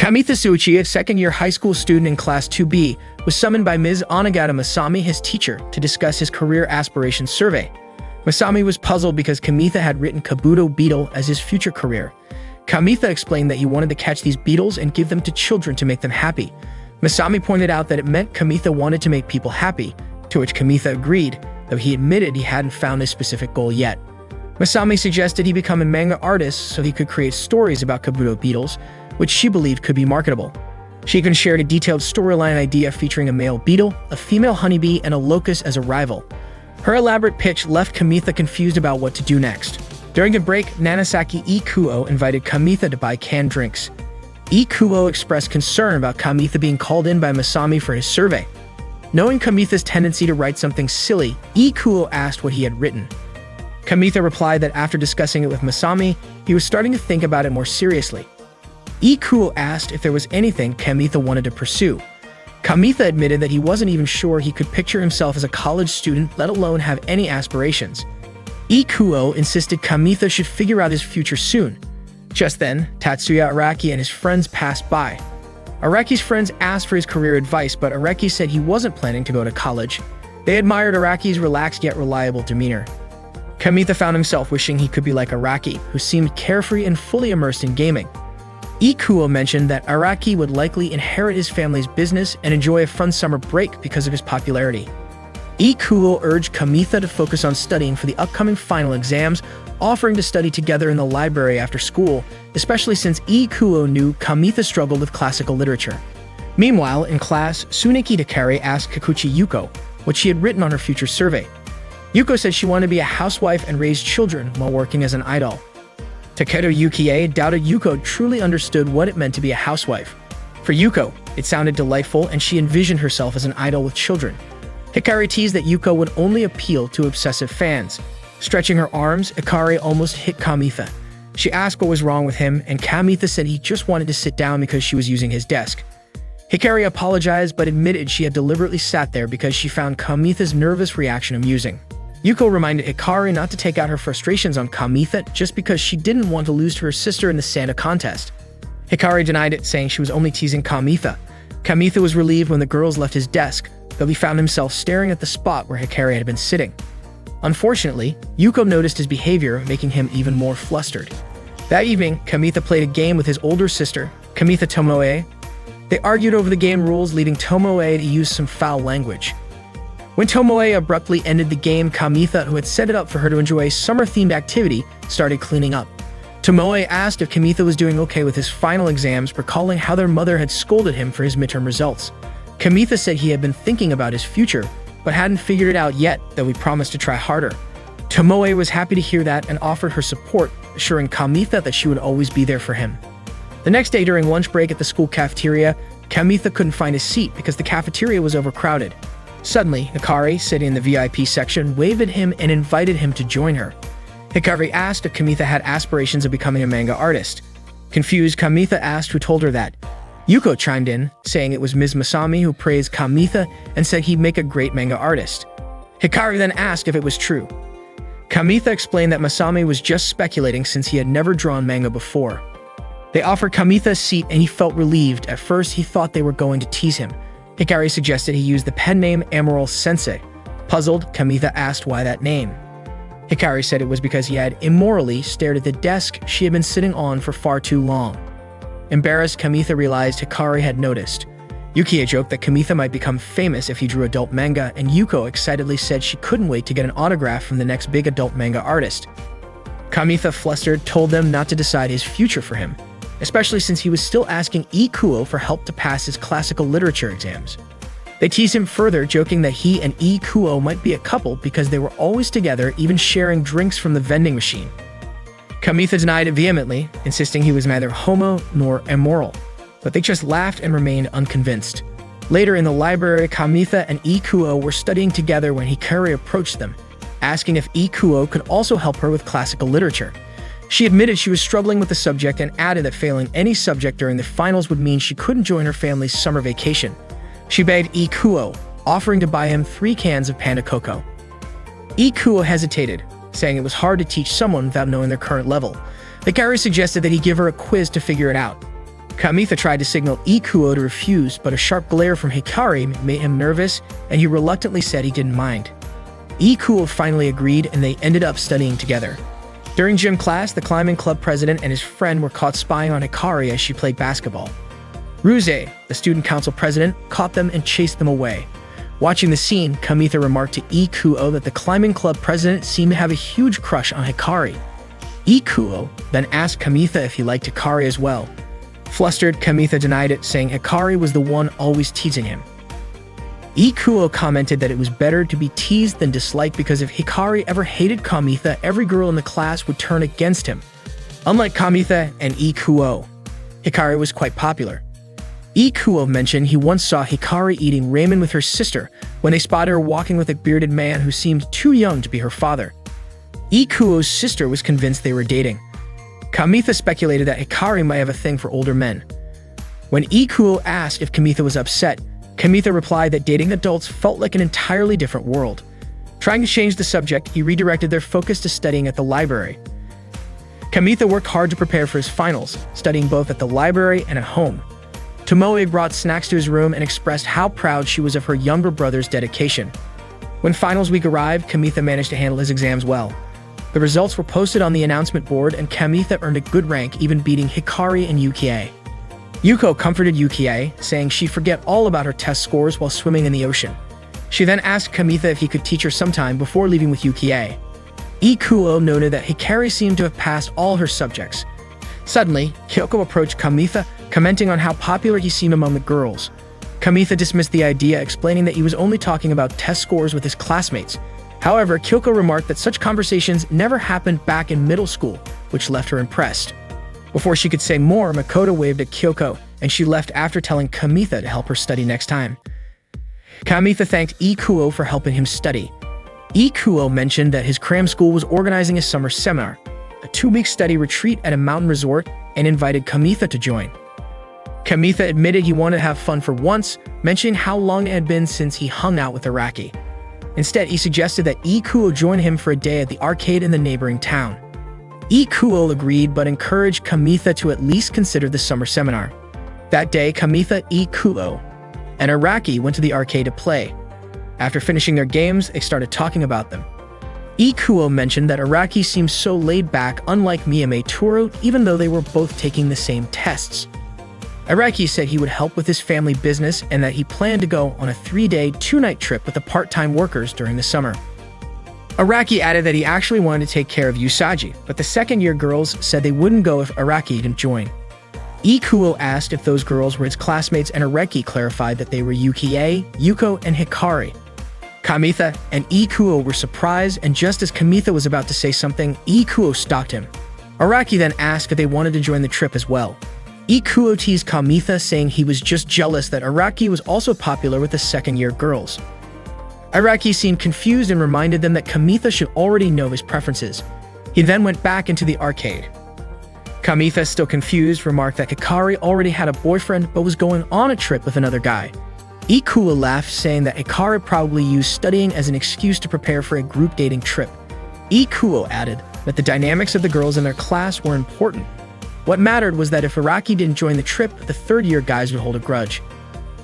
Kamitha Suchi, a second-year high school student in Class 2B, was summoned by Ms. Onagata Masami, his teacher, to discuss his career aspirations survey. Masami was puzzled because Kamitha had written Kabuto beetle as his future career. Kamitha explained that he wanted to catch these beetles and give them to children to make them happy. Masami pointed out that it meant Kamitha wanted to make people happy, to which Kamitha agreed, though he admitted he hadn't found his specific goal yet. Masami suggested he become a manga artist so he could create stories about Kabuto beetles, which she believed could be marketable. She even shared a detailed storyline idea featuring a male beetle, a female honeybee, and a locust as a rival. Her elaborate pitch left Kamitha confused about what to do next. During the break, Nanasaki Ikuo invited Kamitha to buy canned drinks. Ikuo expressed concern about Kamitha being called in by Masami for his survey. Knowing Kamitha's tendency to write something silly, Ikuo asked what he had written. Kamitha replied that after discussing it with Masami, he was starting to think about it more seriously. Ikuo asked if there was anything Kamitha wanted to pursue. Kamitha admitted that he wasn't even sure he could picture himself as a college student, let alone have any aspirations. Ikuo insisted Kamitha should figure out his future soon. Just then, Tatsuya Araki and his friends passed by. Araki's friends asked for his career advice, but Araki said he wasn't planning to go to college. They admired Araki's relaxed yet reliable demeanor. Kamitha found himself wishing he could be like Araki, who seemed carefree and fully immersed in gaming. Ikuo mentioned that Araki would likely inherit his family's business and enjoy a fun summer break because of his popularity. Ikuo urged Kamitha to focus on studying for the upcoming final exams, offering to study together in the library after school, especially since Ikuo knew Kamitha struggled with classical literature. Meanwhile, in class, Tsuneki Takari asked Kikuchi Yuko what she had written on her future survey. Yuko said she wanted to be a housewife and raise children while working as an idol. Takedo Yukie doubted Yuko truly understood what it meant to be a housewife. For Yuko, it sounded delightful and she envisioned herself as an idol with children. Hikari teased that Yuko would only appeal to obsessive fans. Stretching her arms, Hikari almost hit Kamitha. She asked what was wrong with him, and Kamitha said he just wanted to sit down because she was using his desk. Hikari apologized but admitted she had deliberately sat there because she found Kamitha's nervous reaction amusing. Yuko reminded Hikari not to take out her frustrations on Kamitha just because she didn't want to lose to her sister in the Santa contest. Hikari denied it, saying she was only teasing Kamitha. Kamitha was relieved when the girls left his desk, though he found himself staring at the spot where Hikari had been sitting. Unfortunately, Yuko noticed his behavior, making him even more flustered. That evening, Kamitha played a game with his older sister, Kamitha Tomoe. They argued over the game rules, leading Tomoe to use some foul language. When Tomoe abruptly ended the game, Kamitha, who had set it up for her to enjoy a summer-themed activity, started cleaning up. Tomoe asked if Kamitha was doing okay with his final exams, recalling how their mother had scolded him for his midterm results. Kamitha said he had been thinking about his future, but hadn't figured it out yet, though he promised to try harder. Tomoe was happy to hear that and offered her support, assuring Kamitha that she would always be there for him. The next day during lunch break at the school cafeteria, Kamitha couldn't find a seat because the cafeteria was overcrowded. Suddenly, Hikari, sitting in the VIP section, waved at him and invited him to join her. Hikari asked if Kamitha had aspirations of becoming a manga artist. Confused, Kamitha asked who told her that. Yuko chimed in, saying it was Ms. Masami who praised Kamitha and said he'd make a great manga artist. Hikari then asked if it was true. Kamitha explained that Masami was just speculating since he had never drawn manga before. They offered Kamitha a seat and he felt relieved. At first, he thought they were going to tease him. Hikari suggested he use the pen name Emerald Sensei. Puzzled, Kamitha asked why that name. Hikari said it was because he had immorally stared at the desk she had been sitting on for far too long. Embarrassed, Kamitha realized Hikari had noticed. Yukie joked that Kamitha might become famous if he drew adult manga, and Yuko excitedly said she couldn't wait to get an autograph from the next big adult manga artist. Kamitha, flustered, told them not to decide his future for him, especially since he was still asking Ikuo for help to pass his classical literature exams. They teased him further, joking that he and Ikuo might be a couple because they were always together, even sharing drinks from the vending machine. Kamitha denied it vehemently, insisting he was neither homo nor immoral, but they just laughed and remained unconvinced. Later in the library, Kamitha and Ikuo were studying together when Hikari approached them, asking if Ikuo could also help her with classical literature. She admitted she was struggling with the subject and added that failing any subject during the finals would mean she couldn't join her family's summer vacation. She begged Ikuo, offering to buy him 3 cans of Panda Cocoa. Ikuo hesitated, saying it was hard to teach someone without knowing their current level. Hikari suggested that he give her a quiz to figure it out. Kamitha tried to signal Ikuo to refuse, but a sharp glare from Hikari made him nervous, and he reluctantly said he didn't mind. Ikuo finally agreed, and they ended up studying together. During gym class, the climbing club president and his friend were caught spying on Hikari as she played basketball. Ruse, the student council president, caught them and chased them away. Watching the scene, Kamitha remarked to Ikuo that the climbing club president seemed to have a huge crush on Hikari. Ikuo then asked Kamitha if he liked Hikari as well. Flustered, Kamitha denied it, saying Hikari was the one always teasing him. Ikuo commented that it was better to be teased than disliked because if Hikari ever hated Kamitha, every girl in the class would turn against him. Unlike Kamitha and Ikuo, Hikari was quite popular. Ikuo mentioned he once saw Hikari eating ramen with her sister when they spotted her walking with a bearded man who seemed too young to be her father. Ikuo's sister was convinced they were dating. Kamitha speculated that Hikari might have a thing for older men. When Ikuo asked if Kamitha was upset, Kamitha replied that dating adults felt like an entirely different world. Trying to change the subject, he redirected their focus to studying at the library. Kamitha worked hard to prepare for his finals, studying both at the library and at home. Tomoe brought snacks to his room and expressed how proud she was of her younger brother's dedication. When finals week arrived, Kamitha managed to handle his exams well. The results were posted on the announcement board, and Kamitha earned a good rank, even beating Hikari and Yukie. Yuko comforted Yukie, saying she'd forget all about her test scores while swimming in the ocean. She then asked Kamitha if he could teach her sometime before leaving with Yukie. Ikuo noted that Hikari seemed to have passed all her subjects. Suddenly, Kyoko approached Kamitha, commenting on how popular he seemed among the girls. Kamitha dismissed the idea, explaining that he was only talking about test scores with his classmates. However, Kyoko remarked that such conversations never happened back in middle school, which left her impressed. Before she could say more, Makoto waved at Kyoko, and she left after telling Kamitha to help her study next time. Kamitha thanked Ikuo for helping him study. Ikuo mentioned that his cram school was organizing a summer seminar, a 2-week study retreat at a mountain resort, and invited Kamitha to join. Kamitha admitted he wanted to have fun for once, mentioning how long it had been since he hung out with Araki. Instead, he suggested that Ikuo join him for a day at the arcade in the neighboring town. Ikuo agreed, but encouraged Kamitha to at least consider the summer seminar. That day, Kamitha, Ikuo, and Araki went to the arcade to play. After finishing their games, they started talking about them. Ikuo mentioned that Araki seemed so laid back, unlike Miyame Toru, even though they were both taking the same tests. Araki said he would help with his family business and that he planned to go on a 3-day, 2-night trip with the part-time workers during the summer. Araki added that he actually wanted to take care of Usagi, but the second-year girls said they wouldn't go if Araki didn't join. Ikuo asked if those girls were his classmates, and Araki clarified that they were Yukie, Yuko, and Hikari. Kamitha and Ikuo were surprised, and just as Kamitha was about to say something, Ikuo stopped him. Araki then asked if they wanted to join the trip as well. Ikuo teased Kamitha, saying he was just jealous that Araki was also popular with the second-year girls. Araki seemed confused and reminded them that Kamitha should already know his preferences. He then went back into the arcade. Kamitha, still confused, remarked that Hikari already had a boyfriend but was going on a trip with another guy. Ikuo laughed, saying that Hikari probably used studying as an excuse to prepare for a group dating trip. Ikuo added that the dynamics of the girls in their class were important. What mattered was that if Araki didn't join the trip, the third-year guys would hold a grudge.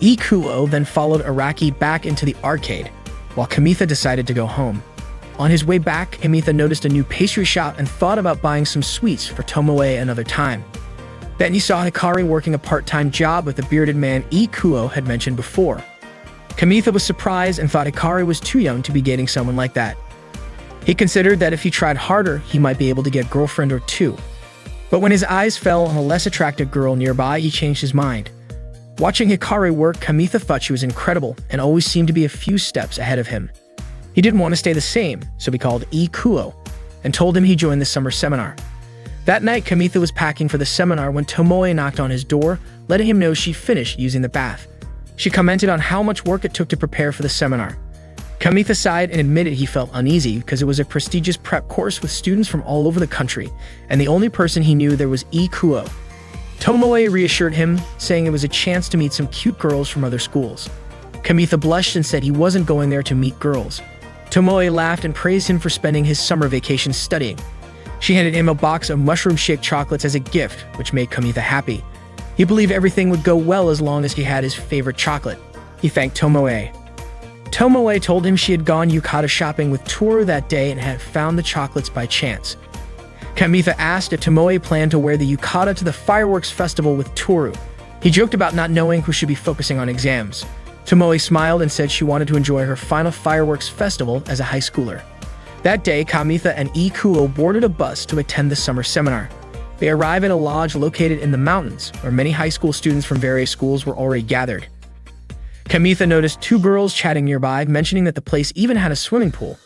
Ikuo then followed Araki back into the arcade, while Kamitha decided to go home. On his way back, Kamitha noticed a new pastry shop and thought about buying some sweets for Tomoe another time. Then he saw Hikari working a part-time job with the bearded man Ikuo had mentioned before. Kamitha was surprised and thought Hikari was too young to be dating someone like that. He considered that if he tried harder, he might be able to get a girlfriend or two. But when his eyes fell on a less attractive girl nearby, he changed his mind. Watching Hikari work, Kamitha thought she was incredible and always seemed to be a few steps ahead of him. He didn't want to stay the same, so he called Ikuo and told him he'd join the summer seminar. That night, Kamitha was packing for the seminar when Tomoe knocked on his door, letting him know she finished using the bath. She commented on how much work it took to prepare for the seminar. Kamitha sighed and admitted he felt uneasy because it was a prestigious prep course with students from all over the country, and the only person he knew there was Ikuo. Tomoe reassured him, saying it was a chance to meet some cute girls from other schools. Kamitha blushed and said he wasn't going there to meet girls. Tomoe laughed and praised him for spending his summer vacation studying. She handed him a box of mushroom-shaped chocolates as a gift, which made Kamitha happy. He believed everything would go well as long as he had his favorite chocolate. He thanked Tomoe. Tomoe told him she had gone yukata shopping with Toru that day and had found the chocolates by chance. Kamitha asked if Tomoe planned to wear the yukata to the fireworks festival with Toru. He joked about not knowing who should be focusing on exams. Tomoe smiled and said she wanted to enjoy her final fireworks festival as a high schooler. That day, Kamitha and Ikuo boarded a bus to attend the summer seminar. They arrived at a lodge located in the mountains, where many high school students from various schools were already gathered. Kamitha noticed two girls chatting nearby, mentioning that the place even had a swimming pool.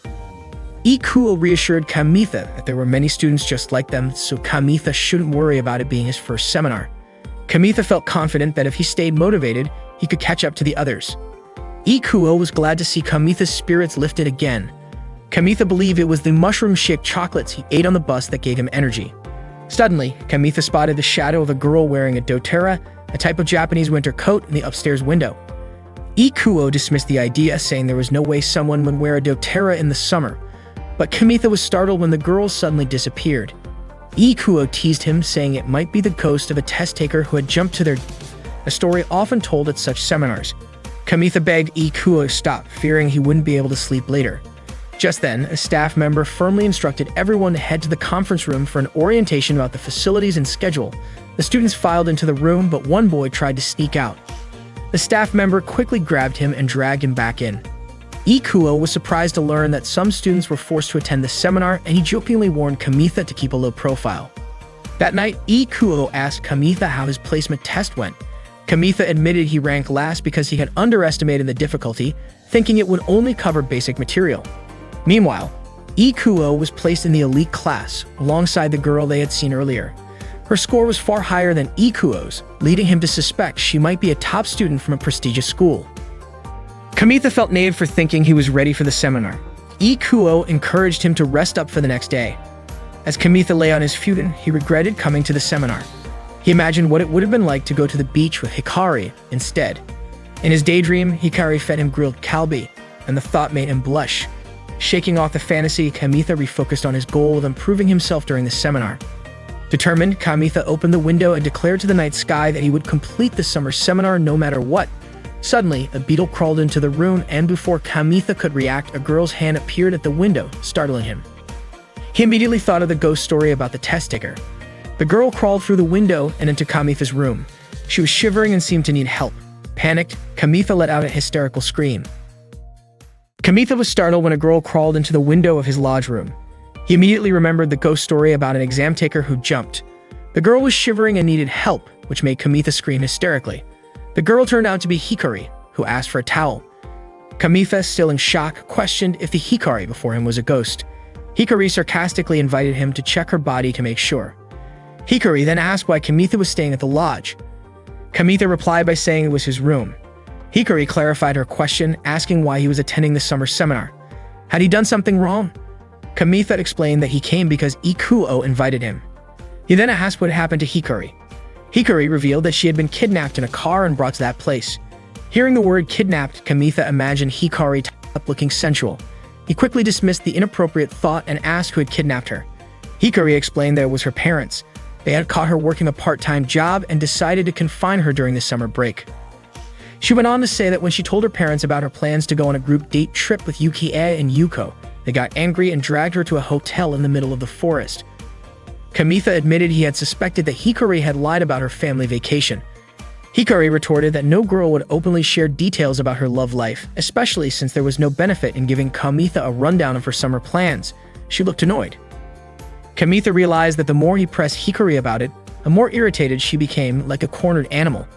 Ikuo reassured Kamitha that there were many students just like them, so Kamitha shouldn't worry about it being his first seminar. Kamitha felt confident that if he stayed motivated, he could catch up to the others. Ikuo was glad to see Kamitha's spirits lifted again. Kamitha believed it was the mushroom shake chocolates he ate on the bus that gave him energy. Suddenly, Kamitha spotted the shadow of a girl wearing a doTERRA, a type of Japanese winter coat, in the upstairs window. Ikuo dismissed the idea, saying there was no way someone would wear a doTERRA in the summer, but Kamitha was startled when the girl suddenly disappeared. Ikuo teased him, saying it might be the ghost of a test taker who had jumped to their death, a story often told at such seminars. Kamitha begged Ikuo to stop, fearing he wouldn't be able to sleep later. Just then, a staff member firmly instructed everyone to head to the conference room for an orientation about the facilities and schedule. The students filed into the room, but one boy tried to sneak out. The staff member quickly grabbed him and dragged him back in. Ikuo was surprised to learn that some students were forced to attend the seminar, and he jokingly warned Kamitha to keep a low profile. That night, Ikuo asked Kamitha how his placement test went. Kamitha admitted he ranked last because he had underestimated the difficulty, thinking it would only cover basic material. Meanwhile, Ikuo was placed in the elite class, alongside the girl they had seen earlier. Her score was far higher than Ikuo's, leading him to suspect she might be a top student from a prestigious school. Kamitha felt naive for thinking he was ready for the seminar. Ikuo encouraged him to rest up for the next day. As Kamitha lay on his futon, he regretted coming to the seminar. He imagined what it would have been like to go to the beach with Hikari instead. In his daydream, Hikari fed him grilled kalbi, and the thought made him blush. Shaking off the fantasy, Kamitha refocused on his goal of improving himself during the seminar. Determined, Kamitha opened the window and declared to the night sky that he would complete the summer seminar no matter what. Suddenly, a beetle crawled into the room, and before Kamitha could react, a girl's hand appeared at the window, startling him. He immediately thought of the ghost story about the test taker. The girl crawled through the window and into Kamitha's room. She was shivering and seemed to need help. Panicked, Kamitha let out a hysterical scream. Kamitha was startled when a girl crawled into the window of his lodge room. He immediately remembered the ghost story about an exam taker who jumped. The girl was shivering and needed help, which made Kamitha scream hysterically. The girl turned out to be Hikari, who asked for a towel. Kamitha, still in shock, questioned if the Hikari before him was a ghost. Hikari sarcastically invited him to check her body to make sure. Hikari then asked why Kamitha was staying at the lodge. Kamitha replied by saying it was his room. Hikari clarified her question, asking why he was attending the summer seminar. Had he done something wrong? Kamitha explained that he came because Ikuo invited him. He then asked what happened to Hikari. Hikari revealed that she had been kidnapped in a car and brought to that place. Hearing the word kidnapped, Kamitha imagined Hikari tied up looking sensual. He quickly dismissed the inappropriate thought and asked who had kidnapped her. Hikari explained that it was her parents. They had caught her working a part-time job and decided to confine her during the summer break. She went on to say that when she told her parents about her plans to go on a group date trip with Yukie and Yuko, they got angry and dragged her to a hotel in the middle of the forest. Kamitha admitted he had suspected that Hikari had lied about her family vacation. Hikari retorted that no girl would openly share details about her love life, especially since there was no benefit in giving Kamitha a rundown of her summer plans. She looked annoyed. Kamitha realized that the more he pressed Hikari about it, the more irritated she became, like a cornered animal.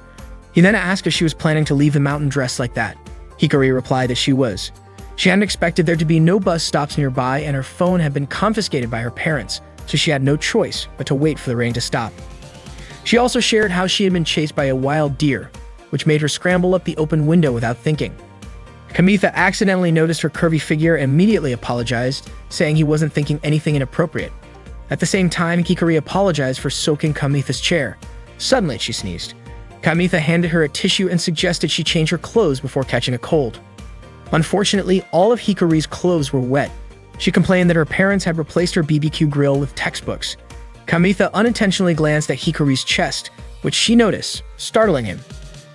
He then asked if she was planning to leave the mountain dressed like that. Hikari replied that she was. She hadn't expected there to be no bus stops nearby, and her phone had been confiscated by her parents, so she had no choice but to wait for the rain to stop. She also shared how she had been chased by a wild deer, which made her scramble up the open window without thinking. Kamitha accidentally noticed her curvy figure and immediately apologized, saying he wasn't thinking anything inappropriate. At the same time, Hikari apologized for soaking Kamitha's chair. Suddenly, she sneezed. Kamitha handed her a tissue and suggested she change her clothes before catching a cold. Unfortunately, all of Hikari's clothes were wet. She complained that her parents had replaced her BBQ grill with textbooks. Kamitha unintentionally glanced at Hikari's chest, which she noticed, startling him.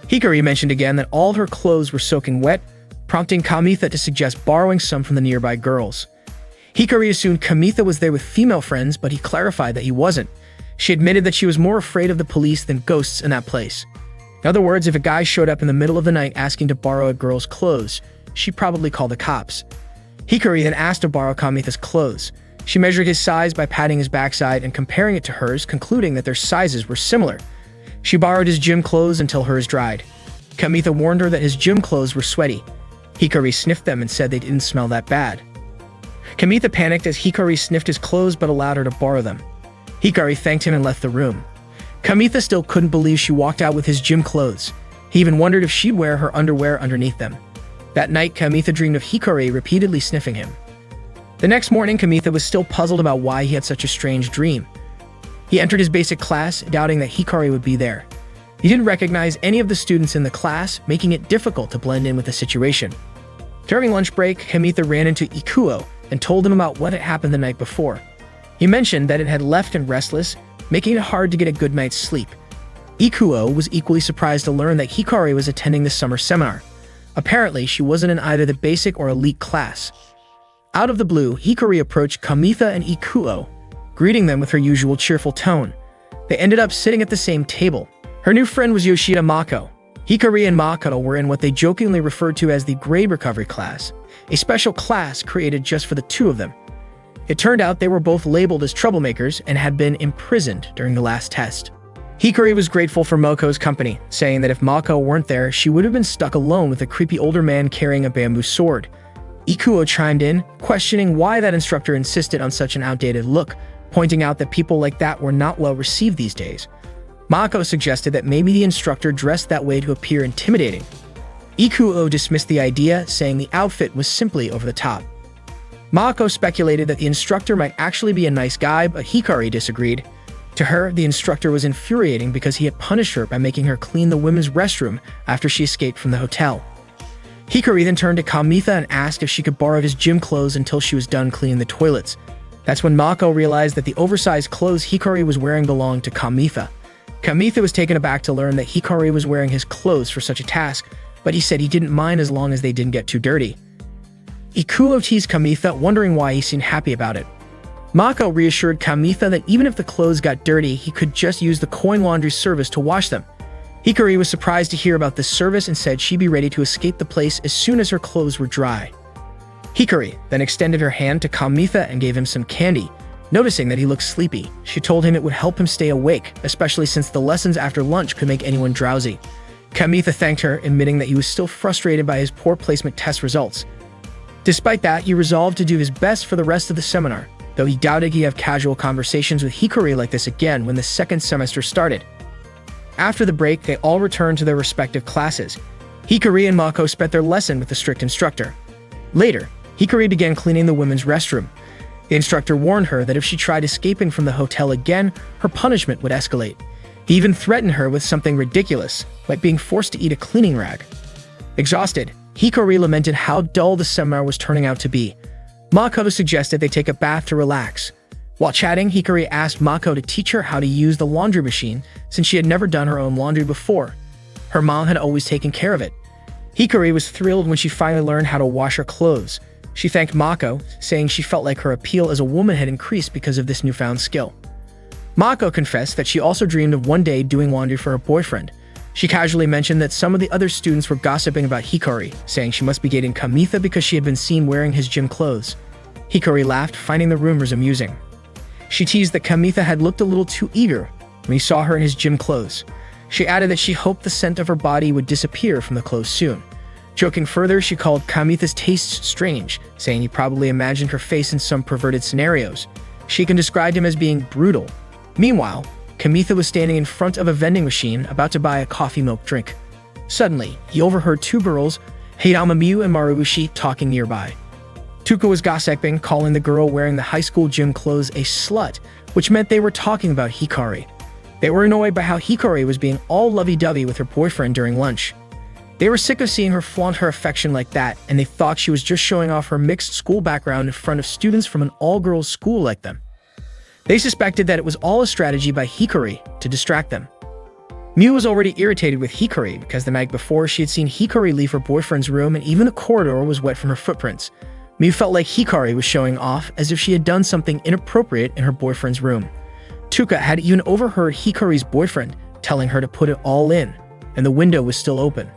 Hikari mentioned again that all her clothes were soaking wet, prompting Kamitha to suggest borrowing some from the nearby girls. Hikari assumed Kamitha was there with female friends, but he clarified that he wasn't. She admitted that she was more afraid of the police than ghosts in that place. In other words, if a guy showed up in the middle of the night asking to borrow a girl's clothes, she'd probably call the cops. Hikari then asked to borrow Kamitha's clothes. She measured his size by patting his backside and comparing it to hers, concluding that their sizes were similar. She borrowed his gym clothes until hers dried. Kamitha warned her that his gym clothes were sweaty. Hikari sniffed them and said they didn't smell that bad. Kamitha panicked as Hikari sniffed his clothes but allowed her to borrow them. Hikari thanked him and left the room. Kamitha still couldn't believe she walked out with his gym clothes. He even wondered if she'd wear her underwear underneath them. That night, Kamitha dreamed of Hikari repeatedly sniffing him. The next morning, Kamitha was still puzzled about why he had such a strange dream. He entered his basic class, doubting that Hikari would be there. He didn't recognize any of the students in the class, making it difficult to blend in with the situation. During lunch break, Kamitha ran into Ikuo and told him about what had happened the night before. He mentioned that it had left him restless, making it hard to get a good night's sleep. Ikuo was equally surprised to learn that Hikari was attending the summer seminar. Apparently, she wasn't in either the basic or elite class. Out of the blue, Hikari approached Kamitha and Ikuo, greeting them with her usual cheerful tone. They ended up sitting at the same table. Her new friend was Yoshida Mako. Hikari and Makoto were in what they jokingly referred to as the grade recovery class, a special class created just for the two of them. It turned out they were both labeled as troublemakers and had been imprisoned during the last test. Hikari was grateful for Moko's company, saying that if Mako weren't there, she would have been stuck alone with a creepy older man carrying a bamboo sword. Ikuo chimed in, questioning why that instructor insisted on such an outdated look, pointing out that people like that were not well received these days. Mako suggested that maybe the instructor dressed that way to appear intimidating. Ikuo dismissed the idea, saying the outfit was simply over the top. Mako speculated that the instructor might actually be a nice guy, but Hikari disagreed. To her, the instructor was infuriating because he had punished her by making her clean the women's restroom after she escaped from the hotel. Hikari then turned to Kamitha and asked if she could borrow his gym clothes until she was done cleaning the toilets. That's when Mako realized that the oversized clothes Hikari was wearing belonged to Kamitha. Kamitha was taken aback to learn that Hikari was wearing his clothes for such a task, but he said he didn't mind as long as they didn't get too dirty. Ikuo teased Kamitha, wondering why he seemed happy about it. Mako reassured Kamitha that even if the clothes got dirty, he could just use the coin laundry service to wash them. Hikari was surprised to hear about this service and said she'd be ready to escape the place as soon as her clothes were dry. Hikari then extended her hand to Kamitha and gave him some candy. Noticing that he looked sleepy, she told him it would help him stay awake, especially since the lessons after lunch could make anyone drowsy. Kamitha thanked her, admitting that he was still frustrated by his poor placement test results. Despite that, he resolved to do his best for the rest of the seminar, though he doubted he'd have casual conversations with Hikari like this again when the second semester started. After the break, they all returned to their respective classes. Hikari and Mako spent their lesson with the strict instructor. Later, Hikari began cleaning the women's restroom. The instructor warned her that if she tried escaping from the hotel again, her punishment would escalate. He even threatened her with something ridiculous, like being forced to eat a cleaning rag. Exhausted, Hikari lamented how dull the seminar was turning out to be. Mako suggested they take a bath to relax. While chatting, Hikari asked Mako to teach her how to use the laundry machine since she had never done her own laundry before. Her mom had always taken care of it. Hikari was thrilled when she finally learned how to wash her clothes. She thanked Mako, saying she felt like her appeal as a woman had increased because of this newfound skill. Mako confessed that she also dreamed of one day doing laundry for her boyfriend. She casually mentioned that some of the other students were gossiping about Hikari, saying she must be dating Kamitha because she had been seen wearing his gym clothes. Hikari laughed, finding the rumors amusing. She teased that Kamitha had looked a little too eager when he saw her in his gym clothes. She added that she hoped the scent of her body would disappear from the clothes soon. Joking further, she called Kamitha's tastes strange, saying he probably imagined her face in some perverted scenarios. Shiken described him as being brutal. Meanwhile, Kamitha was standing in front of a vending machine about to buy a coffee milk drink. Suddenly, he overheard two girls, Heidama and Marubushi, talking nearby. Tuka was gossiping, calling the girl wearing the high school gym clothes a slut, which meant they were talking about Hikari. They were annoyed by how Hikari was being all lovey-dovey with her boyfriend during lunch. They were sick of seeing her flaunt her affection like that, and they thought she was just showing off her mixed school background in front of students from an all-girls school like them. They suspected that it was all a strategy by Hikari to distract them. Miu was already irritated with Hikari because the night before she had seen Hikari leave her boyfriend's room and even the corridor was wet from her footprints. Miu felt like Hikari was showing off as if she had done something inappropriate in her boyfriend's room. Tuka had even overheard Hikari's boyfriend telling her to put it all in, and the window was still open.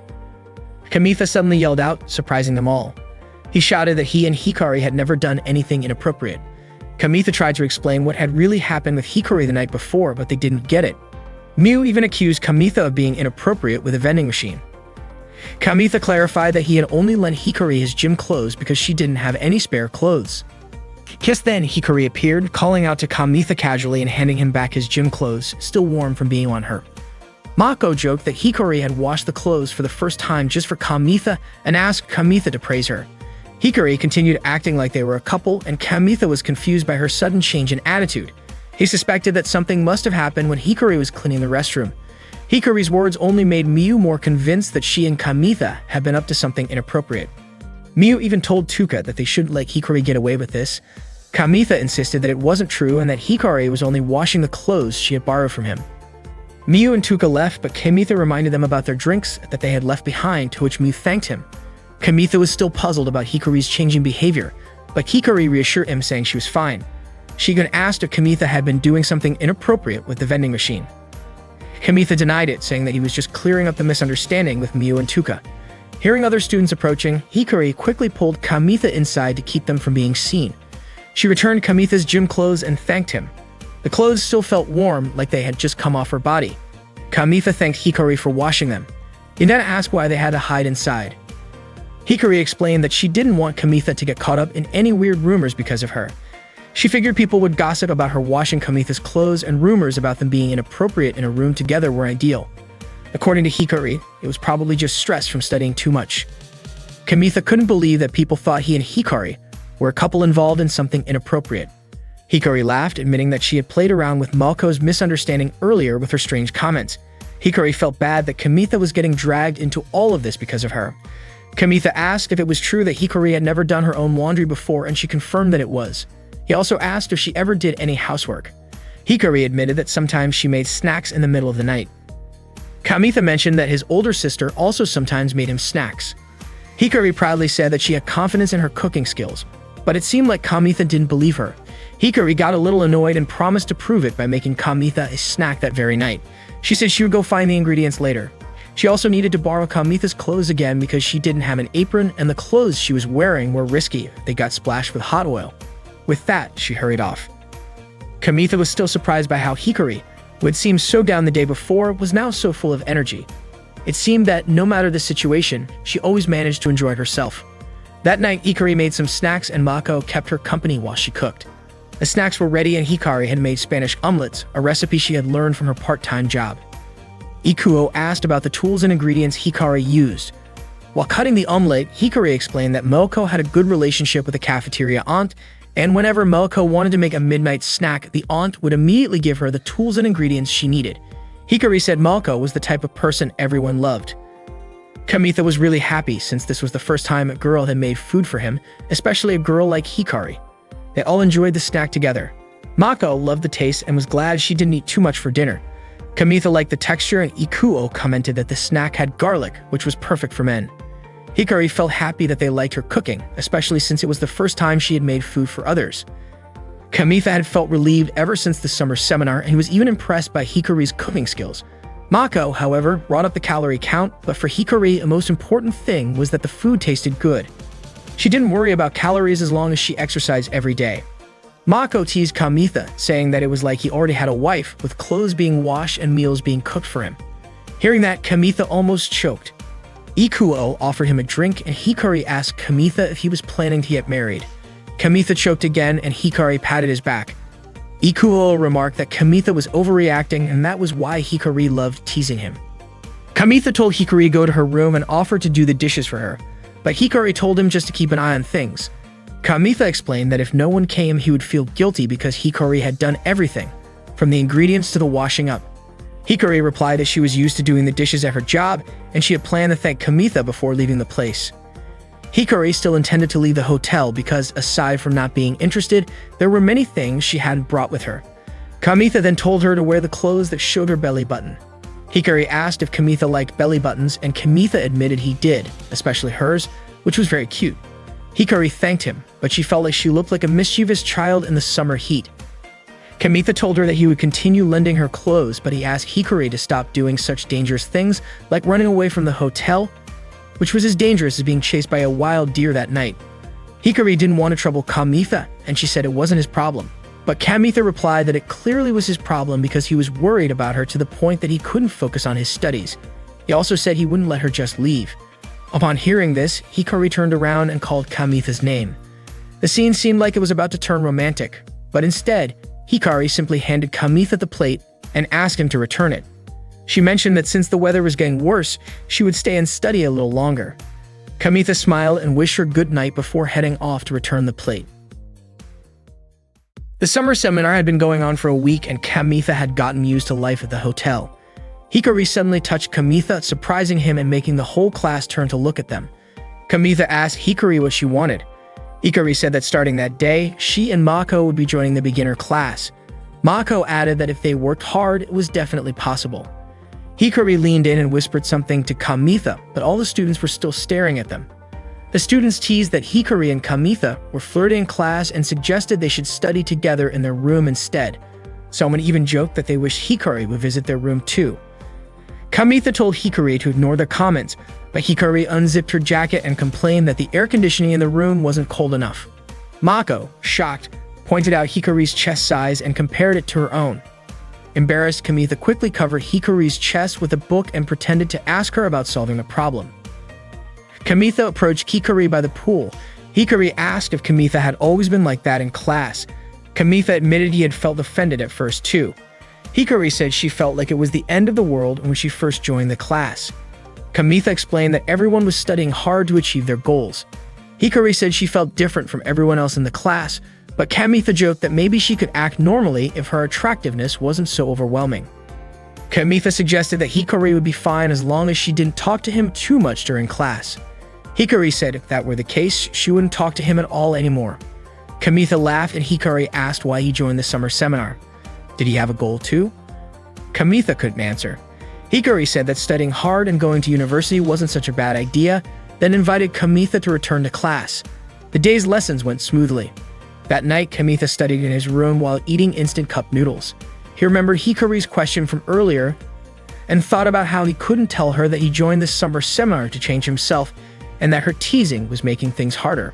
Kamitha suddenly yelled out, surprising them all. He shouted that he and Hikari had never done anything inappropriate. Kamitha tried to explain what had really happened with Hikari the night before, but they didn't get it. Miu even accused Kamitha of being inappropriate with a vending machine. Kamitha clarified that he had only lent Hikari his gym clothes because she didn't have any spare clothes. Just then, Hikari appeared, calling out to Kamitha casually and handing him back his gym clothes, still warm from being on her. Mako joked that Hikari had washed the clothes for the first time just for Kamitha and asked Kamitha to praise her. Hikari continued acting like they were a couple, and Kamitha was confused by her sudden change in attitude. He suspected that something must have happened when Hikari was cleaning the restroom. Hikari's words only made Miu more convinced that she and Kamitha had been up to something inappropriate. Miu even told Tuka that they shouldn't let Hikari get away with this. Kamitha insisted that it wasn't true and that Hikari was only washing the clothes she had borrowed from him. Miu and Tuka left, but Kamitha reminded them about their drinks that they had left behind, to which Miu thanked him. Kamitha was still puzzled about Hikari's changing behavior, but Hikari reassured him, saying she was fine. She even asked if Kamitha had been doing something inappropriate with the vending machine. Kamitha denied it, saying that he was just clearing up the misunderstanding with Miu and Tuka. Hearing other students approaching, Hikari quickly pulled Kamitha inside to keep them from being seen. She returned Kamitha's gym clothes and thanked him. The clothes still felt warm, like they had just come off her body. Kamitha thanked Hikari for washing them. He then asked why they had to hide inside. Hikari explained that she didn't want Kamitha to get caught up in any weird rumors because of her. She figured people would gossip about her washing Kamitha's clothes, and rumors about them being inappropriate in a room together were ideal. According to Hikari, it was probably just stress from studying too much. Kamitha couldn't believe that people thought he and Hikari were a couple involved in something inappropriate. Hikari laughed, admitting that she had played around with Malko's misunderstanding earlier with her strange comments. Hikari felt bad that Kamitha was getting dragged into all of this because of her. Kamitha asked if it was true that Hikari had never done her own laundry before, and she confirmed that it was. He also asked if she ever did any housework. Hikari admitted that sometimes she made snacks in the middle of the night. Kamitha mentioned that his older sister also sometimes made him snacks. Hikari proudly said that she had confidence in her cooking skills, but it seemed like Kamitha didn't believe her. Hikari got a little annoyed and promised to prove it by making Kamitha a snack that very night. She said she would go find the ingredients later. She also needed to borrow Kamitha's clothes again because she didn't have an apron, and the clothes she was wearing were risky. They got splashed with hot oil. With that, she hurried off. Kamitha was still surprised by how Hikari, who had seemed so down the day before, was now so full of energy. It seemed that no matter the situation, she always managed to enjoy herself. That night, Hikari made some snacks and Mako kept her company while she cooked. The snacks were ready and Hikari had made Spanish omelets, a recipe she had learned from her part-time job. Ikuo asked about the tools and ingredients Hikari used. While cutting the omelet, Hikari explained that Mako had a good relationship with the cafeteria aunt, and whenever Mako wanted to make a midnight snack, the aunt would immediately give her the tools and ingredients she needed. Hikari said Mako was the type of person everyone loved. Kamitha was really happy since this was the first time a girl had made food for him, especially a girl like Hikari. They all enjoyed the snack together. Mako loved the taste and was glad she didn't eat too much for dinner. Kamitha liked the texture, and Ikuo commented that the snack had garlic, which was perfect for men. Hikari felt happy that they liked her cooking, especially since it was the first time she had made food for others. Kamitha had felt relieved ever since the summer seminar and was even impressed by Hikari's cooking skills. Mako, however, brought up the calorie count, but for Hikari, a most important thing was that the food tasted good. She didn't worry about calories as long as she exercised every day. Mako teased Kamitha, saying that it was like he already had a wife, with clothes being washed and meals being cooked for him. Hearing that, Kamitha almost choked. Ikuo offered him a drink, and Hikari asked Kamitha if he was planning to get married. Kamitha choked again, and Hikari patted his back. Ikuo remarked that Kamitha was overreacting, and that was why Hikari loved teasing him. Kamitha told Hikari to go to her room and offered to do the dishes for her, but Hikari told him just to keep an eye on things. Kamitha explained that if no one came, he would feel guilty because Hikari had done everything, from the ingredients to the washing up. Hikari replied that she was used to doing the dishes at her job, and she had planned to thank Kamitha before leaving the place. Hikari still intended to leave the hotel because, aside from not being interested, there were many things she hadn't brought with her. Kamitha then told her to wear the clothes that showed her belly button. Hikari asked if Kamitha liked belly buttons, and Kamitha admitted he did, especially hers, which was very cute. Hikari thanked him, but she felt like she looked like a mischievous child in the summer heat. Kamitha told her that he would continue lending her clothes, but he asked Hikari to stop doing such dangerous things like running away from the hotel, which was as dangerous as being chased by a wild deer that night. Hikari didn't want to trouble Kamitha, and she said it wasn't his problem. But Kamitha replied that it clearly was his problem because he was worried about her to the point that he couldn't focus on his studies. He also said he wouldn't let her just leave. Upon hearing this, Hikari turned around and called Kamitha's name. The scene seemed like it was about to turn romantic, but instead, Hikari simply handed Kamitha the plate and asked him to return it. She mentioned that since the weather was getting worse, she would stay and study a little longer. Kamitha smiled and wished her good night before heading off to return the plate. The summer seminar had been going on for a week, and Kamitha had gotten used to life at the hotel. Hikari suddenly touched Kamitha, surprising him and making the whole class turn to look at them. Kamitha asked Hikari what she wanted. Hikari said that starting that day, she and Mako would be joining the beginner class. Mako added that if they worked hard, it was definitely possible. Hikari leaned in and whispered something to Kamitha, but all the students were still staring at them. The students teased that Hikari and Kamitha were flirting in class and suggested they should study together in their room instead. Someone even joked that they wished Hikari would visit their room too. Kamitha told Hikari to ignore the comments, but Hikari unzipped her jacket and complained that the air conditioning in the room wasn't cold enough. Mako, shocked, pointed out Hikari's chest size and compared it to her own. Embarrassed, Kamitha quickly covered Hikari's chest with a book and pretended to ask her about solving the problem. Kamitha approached Hikari by the pool. Hikari asked if Kamitha had always been like that in class. Kamitha admitted he had felt offended at first too. Hikari said she felt like it was the end of the world when she first joined the class. Kamitha explained that everyone was studying hard to achieve their goals. Hikari said she felt different from everyone else in the class, but Kamitha joked that maybe she could act normally if her attractiveness wasn't so overwhelming. Kamitha suggested that Hikari would be fine as long as she didn't talk to him too much during class. Hikari said if that were the case, she wouldn't talk to him at all anymore. Kamitha laughed and Hikari asked why he joined the summer seminar. Did he have a goal too? Kamitha couldn't answer. Hikari said that studying hard and going to university wasn't such a bad idea, then invited Kamitha to return to class. The day's lessons went smoothly. That night, Kamitha studied in his room while eating instant cup noodles. He remembered Hikari's question from earlier and thought about how he couldn't tell her that he joined the summer seminar to change himself and that her teasing was making things harder.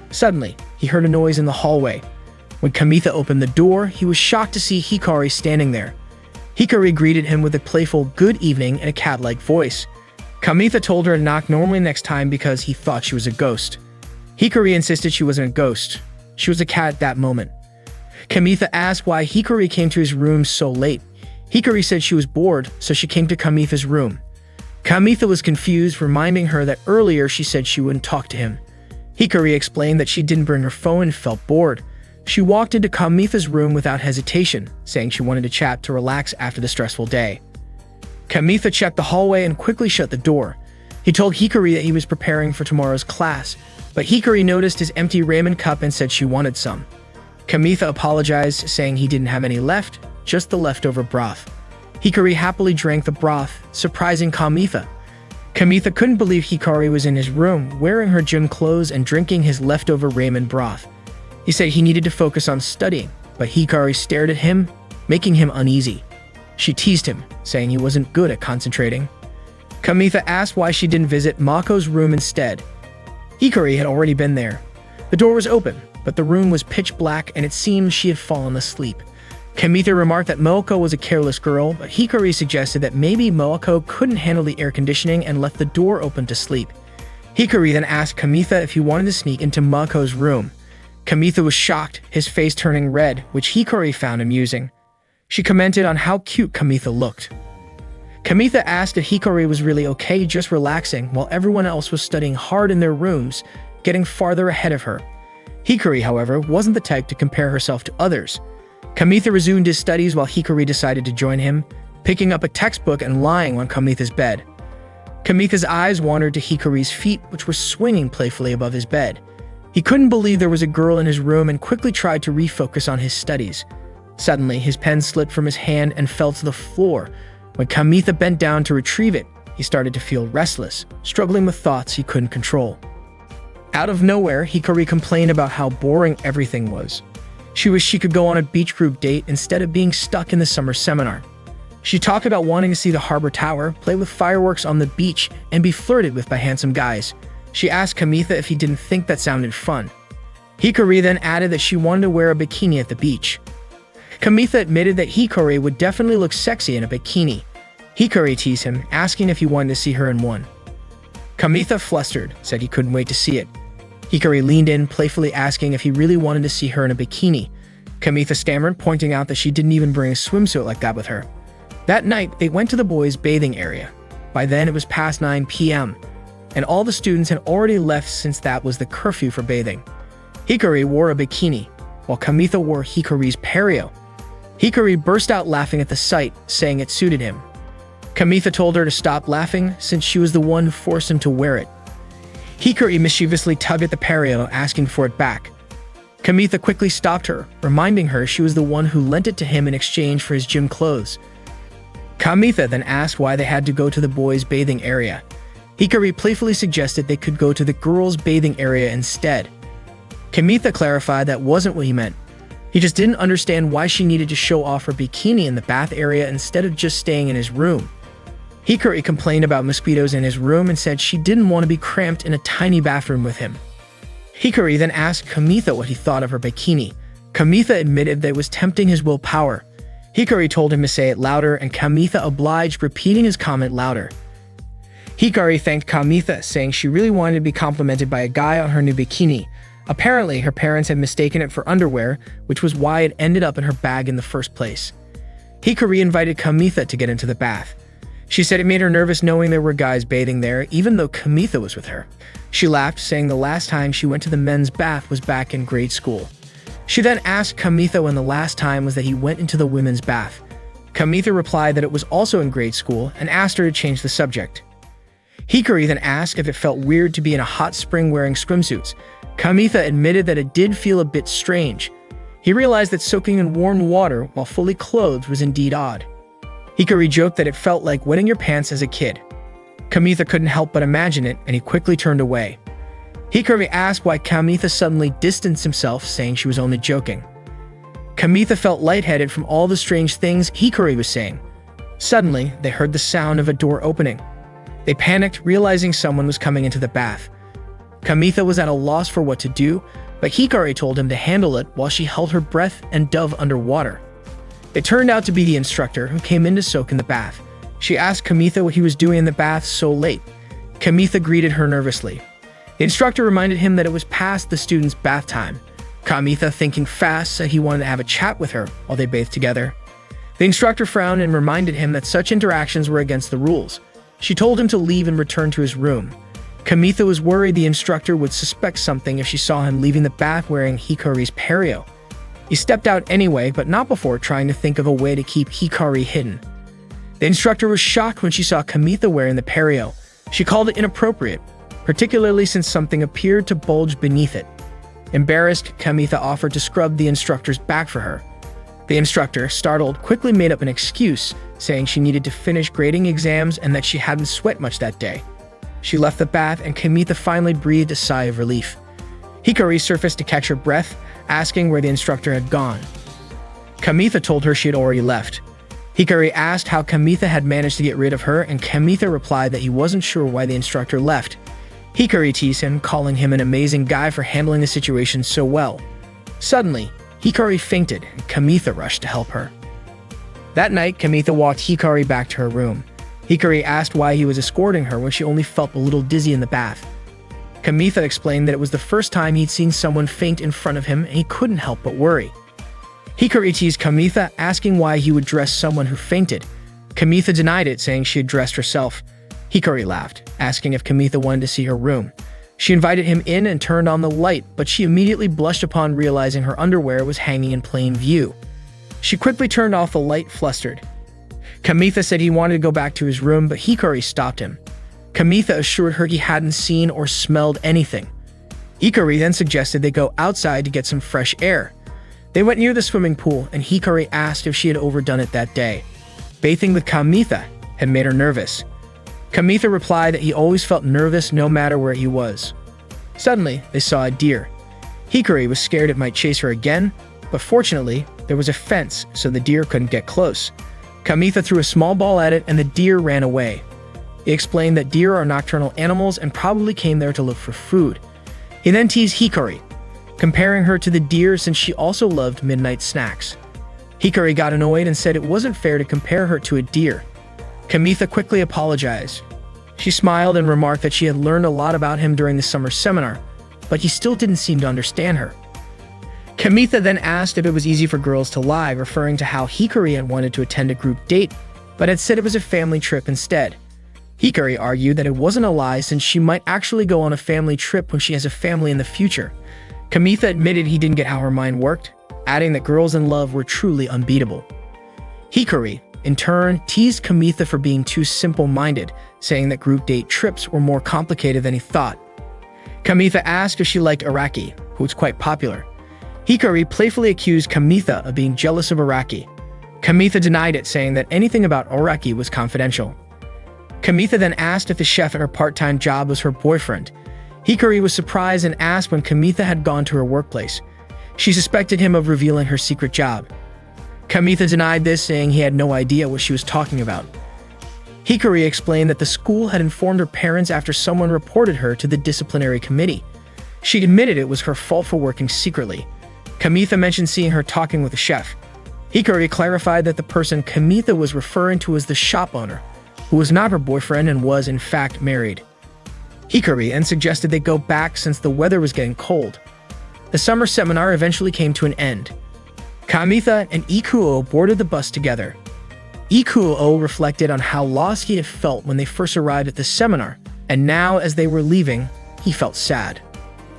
Suddenly, he heard a noise in the hallway. When Kamitha opened the door, he was shocked to see Hikari standing there. Hikari greeted him with a playful good evening in a cat-like voice. Kamitha told her to knock normally next time because he thought she was a ghost. Hikari insisted she wasn't a ghost. She was a cat at that moment. Kamitha asked why Hikari came to his room so late. Hikari said she was bored, so she came to Kamitha's room. Kamitha was confused, reminding her that earlier she said she wouldn't talk to him. Hikari explained that she didn't bring her phone and felt bored. She walked into Kamitha's room without hesitation, saying she wanted to chat to relax after the stressful day. Kamitha checked the hallway and quickly shut the door. He told Hikari that he was preparing for tomorrow's class, but Hikari noticed his empty ramen cup and said she wanted some. Kamitha apologized, saying he didn't have any left, just the leftover broth. Hikari happily drank the broth, surprising Kamitha. Kamitha couldn't believe Hikari was in his room, wearing her gym clothes and drinking his leftover ramen broth. He said he needed to focus on studying, but Hikari stared at him, making him uneasy. She teased him, saying he wasn't good at concentrating. Kamitha asked why she didn't visit Mako's room instead. Hikari had already been there. The door was open, but the room was pitch black and it seemed she had fallen asleep. Kamitha remarked that Moako was a careless girl, but Hikari suggested that maybe Moako couldn't handle the air conditioning and left the door open to sleep. Hikari then asked Kamitha if he wanted to sneak into Mako's room. Kamitha was shocked, his face turning red, which Hikari found amusing. She commented on how cute Kamitha looked. Kamitha asked if Hikari was really okay just relaxing while everyone else was studying hard in their rooms, getting farther ahead of her. Hikari, however, wasn't the type to compare herself to others. Kamitha resumed his studies while Hikari decided to join him, picking up a textbook and lying on Kamitha's bed. Kamitha's eyes wandered to Hikari's feet, which were swinging playfully above his bed. He couldn't believe there was a girl in his room and quickly tried to refocus on his studies. Suddenly, his pen slipped from his hand and fell to the floor. When Kamitha bent down to retrieve it, he started to feel restless, struggling with thoughts he couldn't control. Out of nowhere, Hikari complained about how boring everything was. She wished she could go on a beach group date instead of being stuck in the summer seminar. She talked about wanting to see the harbor tower, play with fireworks on the beach, and be flirted with by handsome guys. She asked Kamitha if he didn't think that sounded fun. Hikari then added that she wanted to wear a bikini at the beach. Kamitha admitted that Hikari would definitely look sexy in a bikini. Hikari teased him, asking if he wanted to see her in one. Kamitha, flustered, said he couldn't wait to see it. Hikari leaned in, playfully asking if he really wanted to see her in a bikini. Kamitha stammered, pointing out that she didn't even bring a swimsuit like that with her. That night, they went to the boys' bathing area. By then, it was past 9 p.m., and all the students had already left since that was the curfew for bathing. Hikari wore a bikini, while Kamitha wore Hikari's pareo. Hikari burst out laughing at the sight, saying it suited him. Kamitha told her to stop laughing since she was the one who forced him to wear it. Hikari mischievously tugged at the pareo, asking for it back. Kamitha quickly stopped her, reminding her she was the one who lent it to him in exchange for his gym clothes. Kamitha then asked why they had to go to the boys' bathing area. Hikari playfully suggested they could go to the girls' bathing area instead. Kamitha clarified that wasn't what he meant. He just didn't understand why she needed to show off her bikini in the bath area instead of just staying in his room. Hikari complained about mosquitoes in his room and said she didn't want to be cramped in a tiny bathroom with him. Hikari then asked Kamitha what he thought of her bikini. Kamitha admitted that it was tempting his willpower. Hikari told him to say it louder, and Kamitha obliged, repeating his comment louder. Hikari thanked Kamitha, saying she really wanted to be complimented by a guy on her new bikini. Apparently, her parents had mistaken it for underwear, which was why it ended up in her bag in the first place. Hikari invited Kamitha to get into the bath. She said it made her nervous knowing there were guys bathing there, even though Kamitha was with her. She laughed, saying the last time she went to the men's bath was back in grade school. She then asked Kamitha when the last time was that he went into the women's bath. Kamitha replied that it was also in grade school and asked her to change the subject. Hikari then asked if it felt weird to be in a hot spring wearing swimsuits. Kamitha admitted that it did feel a bit strange. He realized that soaking in warm water while fully clothed was indeed odd. Hikari joked that it felt like wetting your pants as a kid. Kamitha couldn't help but imagine it, and he quickly turned away. Hikari asked why Kamitha suddenly distanced himself, saying she was only joking. Kamitha felt lightheaded from all the strange things Hikari was saying. Suddenly, they heard the sound of a door opening. They panicked, realizing someone was coming into the bath. Kamitha was at a loss for what to do, but Hikari told him to handle it while she held her breath and dove underwater. It turned out to be the instructor who came in to soak in the bath. She asked Kamitha what he was doing in the bath so late. Kamitha greeted her nervously. The instructor reminded him that it was past the students' bath time. Kamitha, thinking fast, said he wanted to have a chat with her while they bathed together. The instructor frowned and reminded him that such interactions were against the rules. She told him to leave and return to his room. Kamitha was worried the instructor would suspect something if she saw him leaving the bath wearing Hikari's pareo. He stepped out anyway, but not before trying to think of a way to keep Hikari hidden. The instructor was shocked when she saw Kamitha wearing the pareo. She called it inappropriate, particularly since something appeared to bulge beneath it. Embarrassed, Kamitha offered to scrub the instructor's back for her. The instructor, startled, quickly made up an excuse, saying she needed to finish grading exams and that she hadn't sweat much that day. She left the bath, and Kamitha finally breathed a sigh of relief. Hikari surfaced to catch her breath, asking where the instructor had gone. Kamitha told her she had already left. Hikari asked how Kamitha had managed to get rid of her, and Kamitha replied that he wasn't sure why the instructor left. Hikari teased him, calling him an amazing guy for handling the situation so well. Suddenly, Hikari fainted, and Kamitha rushed to help her. That night, Kamitha walked Hikari back to her room. Hikari asked why he was escorting her when she only felt a little dizzy in the bath. Kamitha explained that it was the first time he'd seen someone faint in front of him, and he couldn't help but worry. Hikari teased Kamitha, asking why he would dress someone who fainted. Kamitha denied it, saying she had dressed herself. Hikari laughed, asking if Kamitha wanted to see her room. She invited him in and turned on the light, but she immediately blushed upon realizing her underwear was hanging in plain view. She quickly turned off the light, flustered. Kamitha said he wanted to go back to his room, but Hikari stopped him. Kamitha assured her he hadn't seen or smelled anything. Hikari then suggested they go outside to get some fresh air. They went near the swimming pool, and Hikari asked if she had overdone it that day. Bathing with Kamitha had made her nervous. Kamitha replied that he always felt nervous no matter where he was. Suddenly, they saw a deer. Hikari was scared it might chase her again, but fortunately, there was a fence so the deer couldn't get close. Kamitha threw a small ball at it and the deer ran away. He explained that deer are nocturnal animals and probably came there to look for food. He then teased Hikari, comparing her to the deer since she also loved midnight snacks. Hikari got annoyed and said it wasn't fair to compare her to a deer. Kamitha quickly apologized. She smiled and remarked that she had learned a lot about him during the summer seminar, but he still didn't seem to understand her. Kamitha then asked if it was easy for girls to lie, referring to how Hikari had wanted to attend a group date, but had said it was a family trip instead. Hikari argued that it wasn't a lie since she might actually go on a family trip when she has a family in the future. Kamitha admitted he didn't get how her mind worked, adding that girls in love were truly unbeatable. Hikari, in turn, teased Kamitha for being too simple-minded, saying that group date trips were more complicated than he thought. Kamitha asked if she liked Araki, who was quite popular. Hikari playfully accused Kamitha of being jealous of Araki. Kamitha denied it, saying that anything about Araki was confidential. Kamitha then asked if the chef at her part-time job was her boyfriend. Hikari was surprised and asked when Kamitha had gone to her workplace. She suspected him of revealing her secret job. Kamitha denied this, saying he had no idea what she was talking about. Hikari explained that the school had informed her parents after someone reported her to the disciplinary committee. She admitted it was her fault for working secretly. Kamitha mentioned seeing her talking with the chef. Hikari clarified that the person Kamitha was referring to was the shop owner, who was not her boyfriend and was in fact married. Hikari then suggested they go back since the weather was getting cold. The summer seminar eventually came to an end. Kamitha and Ikuo boarded the bus together. Ikuo reflected on how lost he had felt when they first arrived at the seminar, and now as they were leaving, he felt sad.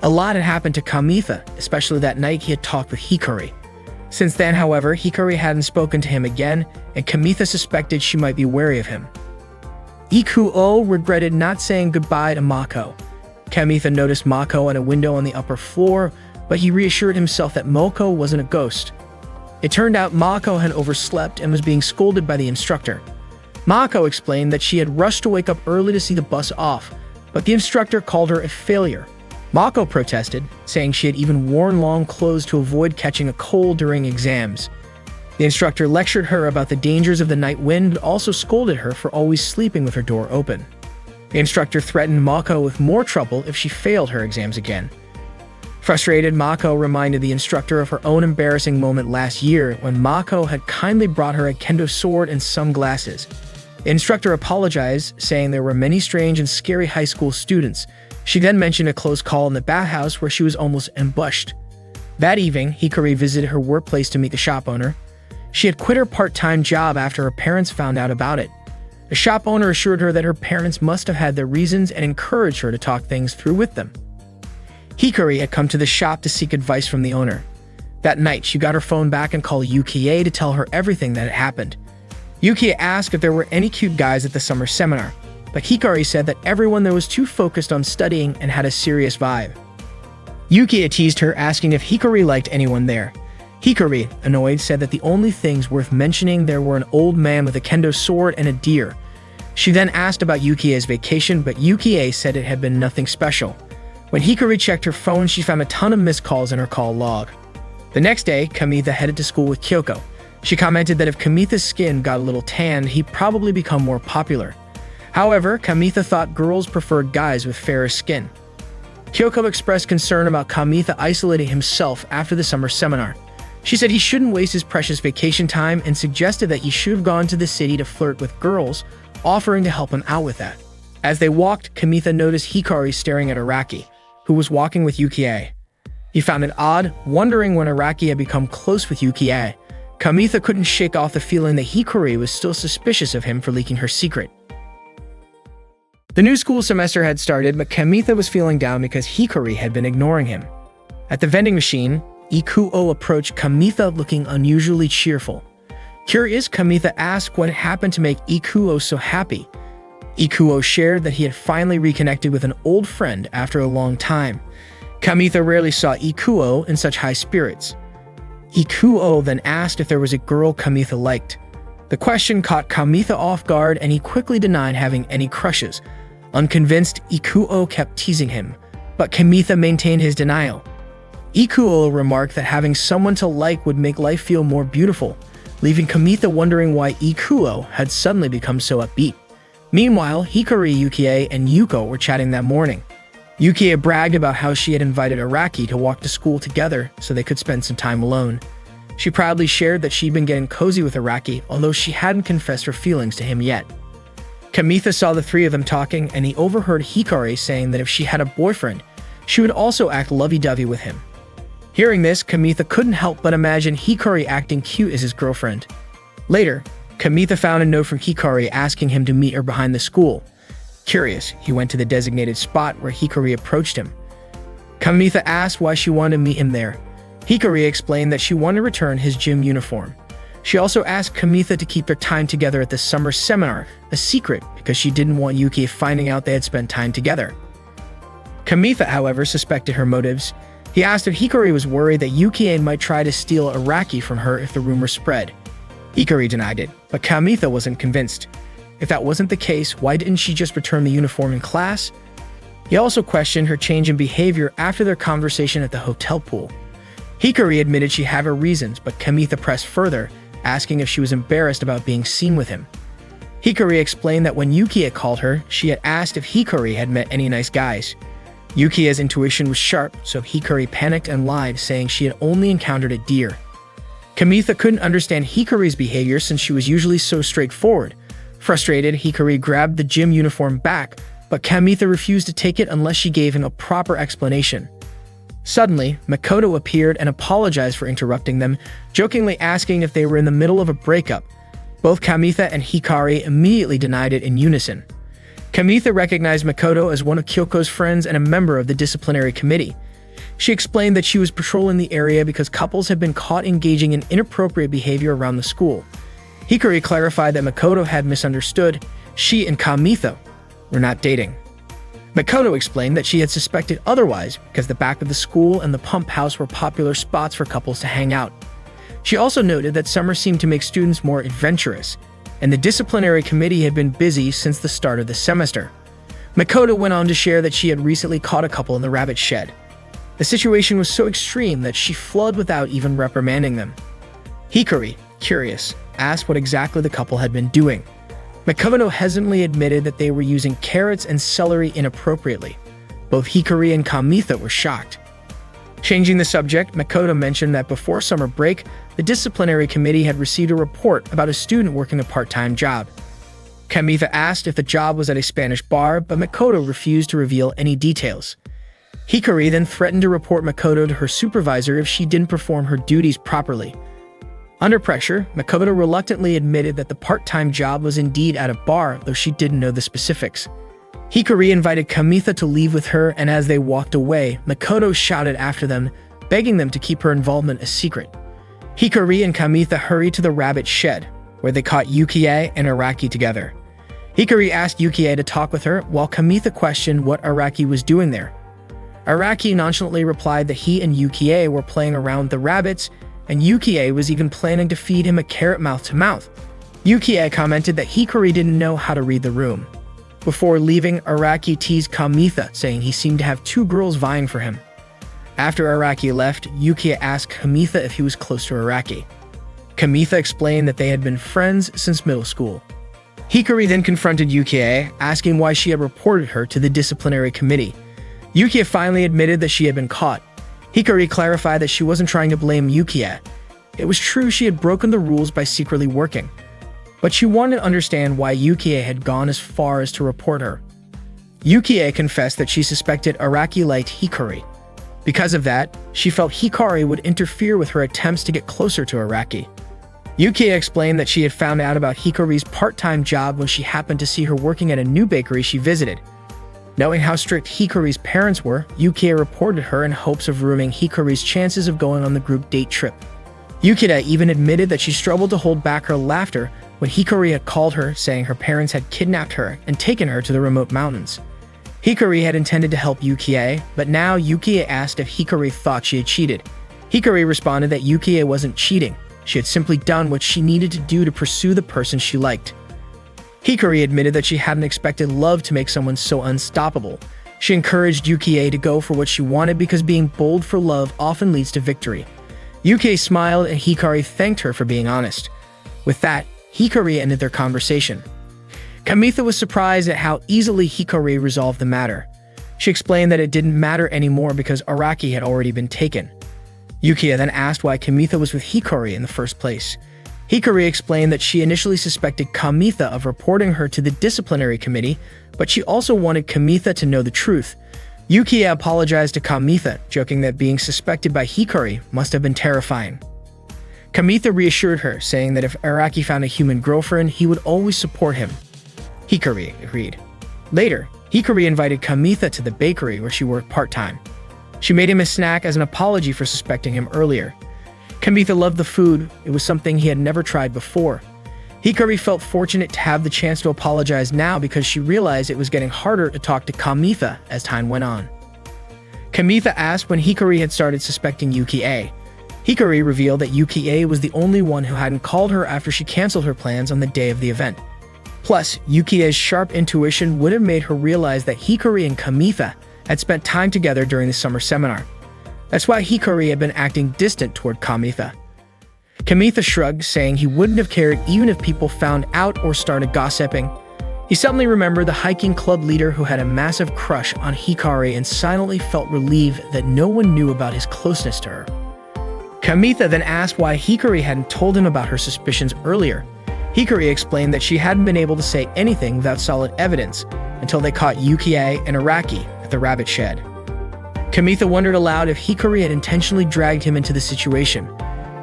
A lot had happened to Kamitha, especially that night he had talked with Hikari. Since then, however, Hikari hadn't spoken to him again, and Kamitha suspected she might be wary of him. Ikuo regretted not saying goodbye to Mako. Kamitha noticed Mako at a window on the upper floor, but he reassured himself that Mako wasn't a ghost. It turned out Mako had overslept and was being scolded by the instructor. Mako explained that she had rushed to wake up early to see the bus off, but the instructor called her a failure. Mako protested, saying she had even worn long clothes to avoid catching a cold during exams. The instructor lectured her about the dangers of the night wind and also scolded her for always sleeping with her door open. The instructor threatened Mako with more trouble if she failed her exams again. Frustrated, Mako reminded the instructor of her own embarrassing moment last year when Mako had kindly brought her a kendo sword and sunglasses. The instructor apologized, saying there were many strange and scary high school students. She then mentioned a close call in the bathhouse where she was almost ambushed. That evening, Hikari visited her workplace to meet the shop owner. She had quit her part-time job after her parents found out about it. The shop owner assured her that her parents must have had their reasons and encouraged her to talk things through with them. Hikari had come to the shop to seek advice from the owner. That night, she got her phone back and called Yukie to tell her everything that had happened. Yukie asked if there were any cute guys at the summer seminar, but Hikari said that everyone there was too focused on studying and had a serious vibe. Yukie teased her, asking if Hikari liked anyone there. Hikari, annoyed, said that the only things worth mentioning there were an old man with a kendo sword and a deer. She then asked about Yukie's vacation, but Yukie said it had been nothing special. When Hikari checked her phone, she found a ton of missed calls in her call log. The next day, Kamitha headed to school with Kyoko. She commented that if Kamitha's skin got a little tanned, he'd probably become more popular. However, Kamitha thought girls preferred guys with fairer skin. Kyoko expressed concern about Kamitha isolating himself after the summer seminar. She said he shouldn't waste his precious vacation time and suggested that he should have gone to the city to flirt with girls, offering to help him out with that. As they walked, Kamitha noticed Hikari staring at Araki, who was walking with Yukie. He found it odd, wondering when Araki had become close with Yukie. Kamitha couldn't shake off the feeling that Hikari was still suspicious of him for leaking her secret. The new school semester had started, but Kamitha was feeling down because Hikari had been ignoring him. At the vending machine, Ikuo approached Kamitha looking unusually cheerful. Curious, Kamitha asked what happened to make Ikuo so happy. Ikuo shared that he had finally reconnected with an old friend after a long time. Kamitha rarely saw Ikuo in such high spirits. Ikuo then asked if there was a girl Kamitha liked. The question caught Kamitha off guard and he quickly denied having any crushes. Unconvinced, Ikuo kept teasing him, but Kamitha maintained his denial. Ikuo remarked that having someone to like would make life feel more beautiful, leaving Kamitha wondering why Ikuo had suddenly become so upbeat. Meanwhile, Hikari, Yukie, and Yuko were chatting that morning. Yukie bragged about how she had invited Araki to walk to school together so they could spend some time alone. She proudly shared that she'd been getting cozy with Araki, although she hadn't confessed her feelings to him yet. Kamitha saw the three of them talking, and he overheard Hikari saying that if she had a boyfriend, she would also act lovey-dovey with him. Hearing this, Kamitha couldn't help but imagine Hikari acting cute as his girlfriend. Later, Kamitha found a note from Hikari asking him to meet her behind the school. Curious, he went to the designated spot where Hikari approached him. Kamitha asked why she wanted to meet him there. Hikari explained that she wanted to return his gym uniform. She also asked Kamitha to keep their time together at the summer seminar a secret because she didn't want Yuki finding out they had spent time together. Kamitha, however, suspected her motives. He asked if Hikari was worried that Yukie might try to steal Araki from her if the rumor spread. Hikari denied it, but Kamitha wasn't convinced. If that wasn't the case, why didn't she just return the uniform in class? He also questioned her change in behavior after their conversation at the hotel pool. Hikari admitted she had her reasons, but Kamitha pressed further, asking if she was embarrassed about being seen with him. Hikari explained that when Yukie called her, she had asked if Hikari had met any nice guys. Yukie's intuition was sharp, so Hikari panicked and lied, saying she had only encountered a deer. Kamitha couldn't understand Hikari's behavior since she was usually so straightforward. Frustrated, Hikari grabbed the gym uniform back, but Kamitha refused to take it unless she gave him a proper explanation. Suddenly, Makoto appeared and apologized for interrupting them, jokingly asking if they were in the middle of a breakup. Both Kamitha and Hikari immediately denied it in unison. Kamitha recognized Makoto as one of Kyoko's friends and a member of the disciplinary committee. She explained that she was patrolling the area because couples had been caught engaging in inappropriate behavior around the school. Hikari clarified that Makoto had misunderstood. She and Kamitha were not dating. Makoto explained that she had suspected otherwise because the back of the school and the pump house were popular spots for couples to hang out. She also noted that summer seemed to make students more adventurous, and the disciplinary committee had been busy since the start of the semester. Makoto went on to share that she had recently caught a couple in the rabbit shed. The situation was so extreme that she fled without even reprimanding them. Hikari, curious, asked what exactly the couple had been doing. Makoto hesitantly admitted that they were using carrots and celery inappropriately. Both Hikari and Kamitha were shocked. Changing the subject, Makoto mentioned that before summer break, the disciplinary committee had received a report about a student working a part-time job. Kamitha asked if the job was at a Spanish bar, but Makoto refused to reveal any details. Hikari then threatened to report Makoto to her supervisor if she didn't perform her duties properly. Under pressure, Makoto reluctantly admitted that the part-time job was indeed at a bar, though she didn't know the specifics. Hikari invited Kamitha to leave with her, and as they walked away, Makoto shouted after them, begging them to keep her involvement a secret. Hikari and Kamitha hurried to the rabbit shed, where they caught Yukie and Araki together. Hikari asked Yukie to talk with her, while Kamitha questioned what Araki was doing there. Araki nonchalantly replied that he and Yukie were playing around with the rabbits, and Yukie was even planning to feed him a carrot mouth-to-mouth. Yukie commented that Hikari didn't know how to read the room. Before leaving, Araki teased Kamitha, saying he seemed to have two girls vying for him. After Araki left, Yukie asked Kamitha if he was close to Araki. Kamitha explained that they had been friends since middle school. Hikari then confronted Yukie, asking why she had reported her to the disciplinary committee. Yukie finally admitted that she had been caught. Hikari clarified that she wasn't trying to blame Yukie. It was true she had broken the rules by secretly working, but she wanted to understand why Yukie had gone as far as to report her. Yukie confessed that she suspected Araki liked Hikari. Because of that, she felt Hikari would interfere with her attempts to get closer to Araki. Yukie explained that she had found out about Hikari's part-time job when she happened to see her working at a new bakery she visited. Knowing how strict Hikari's parents were, Yukie reported her in hopes of ruining Hikari's chances of going on the group date trip. Yukida even admitted that she struggled to hold back her laughter when Hikari had called her, saying her parents had kidnapped her and taken her to the remote mountains. Hikari had intended to help Yukie, but now Yukie asked if Hikari thought she had cheated. Hikari responded that Yukie wasn't cheating. She had simply done what she needed to do to pursue the person she liked. Hikari admitted that she hadn't expected love to make someone so unstoppable. She encouraged Yukie to go for what she wanted because being bold for love often leads to victory. Yukie smiled and Hikari thanked her for being honest. With that, Hikari ended their conversation. Kamitha was surprised at how easily Hikari resolved the matter. She explained that it didn't matter anymore because Araki had already been taken. Yukie then asked why Kamitha was with Hikari in the first place. Hikari explained that she initially suspected Kamitha of reporting her to the disciplinary committee, but she also wanted Kamitha to know the truth. Yukie apologized to Kamitha, joking that being suspected by Hikari must have been terrifying. Kamitha reassured her, saying that if Araki found a human girlfriend, he would always support him. Hikari agreed. Later, Hikari invited Kamitha to the bakery where she worked part-time. She made him a snack as an apology for suspecting him earlier. Kamitha loved the food. It was something he had never tried before. Hikari felt fortunate to have the chance to apologize now because she realized it was getting harder to talk to Kamitha as time went on. Kamitha asked when Hikari had started suspecting Yukie. Hikari revealed that Yukie was the only one who hadn't called her after she canceled her plans on the day of the event. Plus, Yukie's sharp intuition would have made her realize that Hikari and Kamitha had spent time together during the summer seminar. That's why Hikari had been acting distant toward Kamitha. Kamitha shrugged, saying he wouldn't have cared even if people found out or started gossiping. He suddenly remembered the hiking club leader who had a massive crush on Hikari and silently felt relieved that no one knew about his closeness to her. Kamitha then asked why Hikari hadn't told him about her suspicions earlier. Hikari explained that she hadn't been able to say anything without solid evidence until they caught Yukie and Araki at the rabbit shed. Kamitha wondered aloud if Hikari had intentionally dragged him into the situation.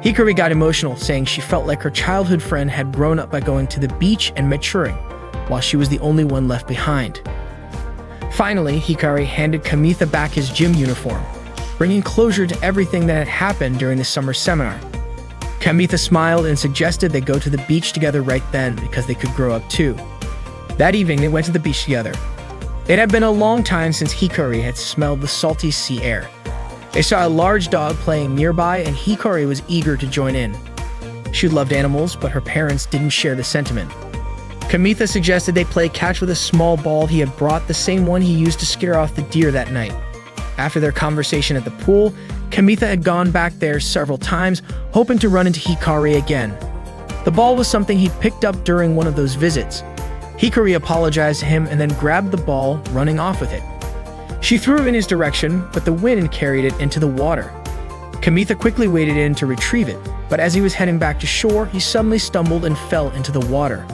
Hikari got emotional, saying she felt like her childhood friend had grown up by going to the beach and maturing, while she was the only one left behind. Finally, Hikari handed Kamitha back his gym uniform, bringing closure to everything that had happened during the summer seminar. Kamitha smiled and suggested they go to the beach together right then because they could grow up too. That evening, they went to the beach together. It had been a long time since Hikari had smelled the salty sea air. They saw a large dog playing nearby and Hikari was eager to join in. She loved animals, but her parents didn't share the sentiment. Kamitha suggested they play catch with a small ball he had brought, the same one he used to scare off the deer that night. After their conversation at the pool, Kamitha had gone back there several times, hoping to run into Hikari again. The ball was something he'd picked up during one of those visits. Hikari apologized to him and then grabbed the ball, running off with it. She threw it in his direction, but the wind carried it into the water. Kamitha quickly waded in to retrieve it, but as he was heading back to shore, he suddenly stumbled and fell into the water.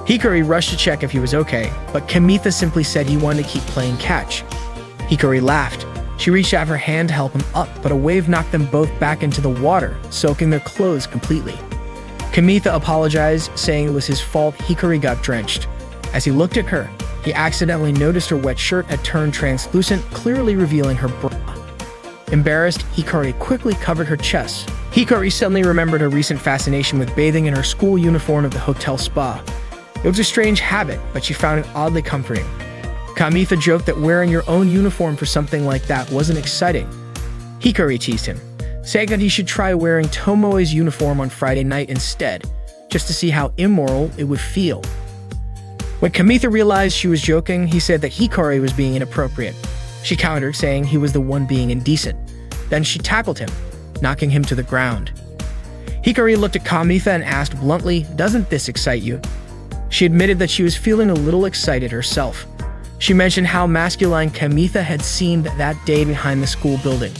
Hikari rushed to check if he was okay, but Kamitha simply said he wanted to keep playing catch. Hikari laughed. She reached out her hand to help him up, but a wave knocked them both back into the water, soaking their clothes completely. Kamitha apologized, saying it was his fault Hikari got drenched. As he looked at her, he accidentally noticed her wet shirt had turned translucent, clearly revealing her bra. Embarrassed, Hikari quickly covered her chest. Hikari suddenly remembered her recent fascination with bathing in her school uniform at the hotel spa. It was a strange habit, but she found it oddly comforting. Kamitha joked that wearing your own uniform for something like that wasn't exciting. Hikari teased him, saying that he should try wearing Tomoe's uniform on Friday night instead, just to see how immoral it would feel. When Kamitha realized she was joking, he said that Hikari was being inappropriate. She countered, saying he was the one being indecent. Then she tackled him, knocking him to the ground. Hikari looked at Kamitha and asked bluntly, "Doesn't this excite you?" She admitted that she was feeling a little excited herself. She mentioned how masculine Kamitha had seemed that day behind the school building.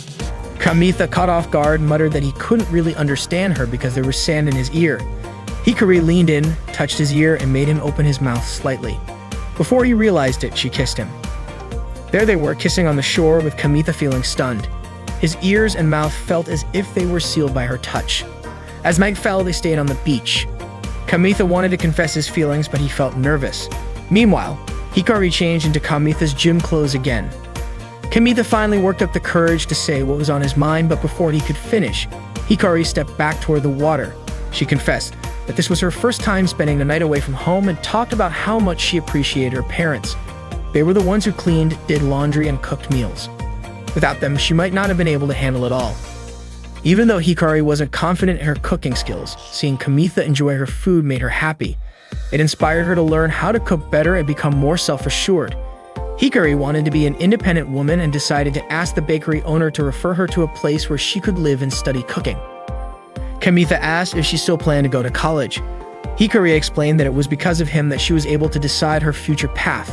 Kamitha, caught off guard, muttered that he couldn't really understand her because there was sand in his ear. Hikari leaned in, touched his ear, and made him open his mouth slightly. Before he realized it, she kissed him. There they were, kissing on the shore, with Kamitha feeling stunned. His ears and mouth felt as if they were sealed by her touch. As night fell, they stayed on the beach. Kamitha wanted to confess his feelings, but he felt nervous. Meanwhile, Hikari changed into Kamitha's gym clothes again. Kamitha finally worked up the courage to say what was on his mind, but before he could finish, Hikari stepped back toward the water. She confessed that this was her first time spending the night away from home and talked about how much she appreciated her parents. They were the ones who cleaned, did laundry, and cooked meals. Without them, she might not have been able to handle it all. Even though Hikari wasn't confident in her cooking skills, seeing Kamitha enjoy her food made her happy. It inspired her to learn how to cook better and become more self-assured. Hikari wanted to be an independent woman and decided to ask the bakery owner to refer her to a place where she could live and study cooking. Kamitha asked if she still planned to go to college. Hikari explained that it was because of him that she was able to decide her future path.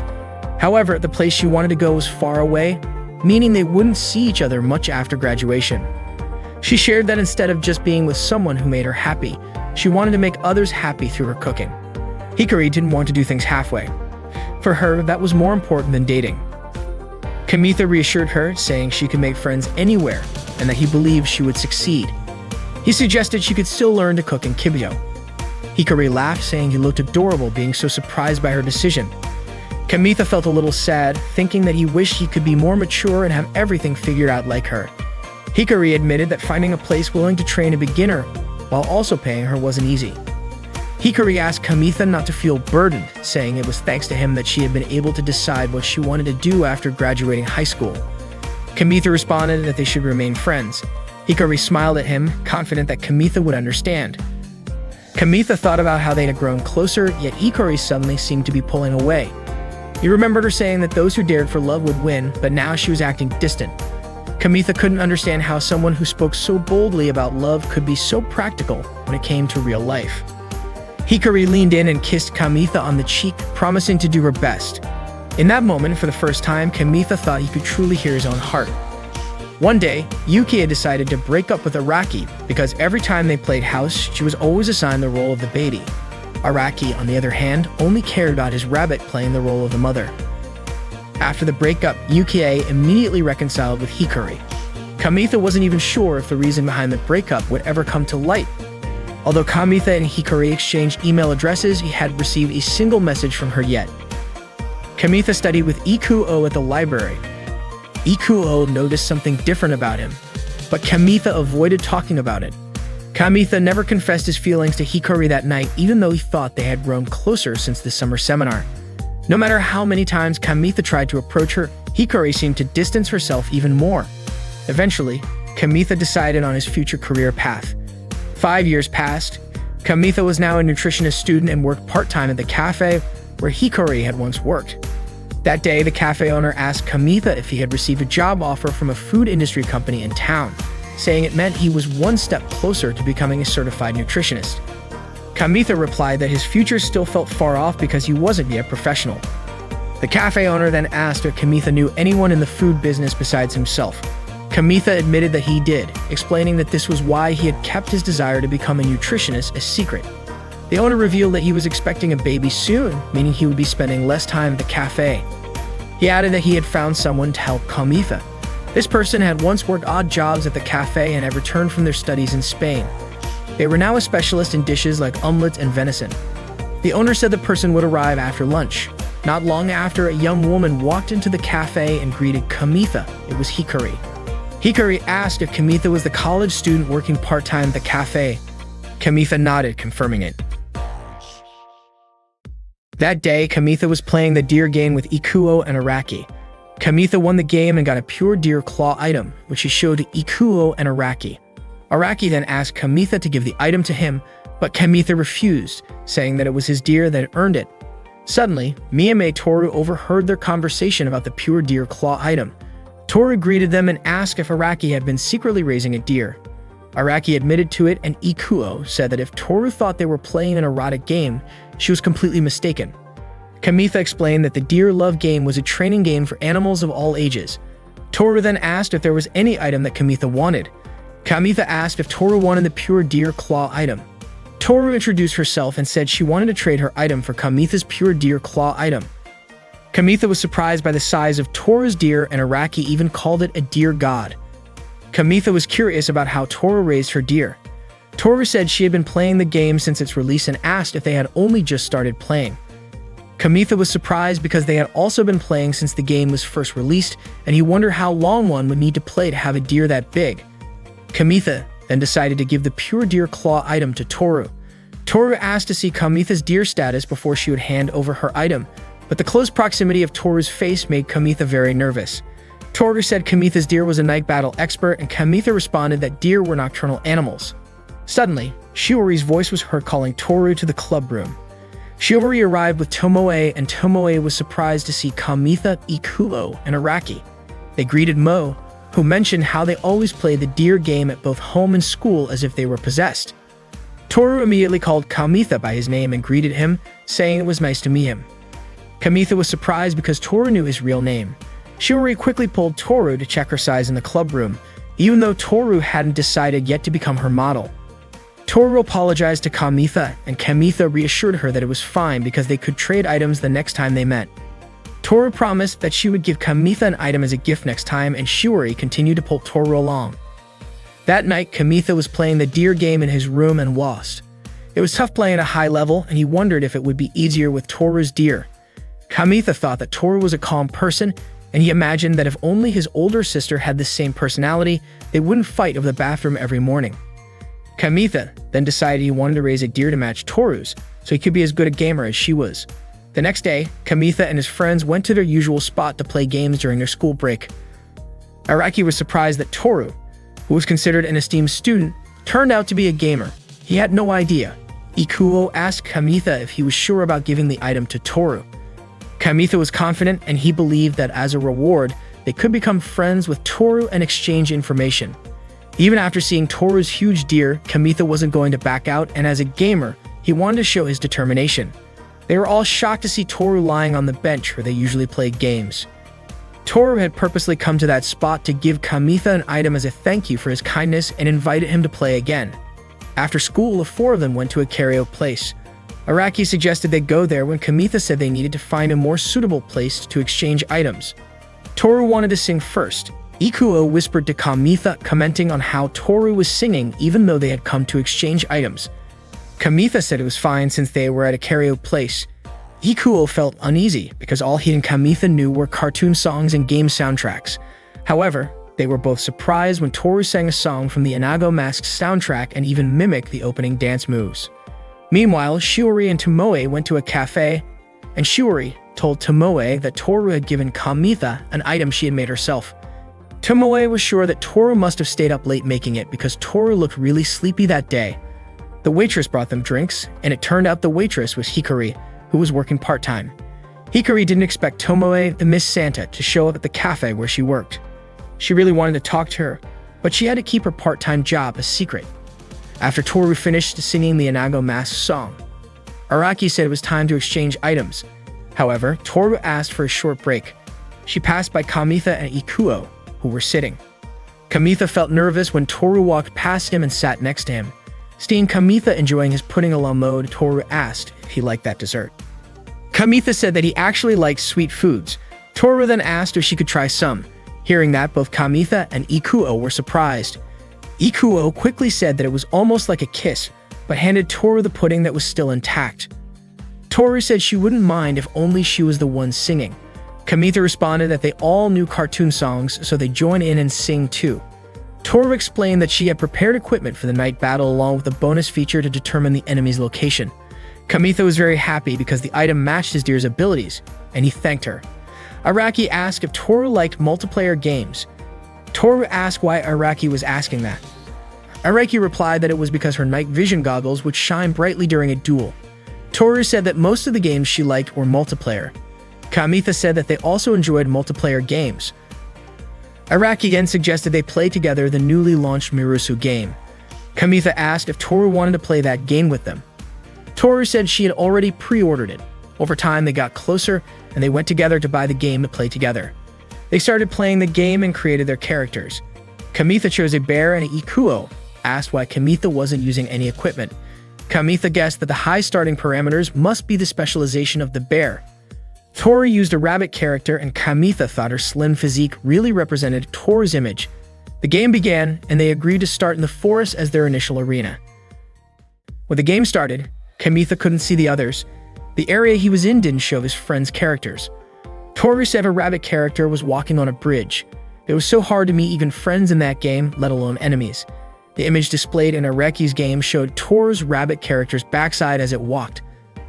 However, the place she wanted to go was far away, meaning they wouldn't see each other much after graduation. She shared that instead of just being with someone who made her happy, she wanted to make others happy through her cooking. Hikari didn't want to do things halfway. For her, that was more important than dating. Kamitha reassured her, saying she could make friends anywhere and that he believed she would succeed. He suggested she could still learn to cook in Kibyo. Hikari laughed, saying he looked adorable, being so surprised by her decision. Kamitha felt a little sad, thinking that he wished he could be more mature and have everything figured out like her. Hikari admitted that finding a place willing to train a beginner while also paying her wasn't easy. Hikari asked Kamitha not to feel burdened, saying it was thanks to him that she had been able to decide what she wanted to do after graduating high school. Kamitha responded that they should remain friends. Hikari smiled at him, confident that Kamitha would understand. Kamitha thought about how they had grown closer, yet Hikari suddenly seemed to be pulling away. He remembered her saying that those who dared for love would win, but now she was acting distant. Kamitha couldn't understand how someone who spoke so boldly about love could be so practical when it came to real life. Hikari leaned in and kissed Kamitha on the cheek, promising to do her best. In that moment, for the first time, Kamitha thought he could truly hear his own heart. One day, Yuki had decided to break up with Araki because every time they played house, she was always assigned the role of the baby. Araki, on the other hand, only cared about his rabbit playing the role of the mother. After the breakup, Yukie immediately reconciled with Hikari. Kamitha wasn't even sure if the reason behind the breakup would ever come to light. Although Kamitha and Hikari exchanged email addresses, he hadn't received a single message from her yet. Kamitha studied with Ikuo at the library. Ikuo noticed something different about him, but Kamitha avoided talking about it. Kamitha never confessed his feelings to Hikari that night, even though he thought they had grown closer since the summer seminar. No matter how many times Kamitha tried to approach her, Hikari seemed to distance herself even more. Eventually, Kamitha decided on his future career path. 5 years passed. Kamitha was now a nutritionist student and worked part-time at the cafe where Hikari had once worked. That day, the cafe owner asked Kamitha if he had received a job offer from a food industry company in town, saying it meant he was one step closer to becoming a certified nutritionist. Kamitha replied that his future still felt far off because he wasn't yet professional. The cafe owner then asked if Kamitha knew anyone in the food business besides himself. Kamitha admitted that he did, explaining that this was why he had kept his desire to become a nutritionist a secret. The owner revealed that he was expecting a baby soon, meaning he would be spending less time at the cafe. He added that he had found someone to help Kamitha. This person had once worked odd jobs at the cafe and had returned from their studies in Spain. They were now a specialist in dishes like omelets and venison. The owner said the person would arrive after lunch. Not long after, a young woman walked into the cafe and greeted Kamitha. It was Hikari. Hikari asked if Kamitha was the college student working part-time at the cafe. Kamitha nodded, confirming it. That day, Kamitha was playing the deer game with Ikuo and Araki. Kamitha won the game and got a pure deer claw item, which he showed to Ikuo and Araki. Araki then asked Kamitha to give the item to him, but Kamitha refused, saying that it was his deer that had earned it. Suddenly, Miyame Toru overheard their conversation about the pure deer claw item. Toru greeted them and asked if Araki had been secretly raising a deer. Araki admitted to it, and Ikuo said that if Toru thought they were playing an erotic game, she was completely mistaken. Kamitha explained that the Deer Love game was a training game for animals of all ages. Toru then asked if there was any item that Kamitha wanted. Kamitha asked if Toru wanted the pure deer claw item. Toru introduced herself and said she wanted to trade her item for Kamitha's pure deer claw item. Kamitha was surprised by the size of Toru's deer, and Araki even called it a deer god. Kamitha was curious about how Toru raised her deer. Toru said she had been playing the game since its release and asked if they had only just started playing. Kamitha was surprised because they had also been playing since the game was first released, and he wondered how long one would need to play to have a deer that big. Kamitha then decided to give the pure deer claw item to Toru. Toru asked to see Kamitha's deer status before she would hand over her item, but the close proximity of Toru's face made Kamitha very nervous. Toru said Kamitha's deer was a night battle expert, and Kamitha responded that deer were nocturnal animals. Suddenly, Shiori's voice was heard calling Toru to the club room. Shiori arrived with Tomoe, and Tomoe was surprised to see Kamitha, Ikuo, and Araki. They greeted Mo, who mentioned how they always play the deer game at both home and school as if they were possessed. Toru immediately called Kamitha by his name and greeted him, saying it was nice to meet him. Kamitha was surprised because Toru knew his real name. Shiori quickly pulled Toru to check her size in the club room, even though Toru hadn't decided yet to become her model. Toru apologized to Kamitha, and Kamitha reassured her that it was fine because they could trade items the next time they met. Toru promised that she would give Kamitha an item as a gift next time, and Shiori continued to pull Toru along. That night, Kamitha was playing the deer game in his room and lost. It was tough playing at a high level, and he wondered if it would be easier with Toru's deer. Kamitha thought that Toru was a calm person, and he imagined that if only his older sister had the same personality, they wouldn't fight over the bathroom every morning. Kamitha then decided he wanted to raise a deer to match Toru's, so he could be as good a gamer as she was. The next day, Kamitha and his friends went to their usual spot to play games during their school break. Araki was surprised that Toru, who was considered an esteemed student, turned out to be a gamer. He had no idea. Ikuo asked Kamitha if he was sure about giving the item to Toru. Kamitha was confident, and he believed that as a reward, they could become friends with Toru and exchange information. Even after seeing Toru's huge deer, Kamitha wasn't going to back out, and as a gamer, he wanted to show his determination. They were all shocked to see Toru lying on the bench where they usually played games. Toru had purposely come to that spot to give Kamitha an item as a thank you for his kindness and invited him to play again. After school, the four of them went to a karaoke place. Araki suggested they go there when Kamitha said they needed to find a more suitable place to exchange items. Toru wanted to sing first. Ikuo whispered to Kamitha, commenting on how Toru was singing even though they had come to exchange items. Kamitha said it was fine since they were at a karaoke place. Ikuo felt uneasy because all he and Kamitha knew were cartoon songs and game soundtracks. However, they were both surprised when Toru sang a song from the Inago Mask soundtrack and even mimicked the opening dance moves. Meanwhile, Shiori and Tomoe went to a cafe, and Shiori told Tomoe that Toru had given Kamitha an item she had made herself. Tomoe was sure that Toru must have stayed up late making it because Toru looked really sleepy that day. The waitress brought them drinks, and it turned out the waitress was Hikari, who was working part-time. Hikari didn't expect Tomoe, the Miss Santa, to show up at the cafe where she worked. She really wanted to talk to her, but she had to keep her part-time job a secret. After Toru finished singing the Inago Mask song, Araki said it was time to exchange items. However, Toru asked for a short break. She passed by Kamitha and Ikuo, who were sitting. Kamitha felt nervous when Toru walked past him and sat next to him. Seeing Kamitha enjoying his pudding a la mode, Toru asked if he liked that dessert. Kamitha said that he actually liked sweet foods. Toru then asked if she could try some. Hearing that, both Kamitha and Ikuo were surprised. Ikuo quickly said that it was almost like a kiss, but handed Toru the pudding that was still intact. Toru said she wouldn't mind if only she was the one singing. Kamitha responded that they all knew cartoon songs, so they joined in and sing too. Toru explained that she had prepared equipment for the night battle along with a bonus feature to determine the enemy's location. Kamitha was very happy because the item matched his deer's abilities, and he thanked her. Araki asked if Toru liked multiplayer games. Toru asked why Araki was asking that. Araki replied that it was because her night vision goggles would shine brightly during a duel. Toru said that most of the games she liked were multiplayer. Kamitha said that they also enjoyed multiplayer games. Araki again suggested they play together the newly launched Mirusu game. Kamitha asked if Toru wanted to play that game with them. Toru said she had already pre-ordered it. Over time, they got closer, and they went together to buy the game to play together. They started playing the game and created their characters. Kamitha chose a bear, and Ikuo asked why Kamitha wasn't using any equipment. Kamitha guessed that the high starting parameters must be the specialization of the bear. Toru used a rabbit character, and Kamitha thought her slim physique really represented Toru's image. The game began, and they agreed to start in the forest as their initial arena. When the game started, Kamitha couldn't see the others. The area he was in didn't show his friends' characters. Toru said a rabbit character was walking on a bridge. It was so hard to meet even friends in that game, let alone enemies. The image displayed in Araki's game showed Toru's rabbit character's backside as it walked.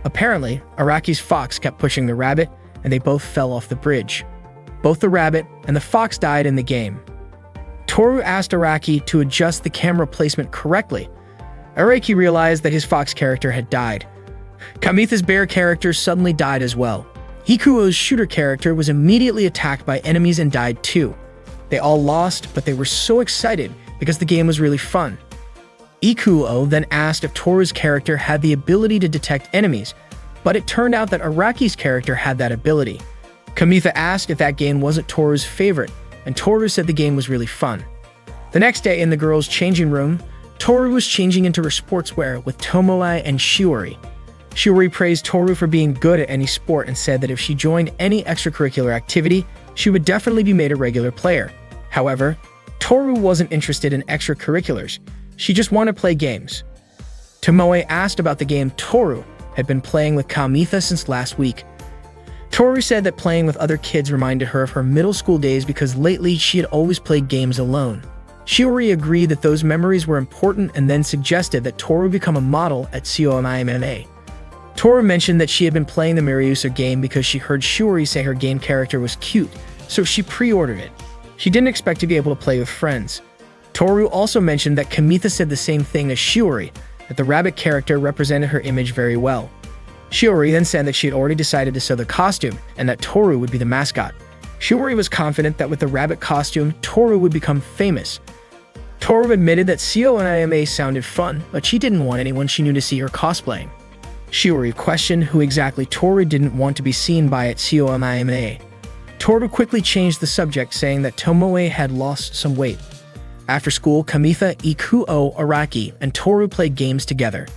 Apparently, Araki's fox kept pushing the rabbit, and they both fell off the bridge. Both the rabbit and the fox died in the game. Toru asked Araki to adjust the camera placement correctly. Araki realized that his fox character had died. Kamitha's bear character suddenly died as well. Ikuo's shooter character was immediately attacked by enemies and died too. They all lost, but they were so excited because the game was really fun. Ikuo then asked if Toru's character had the ability to detect enemies, but it turned out that Araki's character had that ability. Kamitha asked if that game wasn't Toru's favorite, and Toru said the game was really fun. The next day in the girls' changing room, Toru was changing into her sportswear with Tomoe and Shiori. Shiori praised Toru for being good at any sport and said that if she joined any extracurricular activity, she would definitely be made a regular player. However, Toru wasn't interested in extracurriculars. She just wanted to play games. Tomoe asked about the game Toru had been playing with Kamitha since last week. Toru said that playing with other kids reminded her of her middle school days because lately she had always played games alone. Shiori agreed that those memories were important and then suggested that Toru become a model at COMIMMA. Toru mentioned that she had been playing the Mariusa game because she heard Shiori say her game character was cute, so she pre-ordered it. She didn't expect to be able to play with friends. Toru also mentioned that Kamitha said the same thing as Shiori, that the rabbit character represented her image very well. Shiori then said that she had already decided to sew the costume and that Toru would be the mascot. Shiori was confident that with the rabbit costume, Toru would become famous. Toru admitted that COMIMMA sounded fun, but she didn't want anyone she knew to see her cosplaying. Shiori questioned who exactly Toru didn't want to be seen by at COMIMMA. Toru quickly changed the subject, saying that Tomoe had lost some weight. After school, Kamitha, Ikuo, Araki, and Toru played games together.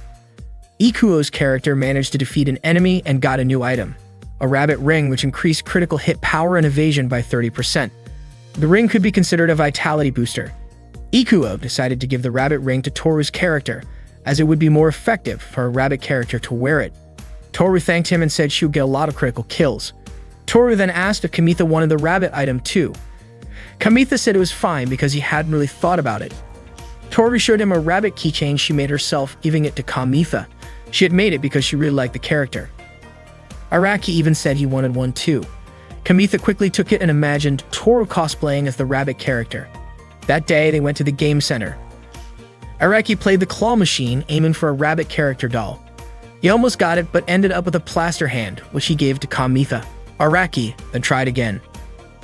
Ikuo's character managed to defeat an enemy and got a new item, a rabbit ring which increased critical hit power and evasion by 30%. The ring could be considered a vitality booster. Ikuo decided to give the rabbit ring to Toru's character, as it would be more effective for a rabbit character to wear it. Toru thanked him and said she would get a lot of critical kills. Toru then asked if Kamitha wanted the rabbit item too. Kamitha said it was fine because he hadn't really thought about it. Toru showed him a rabbit keychain she made herself, giving it to Kamitha. She had made it because she really liked the character. Araki even said he wanted one too. Kamitha quickly took it and imagined Toru cosplaying as the rabbit character. That day, they went to the game center. Araki played the claw machine, aiming for a rabbit character doll. He almost got it, but ended up with a plaster hand, which he gave to Kamitha. Araki then tried again.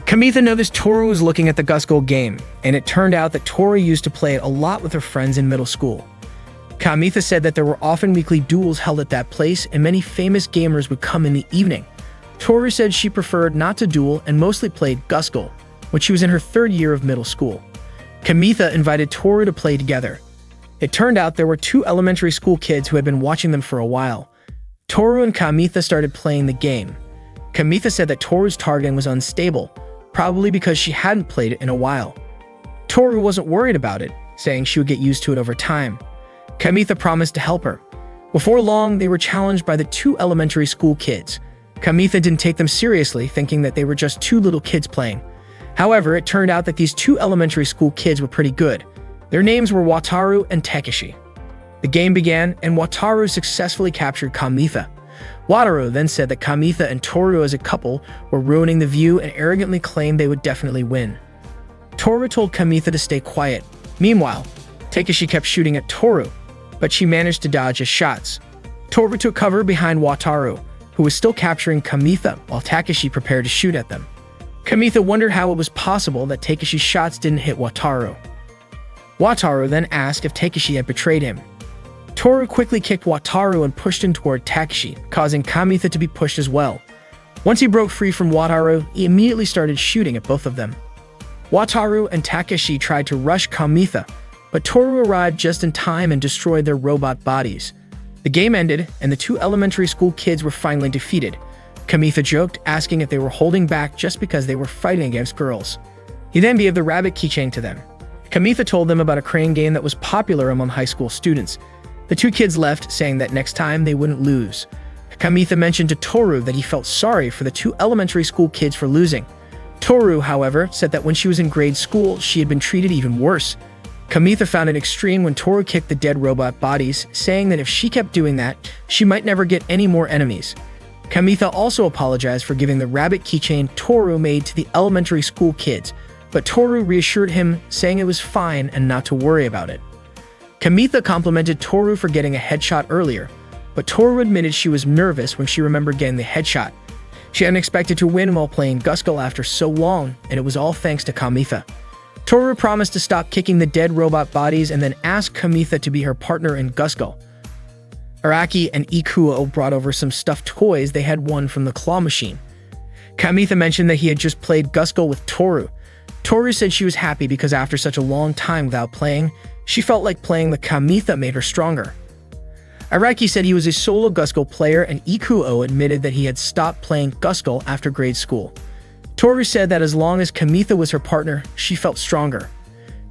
Kamitha noticed Toru was looking at the Gusgold game, and it turned out that Toru used to play it a lot with her friends in middle school. Kamitha said that there were often weekly duels held at that place, and many famous gamers would come in the evening. Toru said she preferred not to duel and mostly played Gusgold when she was in her third year of middle school. Kamitha invited Toru to play together. It turned out there were two elementary school kids who had been watching them for a while. Toru and Kamitha started playing the game. Kamitha said that Toru's targeting was unstable, probably because she hadn't played it in a while. Toru wasn't worried about it, saying she would get used to it over time. Kamitha promised to help her. Before long, they were challenged by the two elementary school kids. Kamitha didn't take them seriously, thinking that they were just two little kids playing. However, it turned out that these two elementary school kids were pretty good. Their names were Wataru and Takeshi. The game began, and Wataru successfully captured Kamitha. Wataru then said that Kamitha and Toru as a couple were ruining the view and arrogantly claimed they would definitely win. Toru told Kamitha to stay quiet. Meanwhile, Takeshi kept shooting at Toru, but she managed to dodge his shots. Toru took cover behind Wataru, who was still capturing Kamitha while Takeshi prepared to shoot at them. Kamitha wondered how it was possible that Takeshi's shots didn't hit Wataru. Wataru then asked if Takeshi had betrayed him. Toru quickly kicked Wataru and pushed him toward Takeshi, causing Kamitha to be pushed as well. Once he broke free from Wataru, he immediately started shooting at both of them. Wataru and Takeshi tried to rush Kamitha, but Toru arrived just in time and destroyed their robot bodies. The game ended, and the two elementary school kids were finally defeated. Kamitha joked, asking if they were holding back just because they were fighting against girls. He then gave the rabbit keychain to them. Kamitha told them about a crane game that was popular among high school students. The two kids left, saying that next time they wouldn't lose. Kamitha mentioned to Toru that he felt sorry for the two elementary school kids for losing. Toru, however, said that when she was in grade school, she had been treated even worse. Kamitha found it extreme when Toru kicked the dead robot bodies, saying that if she kept doing that, she might never get any more enemies. Kamitha also apologized for giving the rabbit keychain Toru made to the elementary school kids, but Toru reassured him, saying it was fine and not to worry about it. Kamitha complimented Toru for getting a headshot earlier, but Toru admitted she was nervous when she remembered getting the headshot. She hadn't expected to win while playing Guskull after so long, and it was all thanks to Kamitha. Toru promised to stop kicking the dead robot bodies and then asked Kamitha to be her partner in Guskull. Araki and Ikuo brought over some stuffed toys they had won from the claw machine. Kamitha mentioned that he had just played Guskull with Toru. Toru said she was happy because after such a long time without playing, she felt like playing with Kamitha made her stronger. Araki said he was a solo Guskull player, and Ikuo admitted that he had stopped playing Guskull after grade school. Toru said that as long as Kamitha was her partner, she felt stronger.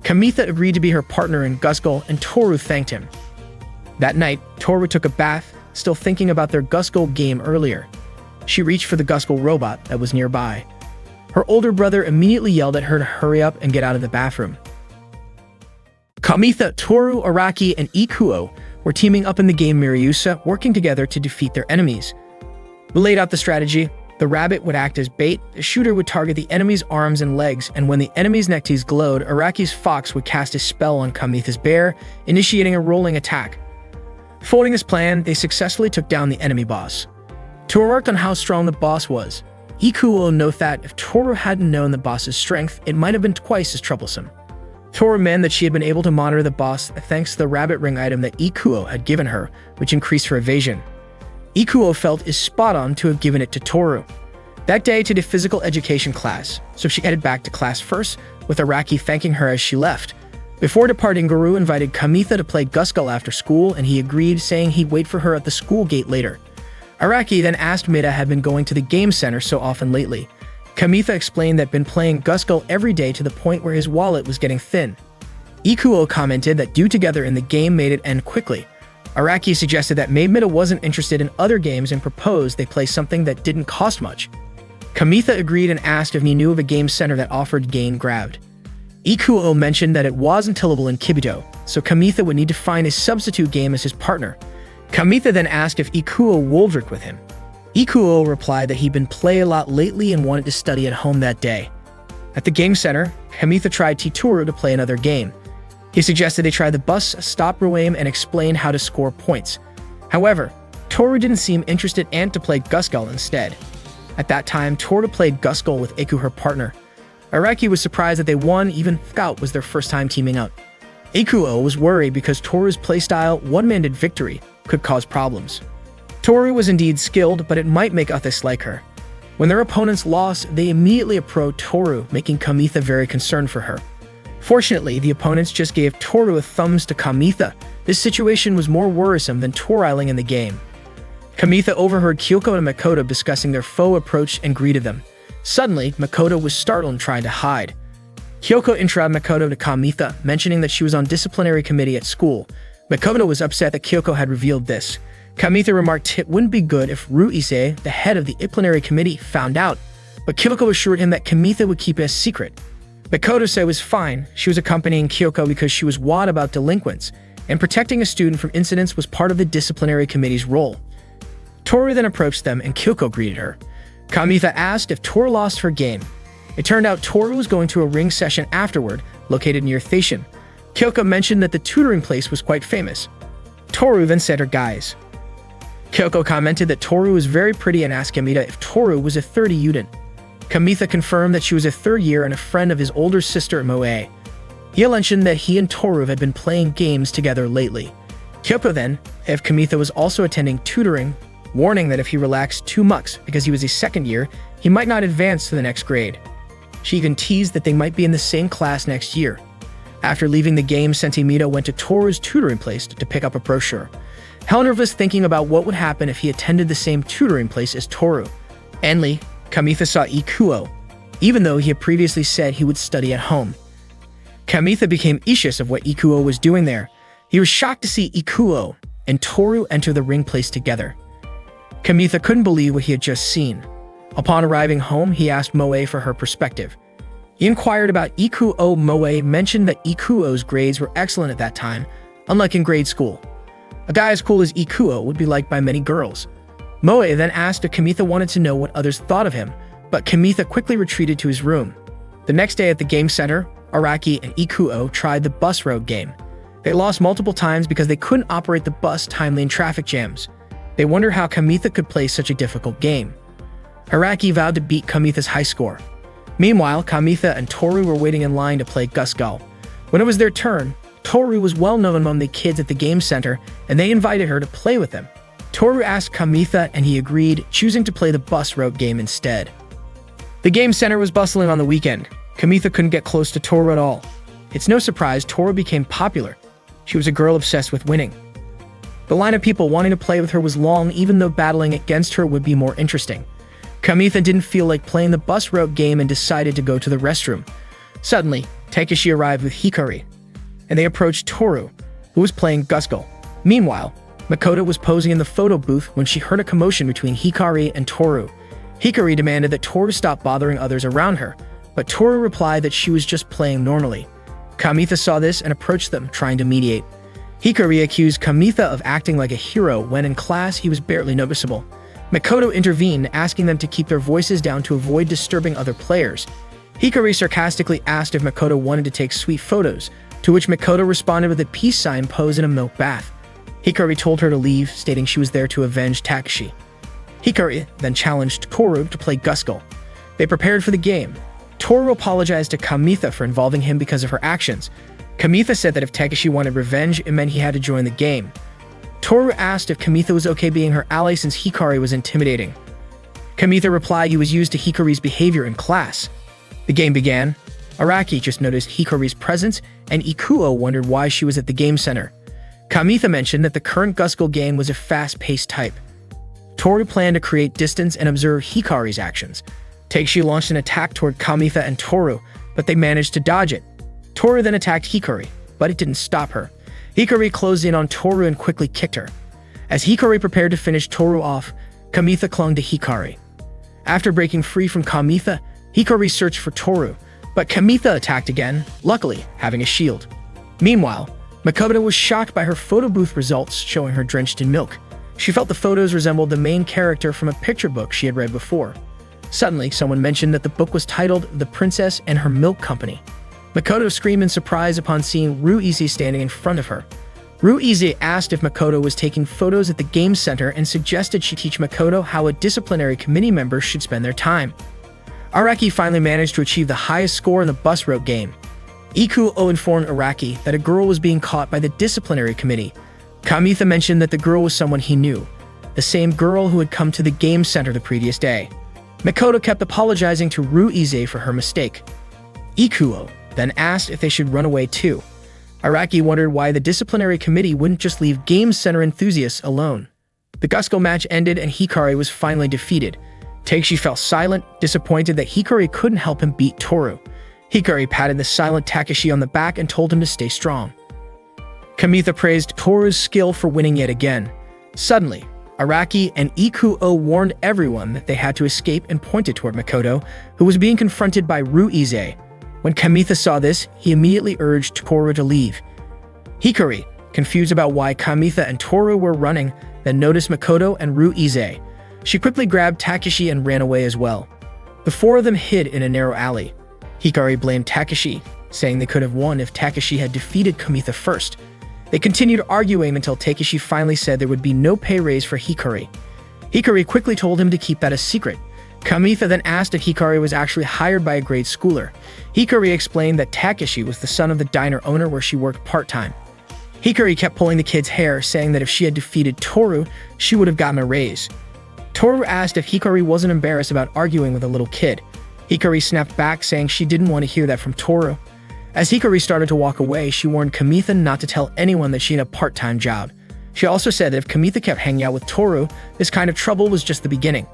Kamitha agreed to be her partner in Guskull, and Toru thanked him. That night, Toru took a bath, still thinking about their Guskull game earlier. She reached for the Guskull robot that was nearby. Her older brother immediately yelled at her to hurry up and get out of the bathroom. Kamitha, Toru, Araki, and Ikuo were teaming up in the game Miryusa, working together to defeat their enemies. We laid out the strategy. The rabbit would act as bait, the shooter would target the enemy's arms and legs, and when the enemy's neckties glowed, Araki's fox would cast a spell on Kamitha's bear, initiating a rolling attack. Following this plan, they successfully took down the enemy boss. Toru remarked on how strong the boss was. Ikuo noted that if Toru hadn't known the boss's strength, it might have been twice as troublesome. Toru meant that she had been able to monitor the boss thanks to the rabbit ring item that Ikuo had given her, which increased her evasion. Ikuo felt is spot on to have given it to Toru. That day to the physical education class, so she headed back to class first, with Araki thanking her as she left. Before departing, Guru invited Kamitha to play Guskull after school, and he agreed, saying he'd wait for her at the school gate later. Araki then asked Mida had been going to the game center so often lately. Kamitha explained that been playing Guskull every day to the point where his wallet was getting thin. Ikuo commented that due together in the game made it end quickly. Araki suggested that maybe Mida wasn't interested in other games and proposed they play something that didn't cost much. Kamitha agreed and asked if he knew of a game center that offered game grabbed. Ikuo mentioned that it wasn't tillable in Kibito, so Kamitha would need to find a substitute game as his partner. Kamitha then asked if Ikuo would with him. Ikuo replied that he'd been playing a lot lately and wanted to study at home that day. At the game center, Kamitha tried Toru to play another game. He suggested they try the bus stop game and explain how to score points. However, Toru didn't seem interested and to play Guskull instead. At that time, Toru played Guskull with Iku, her partner. Araki was surprised that they won, even though it was their first time teaming up. Ikuo was worried because Toru's playstyle, one-handed victory, could cause problems. Toru was indeed skilled, but it might make others like her. When their opponents lost, they immediately approached Toru, making Kamitha very concerned for her. Fortunately, the opponents just gave Toru a thumbs to Kamitha. This situation was more worrisome than Toru in the game. Kamitha overheard Kyoko and Makoto discussing their foe approach and greeted them. Suddenly, Makoto was startled and tried to hide. Kyoko introduced Makoto to Kamitha, mentioning that she was on disciplinary committee at school. Makoto was upset that Kyoko had revealed this. Kamitha remarked it wouldn't be good if Ruise, the head of the disciplinary committee, found out, but Kyoko assured him that Kamitha would keep it a secret. Makoto said it was fine. She was accompanying Kyoko because she was worried about delinquents, and protecting a student from incidents was part of the disciplinary committee's role. Toru then approached them and Kyoko greeted her. Kamitha asked if Toru lost her game. It turned out Toru was going to a ring session afterward, located near Thacian. Kyoko mentioned that the tutoring place was quite famous. Toru then said her guys. Kyoko commented that Toru was very pretty and asked Kamitha if Toru was a 30 student. Kamitha confirmed that she was a third year and a friend of his older sister Moe. He mentioned that he and Toru had been playing games together lately. Kyoko then, if Kamitha was also attending tutoring, warning that if he relaxed too much because he was a second year, he might not advance to the next grade. She even teased that they might be in the same class next year. After leaving the game, Sentimito went to Toru's tutoring place to pick up a brochure. Helner was thinking about what would happen if he attended the same tutoring place as Toru. Endly, Kamitha saw Ikuo, even though he had previously said he would study at home. Kamitha became anxious of what Ikuo was doing there. He was shocked to see Ikuo and Toru enter the ring place together. Kamitha couldn't believe what he had just seen. Upon arriving home, he asked Moe for her perspective. He inquired about Ikuo. Moe mentioned that Ikuo's grades were excellent at that time, unlike in grade school. A guy as cool as Ikuo would be liked by many girls. Moe then asked if Kamitha wanted to know what others thought of him, but Kamitha quickly retreated to his room. The next day at the game center, Araki and Ikuo tried the bus road game. They lost multiple times because they couldn't operate the bus timely in traffic jams. They wondered how Kamitha could play such a difficult game. Araki vowed to beat Kamitha's high score. Meanwhile, Kamitha and Toru were waiting in line to play Gusgal. When it was their turn, Toru was well known among the kids at the game center, and they invited her to play with them. Toru asked Kamitha and he agreed, choosing to play the bus road game instead. The game center was bustling on the weekend. Kamitha couldn't get close to Toru at all. It's no surprise Toru became popular. She was a girl obsessed with winning. The line of people wanting to play with her was long, even though battling against her would be more interesting. Kamitha didn't feel like playing the bus road game and decided to go to the restroom. Suddenly, Takeshi arrived with Hikari, and they approached Toru, who was playing Gusgal. Meanwhile, Makoto was posing in the photo booth when she heard a commotion between Hikari and Toru. Hikari demanded that Toru stop bothering others around her, but Toru replied that she was just playing normally. Kamitha saw this and approached them, trying to mediate. Hikari accused Kamitha of acting like a hero when in class he was barely noticeable. Makoto intervened, asking them to keep their voices down to avoid disturbing other players. Hikari sarcastically asked if Makoto wanted to take sweet photos, to which Makoto responded with a peace sign posed in a milk bath. Hikari told her to leave, stating she was there to avenge Takeshi. Hikari then challenged Toru to play Gusgal. They prepared for the game. Toru apologized to Kamitha for involving him because of her actions. Kamitha said that if Takeshi wanted revenge, it meant he had to join the game. Toru asked if Kamitha was okay being her ally since Hikari was intimidating. Kamitha replied he was used to Hikari's behavior in class. The game began. Araki just noticed Hikari's presence, and Ikuo wondered why she was at the game center. Kamitha mentioned that the current Gusgal game was a fast-paced type. Toru planned to create distance and observe Hikari's actions. Takeshi launched an attack toward Kamitha and Toru, but they managed to dodge it. Toru then attacked Hikari, but it didn't stop her. Hikari closed in on Toru and quickly kicked her. As Hikari prepared to finish Toru off, Kamitha clung to Hikari. After breaking free from Kamitha, Hikari searched for Toru, but Kamitha attacked again, luckily having a shield. Meanwhile, Makoto was shocked by her photo booth results showing her drenched in milk. She felt the photos resembled the main character from a picture book she had read before. Suddenly, someone mentioned that the book was titled The Princess and Her Milk Company. Makoto screamed in surprise upon seeing Ruize standing in front of her. Ruize asked if Makoto was taking photos at the game center and suggested she teach Makoto how a disciplinary committee member should spend their time. Araki finally managed to achieve the highest score in the bus road game. Ikuo informed Araki that a girl was being caught by the disciplinary committee. Kamitha mentioned that the girl was someone he knew, the same girl who had come to the game center the previous day. Makoto kept apologizing to Ruize for her mistake. Ikuo then asked if they should run away too. Araki wondered why the disciplinary committee wouldn't just leave game center enthusiasts alone. The Gusgal match ended and Hikari was finally defeated. Takeshi fell silent, disappointed that Hikari couldn't help him beat Toru. Hikari patted the silent Takeshi on the back and told him to stay strong. Kamitha praised Toru's skill for winning yet again. Suddenly, Araki and Ikuo warned everyone that they had to escape and pointed toward Makoto, who was being confronted by Ruize. When Kamitha saw this, he immediately urged Toru to leave. Hikari, confused about why Kamitha and Toru were running, then noticed Makoto and Ruize. She quickly grabbed Takeshi and ran away as well. The four of them hid in a narrow alley. Hikari blamed Takeshi, saying they could have won if Takeshi had defeated Kamitha first. They continued arguing until Takeshi finally said there would be no pay raise for Hikari. Hikari quickly told him to keep that a secret. Kamitha then asked if Hikari was actually hired by a grade schooler. Hikari explained that Takeshi was the son of the diner owner where she worked part-time. Hikari kept pulling the kid's hair, saying that if she had defeated Toru, she would have gotten a raise. Toru asked if Hikari wasn't embarrassed about arguing with a little kid. Hikari snapped back, saying she didn't want to hear that from Toru. As Hikari started to walk away, she warned Kamitha not to tell anyone that she had a part-time job. She also said that if Kamitha kept hanging out with Toru, this kind of trouble was just the beginning.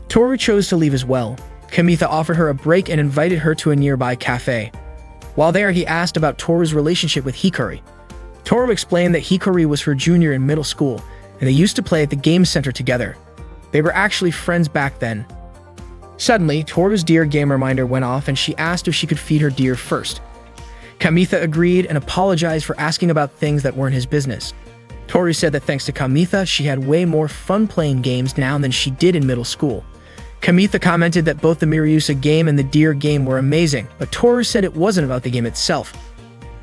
Toru chose to leave as well. Kamitha offered her a break and invited her to a nearby cafe. While there, he asked about Toru's relationship with Hikari. Toru explained that Hikari was her junior in middle school, and they used to play at the game center together. They were actually friends back then. Suddenly, Toru's deer game reminder went off and she asked if she could feed her deer first. Kamitha agreed and apologized for asking about things that weren't his business. Toru said that thanks to Kamitha, she had way more fun playing games now than she did in middle school. Kamitha commented that both the Miryusa game and the deer game were amazing, but Toru said it wasn't about the game itself.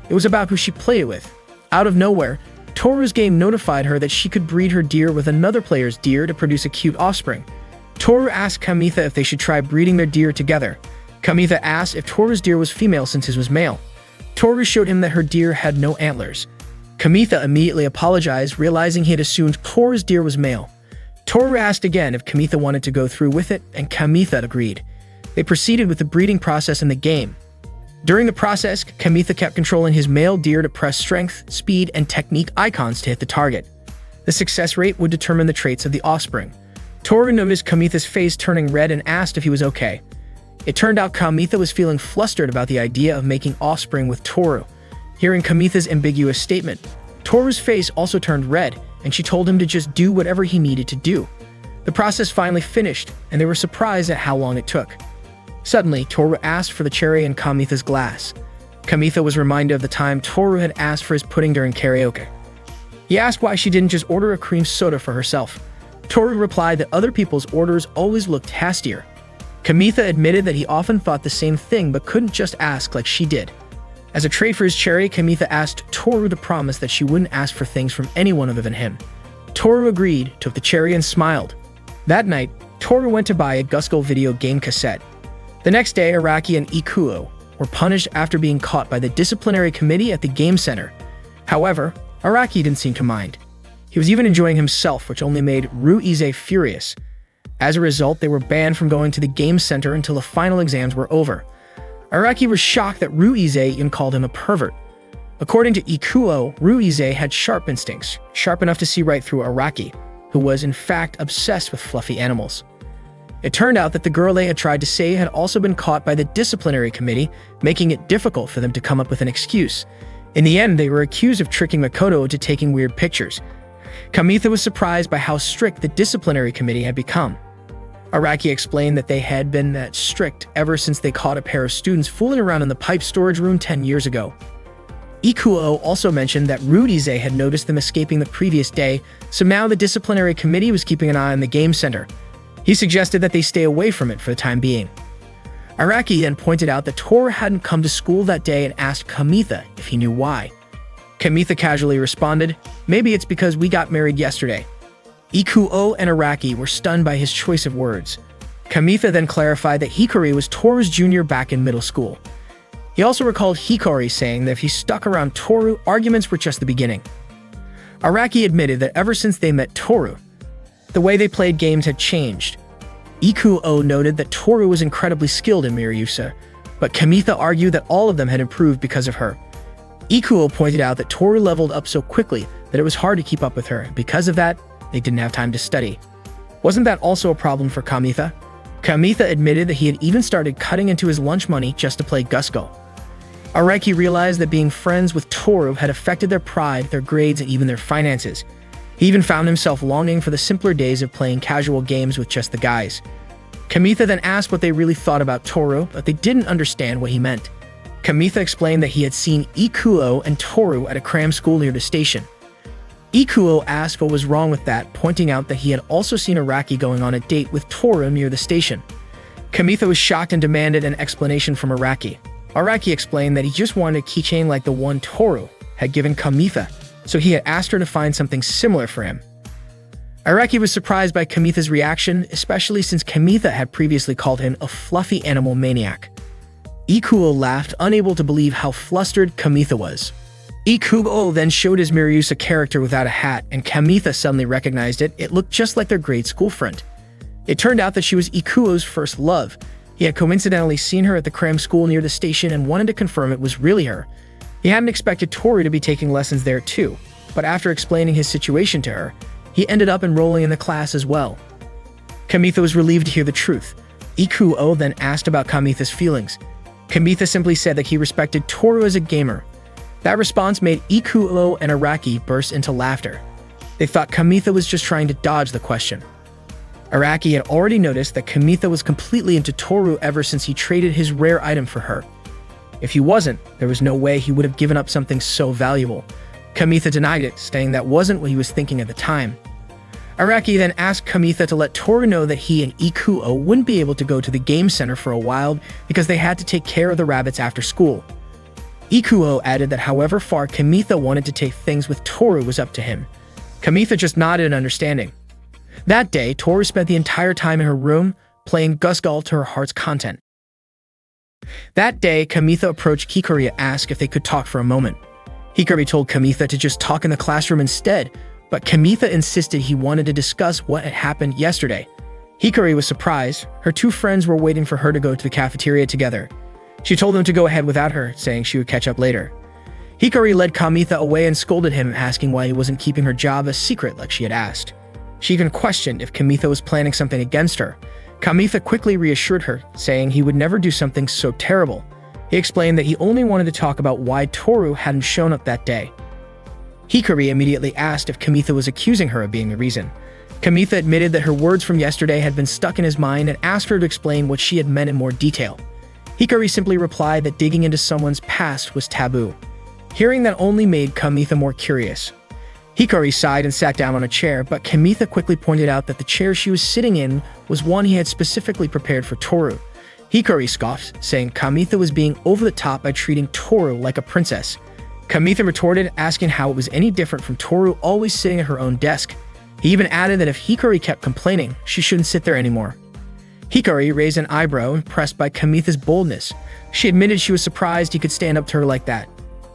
It was about who she played it with. Out of nowhere, Toru's game notified her that she could breed her deer with another player's deer to produce a cute offspring. Toru asked Kamitha if they should try breeding their deer together. Kamitha asked if Toru's deer was female since his was male. Toru showed him that her deer had no antlers. Kamitha immediately apologized, realizing he had assumed Toru's deer was male. Toru asked again if Kamitha wanted to go through with it, and Kamitha agreed. They proceeded with the breeding process in the game. During the process, Kamitha kept controlling his male deer to press strength, speed, and technique icons to hit the target. The success rate would determine the traits of the offspring. Toru noticed Kamitha's face turning red and asked if he was okay. It turned out Kamitha was feeling flustered about the idea of making offspring with Toru. Hearing Kamitha's ambiguous statement, Toru's face also turned red, and she told him to just do whatever he needed to do. The process finally finished, and they were surprised at how long it took. Suddenly, Toru asked for the cherry in Kamitha's glass. Kamitha was reminded of the time Toru had asked for his pudding during karaoke. He asked why she didn't just order a cream soda for herself. Toru replied that other people's orders always looked tastier. Kamitha admitted that he often thought the same thing but couldn't just ask like she did. As a trade for his cherry, Kamitha asked Toru to promise that she wouldn't ask for things from anyone other than him. Toru agreed, took the cherry, and smiled. That night, Toru went to buy a Guskull video game cassette. The next day, Araki and Ikuo were punished after being caught by the disciplinary committee at the game center. However, Araki didn't seem to mind. He was even enjoying himself, which only made Ruize furious. As a result, they were banned from going to the game center until the final exams were over. Araki was shocked that Ruize even called him a pervert. According to Ikuo, Ruize had sharp instincts, sharp enough to see right through Araki, who was in fact obsessed with fluffy animals. It turned out that the girl they had tried to save had also been caught by the disciplinary committee, making it difficult for them to come up with an excuse. In the end, they were accused of tricking Makoto into taking weird pictures. Kamitha was surprised by how strict the disciplinary committee had become. Araki explained that they had been that strict ever since they caught a pair of students fooling around in the pipe storage room 10 years ago. Ikuo also mentioned that Ruize had noticed them escaping the previous day, so now the disciplinary committee was keeping an eye on the game center. He suggested that they stay away from it for the time being. Araki then pointed out that Toru hadn't come to school that day and asked Kamitha if he knew why. Kamitha casually responded, "Maybe it's because we got married yesterday." Ikuo and Araki were stunned by his choice of words. Kamitha then clarified that Hikari was Toru's junior back in middle school. He also recalled Hikari saying that if he stuck around Toru, arguments were just the beginning. Araki admitted that ever since they met Toru, the way they played games had changed. Ikuo noted that Toru was incredibly skilled in Miryusa, but Kamitha argued that all of them had improved because of her. Ikuo pointed out that Toru leveled up so quickly that it was hard to keep up with her, and because of that, they didn't have time to study. Wasn't that also a problem for Kamitha? Kamitha admitted that he had even started cutting into his lunch money just to play Guskull. Araki realized that being friends with Toru had affected their pride, their grades, and even their finances. He even found himself longing for the simpler days of playing casual games with just the guys. Kamitha then asked what they really thought about Toru, but they didn't understand what he meant. Kamitha explained that he had seen Ikuo and Toru at a cram school near the station. Ikuo asked what was wrong with that, pointing out that he had also seen Araki going on a date with Toru near the station. Kamitha was shocked and demanded an explanation from Araki. Araki explained that he just wanted a keychain like the one Toru had given Kamitha, so he had asked her to find something similar for him. Araki was surprised by Kamitha's reaction, especially since Kamitha had previously called him a fluffy animal maniac. Ikuo laughed, unable to believe how flustered Kamitha was. Ikuo then showed his Miryusa character without a hat, and Kamitha suddenly recognized it. It looked just like their grade school friend. It turned out that she was Ikuo's first love. He had coincidentally seen her at the cram school near the station and wanted to confirm it was really her. He hadn't expected Toru to be taking lessons there too, but after explaining his situation to her, he ended up enrolling in the class as well. Kamitha was relieved to hear the truth. Ikuo then asked about Kamitha's feelings. Kamitha simply said that he respected Toru as a gamer. That response made Ikuo and Araki burst into laughter. They thought Kamitha was just trying to dodge the question. Araki had already noticed that Kamitha was completely into Toru ever since he traded his rare item for her. If he wasn't, there was no way he would have given up something so valuable. Kamitha denied it, saying that wasn't what he was thinking at the time. Araki then asked Kamitha to let Toru know that he and Ikuo wouldn't be able to go to the game center for a while because they had to take care of the rabbits after school. Ikuo added that however far Kamitha wanted to take things with Toru was up to him. Kamitha just nodded in understanding. That day, Toru spent the entire time in her room, playing Gusgal to her heart's content. That day, Kamitha approached Hikari and asked if they could talk for a moment. Hikari told Kamitha to just talk in the classroom instead, but Kamitha insisted he wanted to discuss what had happened yesterday. Hikari was surprised. Her two friends were waiting for her to go to the cafeteria together. She told them to go ahead without her, saying she would catch up later. Hikari led Kamitha away and scolded him, asking why he wasn't keeping her job a secret like she had asked. She even questioned if Kamitha was planning something against her. Kamitha quickly reassured her, saying he would never do something so terrible. He explained that he only wanted to talk about why Toru hadn't shown up that day. Hikari immediately asked if Kamitha was accusing her of being the reason. Kamitha admitted that her words from yesterday had been stuck in his mind and asked her to explain what she had meant in more detail. Hikari simply replied that digging into someone's past was taboo. Hearing that only made Kamitha more curious. Hikari sighed and sat down on a chair, but Kamitha quickly pointed out that the chair she was sitting in was one he had specifically prepared for Toru. Hikari scoffed, saying Kamitha was being over the top by treating Toru like a princess. Kamitha retorted, asking how it was any different from Toru always sitting at her own desk. He even added that if Hikari kept complaining, she shouldn't sit there anymore. Hikari raised an eyebrow, impressed by Kamitha's boldness. She admitted she was surprised he could stand up to her like that.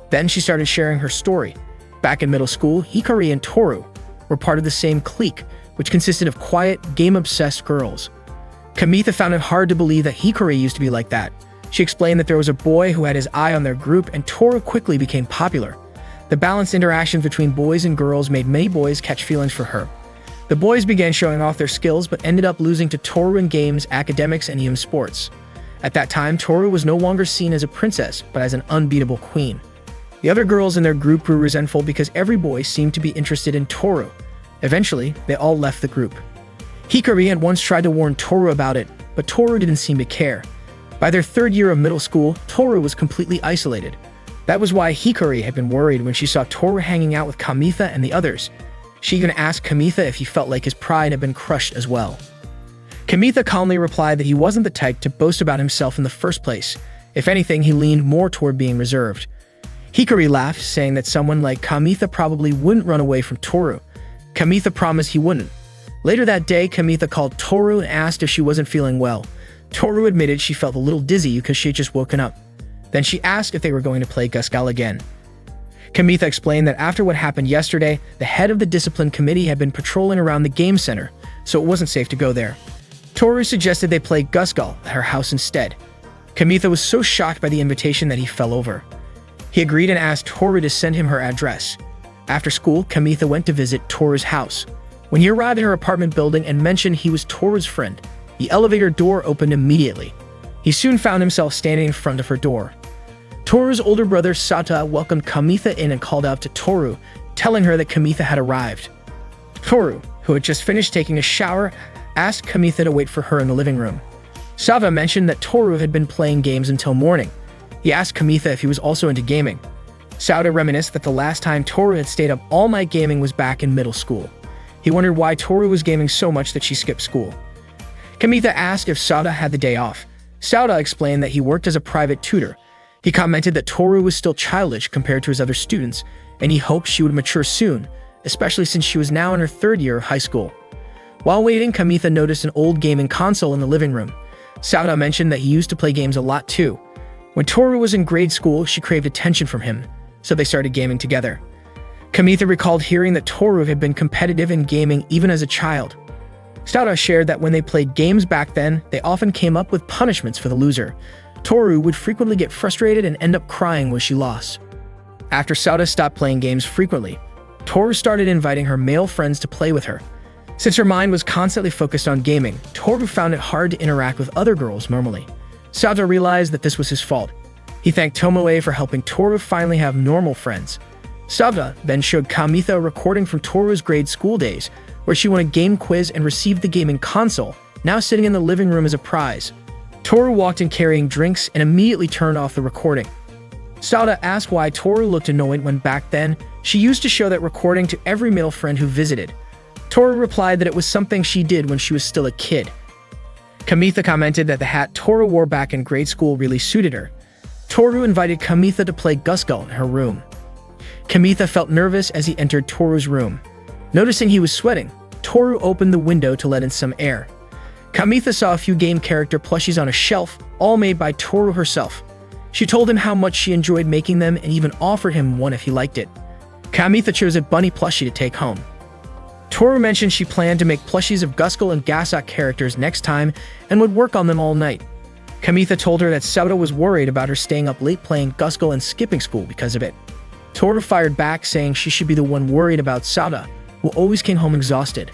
Then she started sharing her story. Back in middle school, Hikari and Toru were part of the same clique, which consisted of quiet, game-obsessed girls. Kamitha found it hard to believe that Hikari used to be like that. She explained that there was a boy who had his eye on their group, and Toru quickly became popular. The balanced interactions between boys and girls made many boys catch feelings for her. The boys began showing off their skills, but ended up losing to Toru in games, academics, and even sports. At that time, Toru was no longer seen as a princess, but as an unbeatable queen. The other girls in their group grew resentful because every boy seemed to be interested in Toru. Eventually, they all left the group. Hikari had once tried to warn Toru about it, but Toru didn't seem to care. By their third year of middle school, Toru was completely isolated. That was why Hikari had been worried when she saw Toru hanging out with Kamitha and the others. She even asked Kamitha if he felt like his pride had been crushed as well. Kamitha calmly replied that he wasn't the type to boast about himself in the first place. If anything, he leaned more toward being reserved. Hikari laughed, saying that someone like Kamitha probably wouldn't run away from Toru. Kamitha promised he wouldn't. Later that day, Kamitha called Toru and asked if she wasn't feeling well. Toru admitted she felt a little dizzy because she had just woken up. Then she asked if they were going to play Gusgal again. Kamitha explained that after what happened yesterday, the head of the discipline committee had been patrolling around the game center, so it wasn't safe to go there. Toru suggested they play Gusgal at her house instead. Kamitha was so shocked by the invitation that he fell over. He agreed and asked Toru to send him her address. After school, Kamitha went to visit Toru's house. When he arrived at her apartment building and mentioned he was Toru's friend, the elevator door opened immediately. He soon found himself standing in front of her door. Toru's older brother Sata welcomed Kamitha in and called out to Toru, telling her that Kamitha had arrived. Toru, who had just finished taking a shower, asked Kamitha to wait for her in the living room. Sava mentioned that Toru had been playing games until morning. He asked Kamitha if he was also into gaming. Sauda reminisced that the last time Toru had stayed up all night gaming was back in middle school. He wondered why Toru was gaming so much that she skipped school. Kamitha asked if Sauda had the day off. Sauda explained that he worked as a private tutor. He commented that Toru was still childish compared to his other students, and he hoped she would mature soon, especially since she was now in her third year of high school. While waiting, Kamitha noticed an old gaming console in the living room. Sauda mentioned that he used to play games a lot too. When Toru was in grade school, she craved attention from him, so they started gaming together. Kamitha recalled hearing that Toru had been competitive in gaming even as a child. Sauda shared that when they played games back then, they often came up with punishments for the loser. Toru would frequently get frustrated and end up crying when she lost. After Sauda stopped playing games frequently, Toru started inviting her male friends to play with her. Since her mind was constantly focused on gaming, Toru found it hard to interact with other girls normally. Sauda realized that this was his fault. He thanked Tomoe for helping Toru finally have normal friends. Sauda then showed Kamitha a recording from Toru's grade school days, where she won a game quiz and received the gaming console, now sitting in the living room as a prize. Toru walked in carrying drinks and immediately turned off the recording. Sauda asked why Toru looked annoyed when back then she used to show that recording to every male friend who visited. Toru replied that it was something she did when she was still a kid. Kamitha commented that the hat Toru wore back in grade school really suited her. Toru invited Kamitha to play Gusgul in her room. Kamitha felt nervous as he entered Toru's room. Noticing he was sweating, Toru opened the window to let in some air. Kamitha saw a few game character plushies on a shelf, all made by Toru herself. She told him how much she enjoyed making them and even offered him one if he liked it. Kamitha chose a bunny plushie to take home. Toru mentioned she planned to make plushies of Gusgul and Gasak characters next time and would work on them all night. Kamitha told her that Sauda was worried about her staying up late playing Gusgul and skipping school because of it. Toru fired back, saying she should be the one worried about Sauda, who always came home exhausted.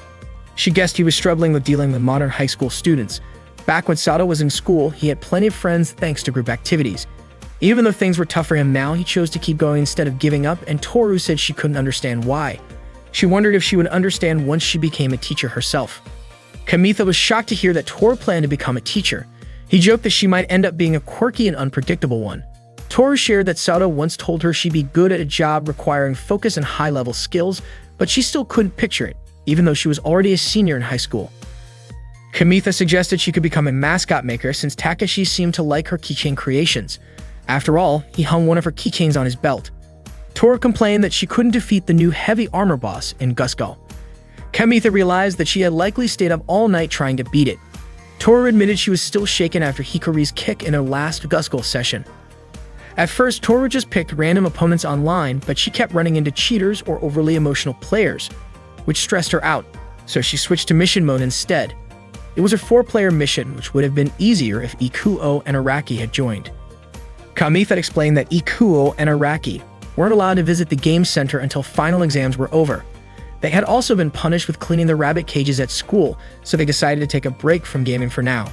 She guessed he was struggling with dealing with modern high school students. Back when Sauda was in school, he had plenty of friends thanks to group activities. Even though things were tough for him now, he chose to keep going instead of giving up, and Toru said she couldn't understand why. She wondered if she would understand once she became a teacher herself. Kamitha was shocked to hear that Toru planned to become a teacher. He joked that she might end up being a quirky and unpredictable one. Toru shared that Sauda once told her she'd be good at a job requiring focus and high-level skills, but she still couldn't picture it, even though she was already a senior in high school. Kamitha suggested she could become a mascot maker since Takeshi seemed to like her keychain creations. After all, he hung one of her keychains on his belt. Toru complained that she couldn't defeat the new heavy armor boss in Gusgul. Kamitha realized that she had likely stayed up all night trying to beat it. Toru admitted she was still shaken after Hikari's kick in her last Gusgul session. At first, Toru just picked random opponents online, but she kept running into cheaters or overly emotional players, which stressed her out, so she switched to mission mode instead. It was a 4-player mission, which would have been easier if Ikuo and Araki had joined. Kamitha explained that Ikuo and Araki weren't allowed to visit the game center until final exams were over. They had also been punished with cleaning the rabbit cages at school, so they decided to take a break from gaming for now.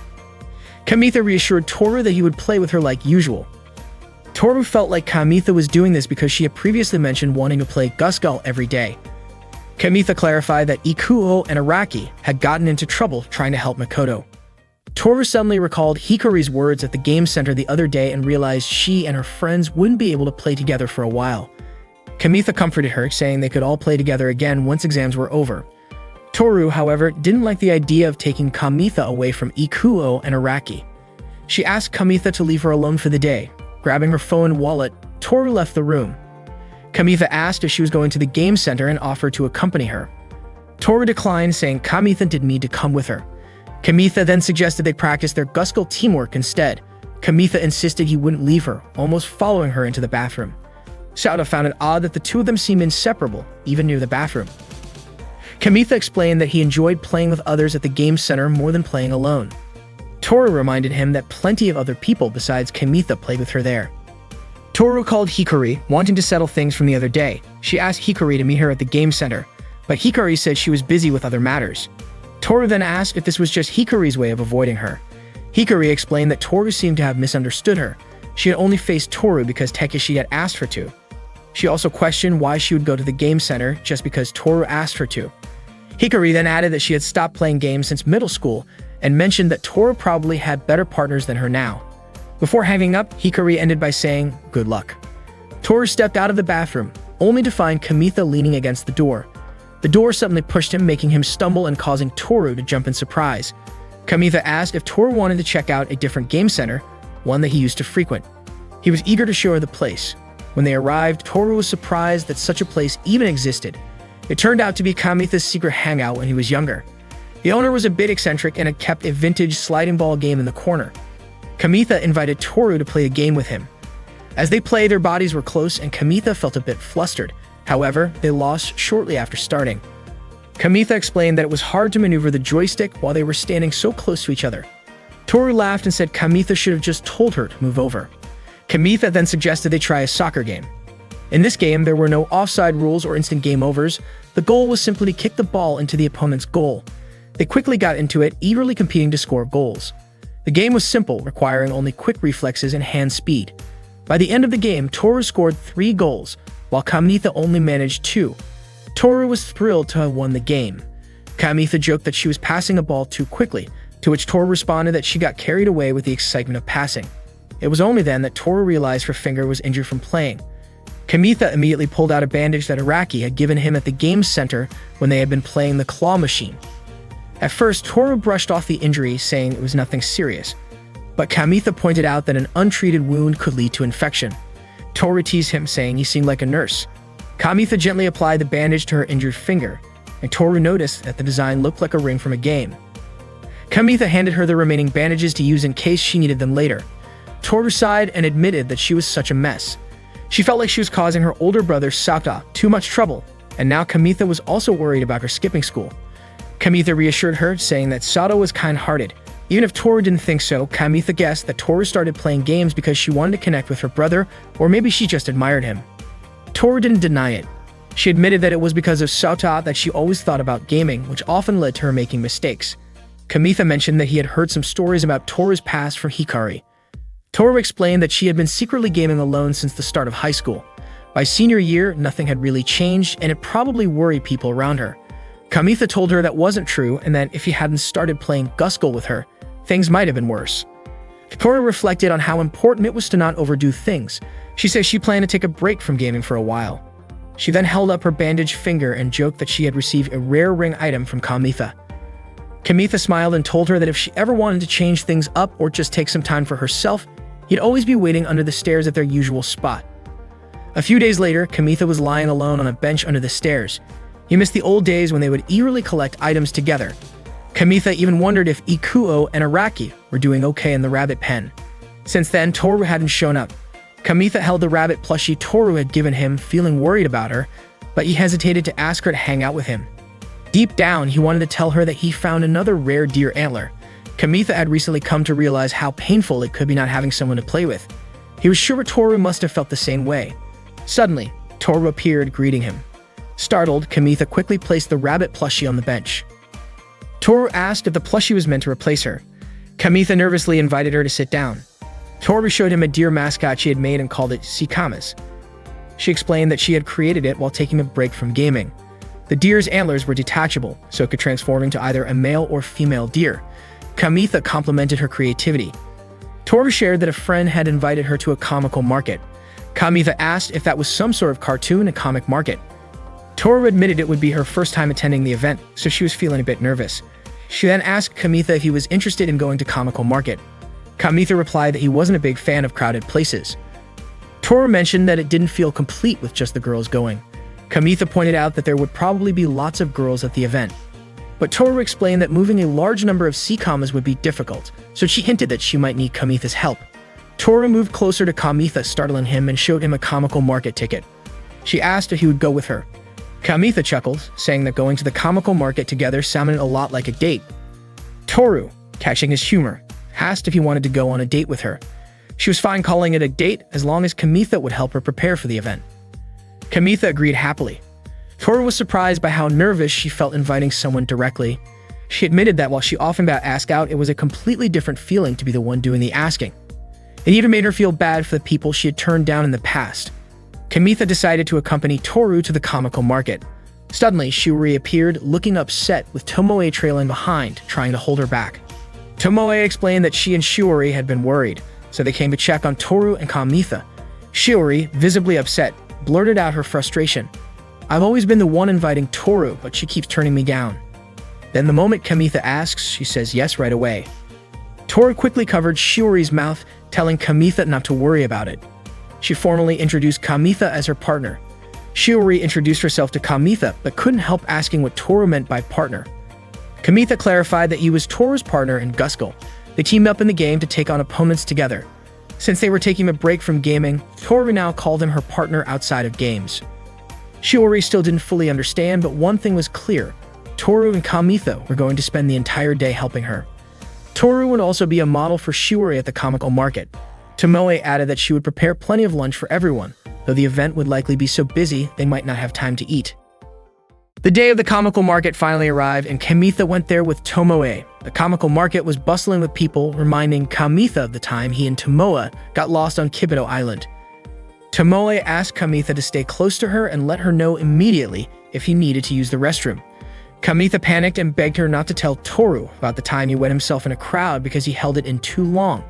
Kamitha reassured Toru that he would play with her like usual. Toru felt like Kamitha was doing this because she had previously mentioned wanting to play Gusgul every day. Kamitha clarified that Ikuo and Araki had gotten into trouble trying to help Makoto. Toru suddenly recalled Hikari's words at the game center the other day and realized she and her friends wouldn't be able to play together for a while. Kamitha comforted her, saying they could all play together again once exams were over. Toru, however, didn't like the idea of taking Kamitha away from Ikuo and Araki. She asked Kamitha to leave her alone for the day. Grabbing her phone and wallet, Toru left the room. Kamitha asked if she was going to the game center and offered to accompany her. Toru declined, saying Kamitha didn't need to come with her. Kamitha then suggested they practice their Gusgul teamwork instead. Kamitha insisted he wouldn't leave her, almost following her into the bathroom. Sauda found it odd that the two of them seemed inseparable, even near the bathroom. Kamitha explained that he enjoyed playing with others at the game center more than playing alone. Toru reminded him that plenty of other people besides Kamitha played with her there. Toru called Hikari, wanting to settle things from the other day. She asked Hikari to meet her at the game center, but Hikari said she was busy with other matters. Toru then asked if this was just Hikari's way of avoiding her. Hikari explained that Toru seemed to have misunderstood her. She had only faced Toru because Takeshi had asked her to. She also questioned why she would go to the game center just because Toru asked her to. Hikari then added that she had stopped playing games since middle school and mentioned that Toru probably had better partners than her now. Before hanging up, Hikari ended by saying, "Good luck." Toru stepped out of the bathroom, only to find Kamitha leaning against the door. The door suddenly pushed him, making him stumble and causing Toru to jump in surprise. Kamitha asked if Toru wanted to check out a different game center, one that he used to frequent. He was eager to show her the place. When they arrived, Toru was surprised that such a place even existed. It turned out to be Kamitha's secret hangout when he was younger. The owner was a bit eccentric and had kept a vintage sliding ball game in the corner. Kamitha invited Toru to play a game with him. As they played, their bodies were close and Kamitha felt a bit flustered. However, they lost shortly after starting. Kamitha explained that it was hard to maneuver the joystick while they were standing so close to each other. Toru laughed and said Kamitha should have just told her to move over. Kamitha then suggested they try a soccer game. In this game, there were no offside rules or instant game overs. The goal was simply to kick the ball into the opponent's goal. They quickly got into it, eagerly competing to score goals. The game was simple, requiring only quick reflexes and hand speed. By the end of the game, Toru scored 3 goals, while Kamitha only managed 2. Toru was thrilled to have won the game. Kamitha joked that she was passing a ball too quickly, to which Toru responded that she got carried away with the excitement of passing. It was only then that Toru realized her finger was injured from playing. Kamitha immediately pulled out a bandage that Araki had given him at the game center when they had been playing the claw machine. At first, Toru brushed off the injury, saying it was nothing serious, but Kamitha pointed out that an untreated wound could lead to infection. Toru teased him, saying he seemed like a nurse. Kamitha gently applied the bandage to her injured finger, and Toru noticed that the design looked like a ring from a game. Kamitha handed her the remaining bandages to use in case she needed them later. Toru sighed and admitted that she was such a mess. She felt like she was causing her older brother Sata too much trouble, and now Kamitha was also worried about her skipping school. Kamitha reassured her, saying that Sato was kind-hearted. Even if Toru didn't think so, Kamitha guessed that Toru started playing games because she wanted to connect with her brother, or maybe she just admired him. Toru didn't deny it. She admitted that it was because of Sata that she always thought about gaming, which often led to her making mistakes. Kamitha mentioned that he had heard some stories about Toru's past from Hikari. Toru explained that she had been secretly gaming alone since the start of high school. By senior year, nothing had really changed, and it probably worried people around her. Kamitha told her that wasn't true, and that if he hadn't started playing Guskull with her, things might have been worse. Toru reflected on how important it was to not overdo things. She said she planned to take a break from gaming for a while. She then held up her bandaged finger and joked that she had received a rare ring item from Kamitha. Kamitha smiled and told her that if she ever wanted to change things up or just take some time for herself, he'd always be waiting under the stairs at their usual spot. A few days later, Kamitha was lying alone on a bench under the stairs. He missed the old days when they would eagerly collect items together. Kamitha even wondered if Ikuo and Araki were doing okay in the rabbit pen. Since then, Toru hadn't shown up. Kamitha held the rabbit plushie Toru had given him, feeling worried about her, but he hesitated to ask her to hang out with him. Deep down, he wanted to tell her that he found another rare deer antler. Kamitha had recently come to realize how painful it could be not having someone to play with. He was sure Toru must have felt the same way. Suddenly, Toru appeared, greeting him. Startled, Kamitha quickly placed the rabbit plushie on the bench. Toru asked if the plushie was meant to replace her. Kamitha nervously invited her to sit down. Toru showed him a deer mascot she had made and called it Sikamas. She explained that she had created it while taking a break from gaming. The deer's antlers were detachable, so it could transform into either a male or female deer. Kamitha complimented her creativity. Toru shared that a friend had invited her to a comical market. Kamitha asked if that was some sort of cartoon and comic market. Toru admitted it would be her first time attending the event, so she was feeling a bit nervous. She then asked Kamitha if he was interested in going to comical market. Kamitha replied that he wasn't a big fan of crowded places. Toru mentioned that it didn't feel complete with just the girls going. Kamitha pointed out that there would probably be lots of girls at the event. But Toru explained that moving a large number of Sikamas would be difficult, so she hinted that she might need Kamitha's help. Toru moved closer to Kamitha, startling him, and showed him a comical market ticket. She asked if he would go with her. Kamitha chuckled, saying that going to the comical market together sounded a lot like a date. Toru, catching his humor, asked if he wanted to go on a date with her. She was fine calling it a date as long as Kamitha would help her prepare for the event. Kamitha agreed happily. Toru was surprised by how nervous she felt inviting someone directly. She admitted that while she often got asked out, it was a completely different feeling to be the one doing the asking. It even made her feel bad for the people she had turned down in the past. Kamitha decided to accompany Toru to the comical market. Suddenly, Shiori appeared, looking upset, with Tomoe trailing behind, trying to hold her back. Tomoe explained that she and Shiori had been worried, so they came to check on Toru and Kamitha. Shiori, visibly upset, blurted out her frustration. "I've always been the one inviting Toru, but she keeps turning me down." Then the moment Kamitha asks, she says yes right away. Toru quickly covered Shiori's mouth, telling Kamitha not to worry about it. She formally introduced Kamitha as her partner. Shiori introduced herself to Kamitha, but couldn't help asking what Toru meant by partner. Kamitha clarified that he was Toru's partner in Guskull. They teamed up in the game to take on opponents together. Since they were taking a break from gaming, Toru now called him her partner outside of games. Shiori still didn't fully understand, but one thing was clear. Toru and Kamitha were going to spend the entire day helping her. Toru would also be a model for Shiori at the comical market. Tomoe added that she would prepare plenty of lunch for everyone, though the event would likely be so busy they might not have time to eat. The day of the comical market finally arrived, and Kamitha went there with Tomoe. The comical market was bustling with people, reminding Kamitha of the time he and Tomoe got lost on Kibito Island. Tomoe asked Kamitha to stay close to her and let her know immediately if he needed to use the restroom. Kamitha panicked and begged her not to tell Toru about the time he wet himself in a crowd because he held it in too long.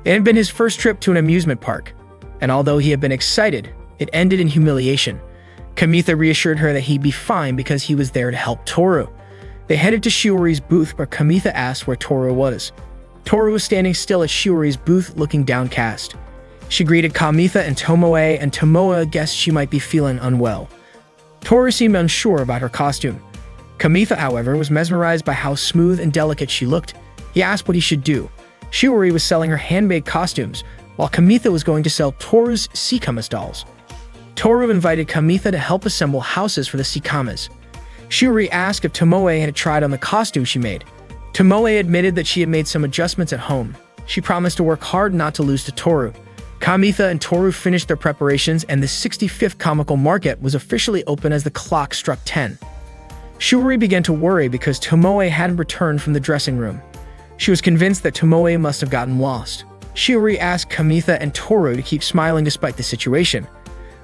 It had been his first trip to an amusement park, and although he had been excited, it ended in humiliation. Kamitha reassured her that he'd be fine because he was there to help Toru. They headed to Shiori's booth where Kamitha asked where Toru was. Toru was standing still at Shiori's booth looking downcast. She greeted Kamitha and Tomoe guessed she might be feeling unwell. Toru seemed unsure about her costume. Kamitha, however, was mesmerized by how smooth and delicate she looked. He asked what he should do. Shiori was selling her handmade costumes, while Kamitha was going to sell Toru's Sikamas dolls. Toru invited Kamitha to help assemble houses for the Sikamas. Shiori asked if Tomoe had tried on the costume she made. Tomoe admitted that she had made some adjustments at home. She promised to work hard not to lose to Toru. Kamitha and Toru finished their preparations and the 65th comical market was officially open as the clock struck 10. Shiori began to worry because Tomoe hadn't returned from the dressing room. She was convinced that Tomoe must have gotten lost. Shiori asked Kamitha and Toru to keep smiling despite the situation.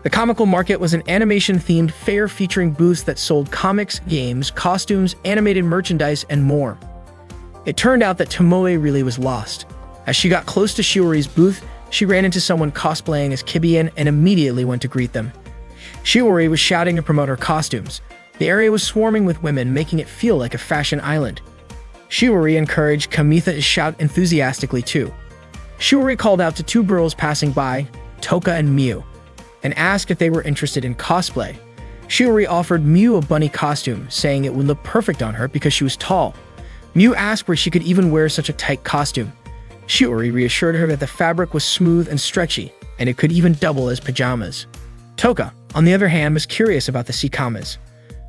The comical market was an animation-themed fair featuring booths that sold comics, games, costumes, animated merchandise, and more. It turned out that Tomoe really was lost. As she got close to Shiori's booth, she ran into someone cosplaying as Kibian and immediately went to greet them. Shiori was shouting to promote her costumes. The area was swarming with women, making it feel like a fashion island. Shiori encouraged Kamitha to shout enthusiastically too. Shiori called out to two girls passing by, Toka and Miu, and asked if they were interested in cosplay. Shiori offered Miu a bunny costume, saying it would look perfect on her because she was tall. Miu asked where she could even wear such a tight costume. Shiori reassured her that the fabric was smooth and stretchy, and it could even double as pajamas. Toka, on the other hand, was curious about the Sikamas.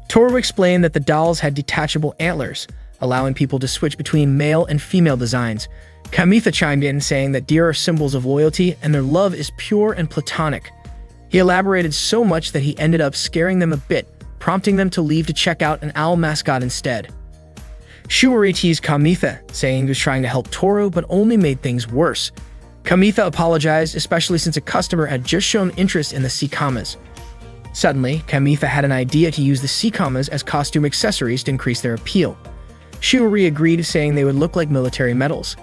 Toru explained that the dolls had detachable antlers, allowing people to switch between male and female designs. Kamitha chimed in, saying that deer are symbols of loyalty and their love is pure and platonic. He elaborated so much that he ended up scaring them a bit, prompting them to leave to check out an owl mascot instead. Shiori teased Kamitha, saying he was trying to help Toru but only made things worse. Kamitha apologized, especially since a customer had just shown interest in the Sikamas. Suddenly, Kamitha had an idea to use the Sikamas as costume accessories to increase their appeal. Shiori agreed, saying they would look like military medals.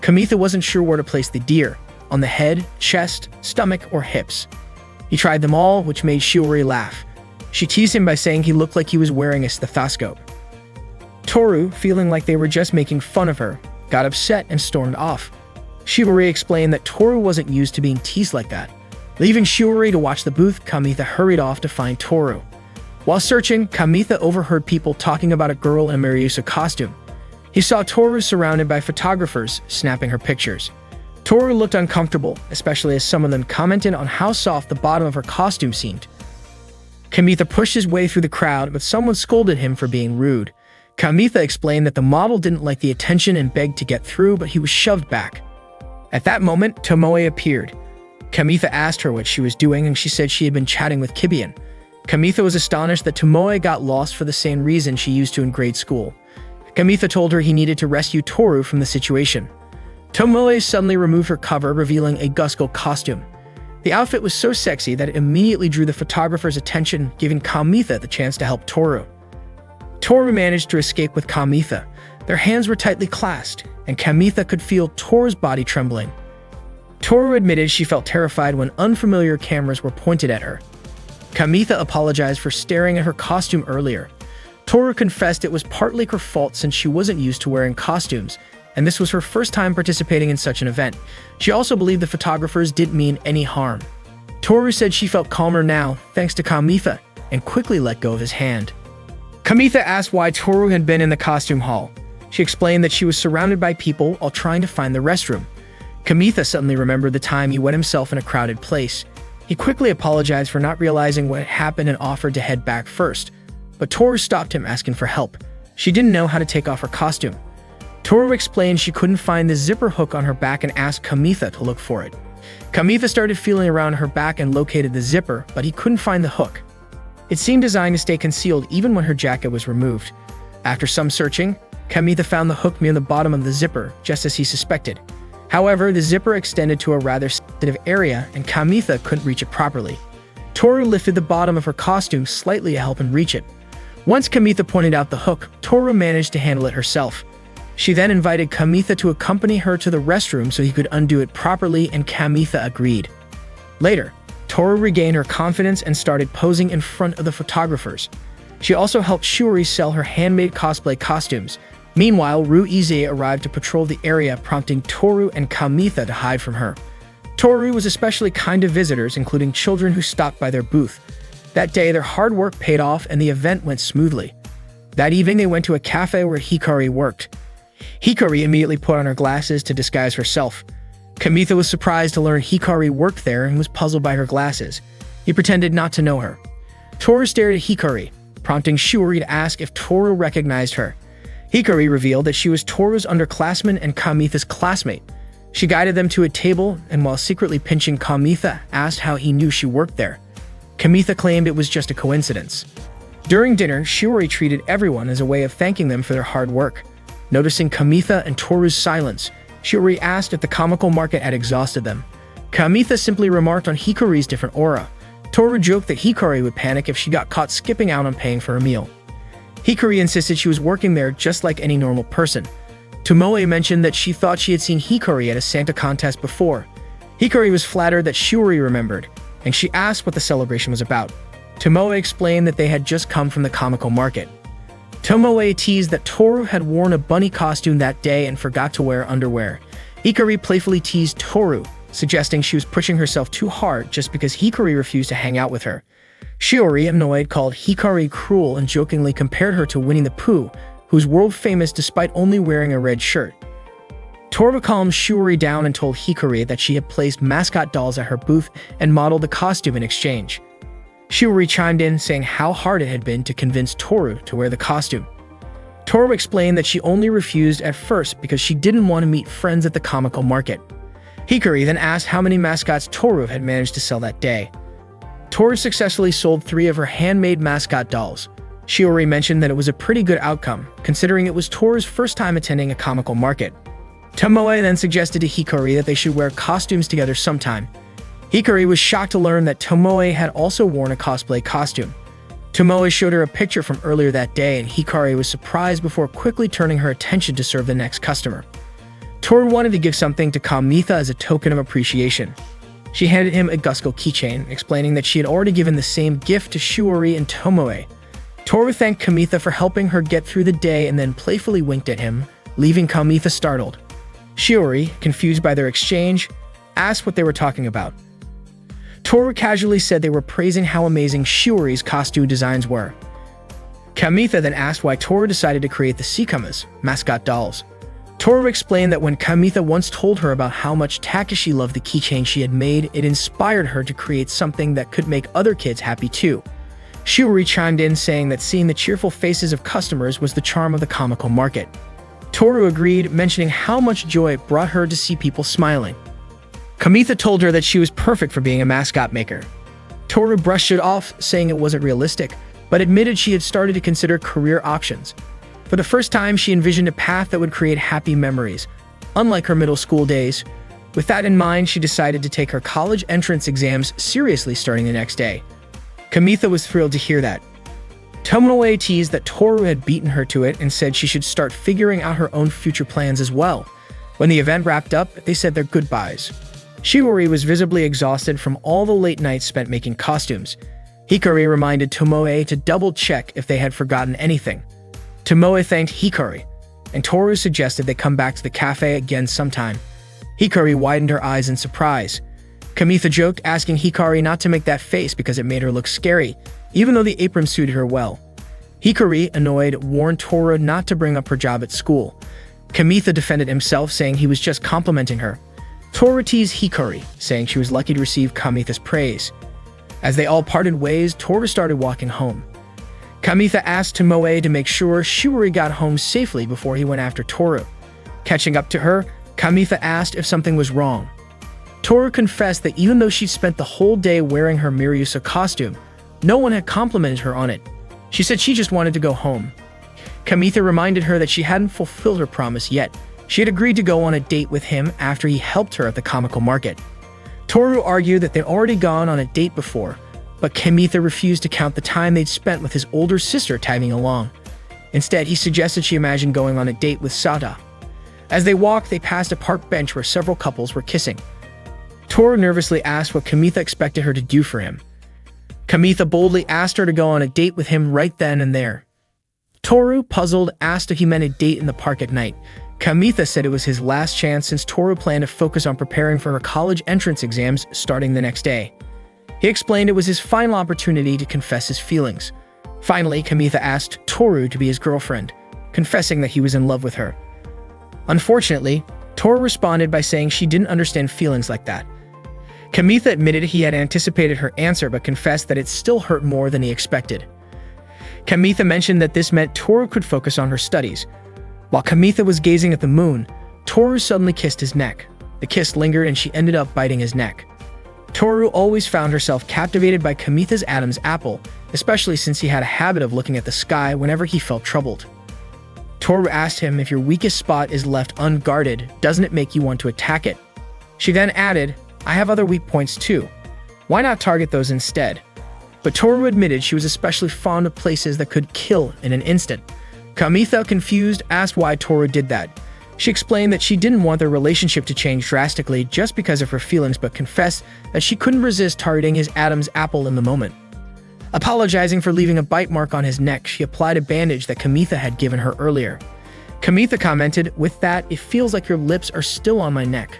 Kamitha wasn't sure where to place the deer, on the head, chest, stomach, or hips. He tried them all, which made Shiori laugh. She teased him by saying he looked like he was wearing a stethoscope. Toru, feeling like they were just making fun of her, got upset and stormed off. Shiori explained that Toru wasn't used to being teased like that. Leaving Shiori to watch the booth, Kamitha hurried off to find Toru. While searching, Kamitha overheard people talking about a girl in a Mariusa costume. He saw Toru surrounded by photographers, snapping her pictures. Toru looked uncomfortable, especially as some of them commented on how soft the bottom of her costume seemed. Kamitha pushed his way through the crowd, but someone scolded him for being rude. Kamitha explained that the model didn't like the attention and begged to get through, but he was shoved back. At that moment, Tomoe appeared. Kamitha asked her what she was doing, and she said she had been chatting with Kibian. Kamitha was astonished that Tomoe got lost for the same reason she used to in grade school. Kamitha told her he needed to rescue Toru from the situation. Tomoe suddenly removed her cover, revealing a Gusco costume. The outfit was so sexy that it immediately drew the photographer's attention, giving Kamitha the chance to help Toru. Toru managed to escape with Kamitha. Their hands were tightly clasped, and Kamitha could feel Toru's body trembling. Toru admitted she felt terrified when unfamiliar cameras were pointed at her. Kamitha apologized for staring at her costume earlier. Toru confessed it was partly her fault since she wasn't used to wearing costumes, and this was her first time participating in such an event. She also believed the photographers didn't mean any harm. Toru said she felt calmer now, thanks to Kamitha, and quickly let go of his hand. Kamitha asked why Toru had been in the costume hall. She explained that she was surrounded by people while trying to find the restroom. Kamitha suddenly remembered the time he wet himself in a crowded place. He quickly apologized for not realizing what had happened and offered to head back first. But Toru stopped him, asking for help. She didn't know how to take off her costume. Toru explained she couldn't find the zipper hook on her back and asked Kamitha to look for it. Kamitha started feeling around her back and located the zipper, but he couldn't find the hook. It seemed designed to stay concealed even when her jacket was removed. After some searching, Kamitha found the hook near the bottom of the zipper, just as he suspected. However, the zipper extended to a rather sensitive area and Kamitha couldn't reach it properly. Toru lifted the bottom of her costume slightly to help him reach it. Once Kamitha pointed out the hook, Toru managed to handle it herself. She then invited Kamitha to accompany her to the restroom so he could undo it properly, and Kamitha agreed. Later, Toru regained her confidence and started posing in front of the photographers. She also helped Shiori sell her handmade cosplay costumes. Meanwhile, Ruize arrived to patrol the area, prompting Toru and Kamitha to hide from her. Toru was especially kind to visitors, including children who stopped by their booth. That day, their hard work paid off and the event went smoothly. That evening, they went to a cafe where Hikari worked. Hikari immediately put on her glasses to disguise herself. Kamitha was surprised to learn Hikari worked there and was puzzled by her glasses. He pretended not to know her. Toru stared at Hikari, prompting Shiori to ask if Toru recognized her. Hikari revealed that she was Toru's underclassman and Kamitha's classmate. She guided them to a table and, while secretly pinching Kamitha, asked how he knew she worked there. Kamitha claimed it was just a coincidence. During dinner, Shiori treated everyone as a way of thanking them for their hard work. Noticing Kamitha and Toru's silence, Shiori asked if the comical market had exhausted them. Kamitha simply remarked on Hikari's different aura. Toru joked that Hikari would panic if she got caught skipping out on paying for a meal. Hikari insisted she was working there just like any normal person. Tomoe mentioned that she thought she had seen Hikari at a Santa contest before. Hikari was flattered that Shiori remembered, and she asked what the celebration was about. Tomoe explained that they had just come from the comical market. Tomoe teased that Toru had worn a bunny costume that day and forgot to wear underwear. Hikari playfully teased Toru, suggesting she was pushing herself too hard just because Hikari refused to hang out with her. Shiori, annoyed, called Hikari cruel and jokingly compared her to Winnie the Pooh, who's world famous despite only wearing a red shirt. Toru calmed Shiori down and told Hikari that she had placed mascot dolls at her booth and modeled the costume in exchange. Shiori chimed in, saying how hard it had been to convince Toru to wear the costume. Toru explained that she only refused at first because she didn't want to meet friends at the comical market. Hikari then asked how many mascots Toru had managed to sell that day. Toru successfully sold 3 of her handmade mascot dolls. Shiori mentioned that it was a pretty good outcome, considering it was Toru's first time attending a comical market. Tomoe then suggested to Hikari that they should wear costumes together sometime. Hikari was shocked to learn that Tomoe had also worn a cosplay costume. Tomoe showed her a picture from earlier that day, and Hikari was surprised before quickly turning her attention to serve the next customer. Toru wanted to give something to Kamitha as a token of appreciation. She handed him a Gusco keychain, explaining that she had already given the same gift to Shiori and Tomoe. Toru thanked Kamitha for helping her get through the day and then playfully winked at him, leaving Kamitha startled. Shiori, confused by their exchange, asked what they were talking about. Toru casually said they were praising how amazing Shiori's costume designs were. Kamitha then asked why Toru decided to create the Sikamas, mascot dolls. Toru explained that when Kamitha once told her about how much Takashi loved the keychain she had made, it inspired her to create something that could make other kids happy too. Shiori chimed in, saying that seeing the cheerful faces of customers was the charm of the comical market. Toru agreed, mentioning how much joy it brought her to see people smiling. Kamitha told her that she was perfect for being a mascot maker. Toru brushed it off, saying it wasn't realistic, but admitted she had started to consider career options. For the first time, she envisioned a path that would create happy memories, unlike her middle school days. With that in mind, she decided to take her college entrance exams seriously starting the next day. Kamitha was thrilled to hear that. Tomoe teased that Toru had beaten her to it and said she should start figuring out her own future plans as well. When the event wrapped up, they said their goodbyes. Shiori was visibly exhausted from all the late nights spent making costumes. Hikari reminded Tomoe to double-check if they had forgotten anything. Tomoe thanked Hikari, and Toru suggested they come back to the cafe again sometime. Hikari widened her eyes in surprise. Kamitha joked, asking Hikari not to make that face because it made her look scary, even though the apron suited her well. Hikari, annoyed, warned Toru not to bring up her job at school. Kamitha defended himself, saying he was just complimenting her. Toru teased Hikari, saying she was lucky to receive Kamitha's praise. As they all parted ways, Toru started walking home. Kamitha asked Tomoe to make sure Shiori got home safely before he went after Toru. Catching up to her, Kamitha asked if something was wrong. Toru confessed that even though she'd spent the whole day wearing her Miryusa costume, no one had complimented her on it. She said she just wanted to go home. Kamitha reminded her that she hadn't fulfilled her promise yet. She had agreed to go on a date with him after he helped her at the comical market. Toru argued that they'd already gone on a date before, but Kamitha refused to count the time they'd spent with his older sister tagging along. Instead, he suggested she imagine going on a date with Sada, As they walked, they passed a park bench where several couples were kissing. Toru nervously asked what Kamitha expected her to do for him. Kamitha boldly asked her to go on a date with him right then and there. Toru, puzzled, asked if he meant a date in the park at night. Kamitha said it was his last chance since Toru planned to focus on preparing for her college entrance exams starting the next day. He explained it was his final opportunity to confess his feelings. Finally, Kamitha asked Toru to be his girlfriend, confessing that he was in love with her. Unfortunately, Toru responded by saying she didn't understand feelings like that. Kamitha admitted he had anticipated her answer but confessed that it still hurt more than he expected. Kamitha mentioned that this meant Toru could focus on her studies. While Kamitha was gazing at the moon, Toru suddenly kissed his neck. The kiss lingered and she ended up biting his neck. Toru always found herself captivated by Kamitha's Adam's apple, especially since he had a habit of looking at the sky whenever he felt troubled. Toru asked him if your weakest spot is left unguarded, doesn't it make you want to attack it? She then added, I have other weak points too. Why not target those instead? But Toru admitted she was especially fond of places that could kill in an instant. Kamitha, confused, asked why Toru did that. She explained that she didn't want their relationship to change drastically just because of her feelings, but confessed that she couldn't resist targeting his Adam's apple in the moment. Apologizing for leaving a bite mark on his neck, she applied a bandage that Kamitha had given her earlier. Kamitha commented, with that, it feels like your lips are still on my neck.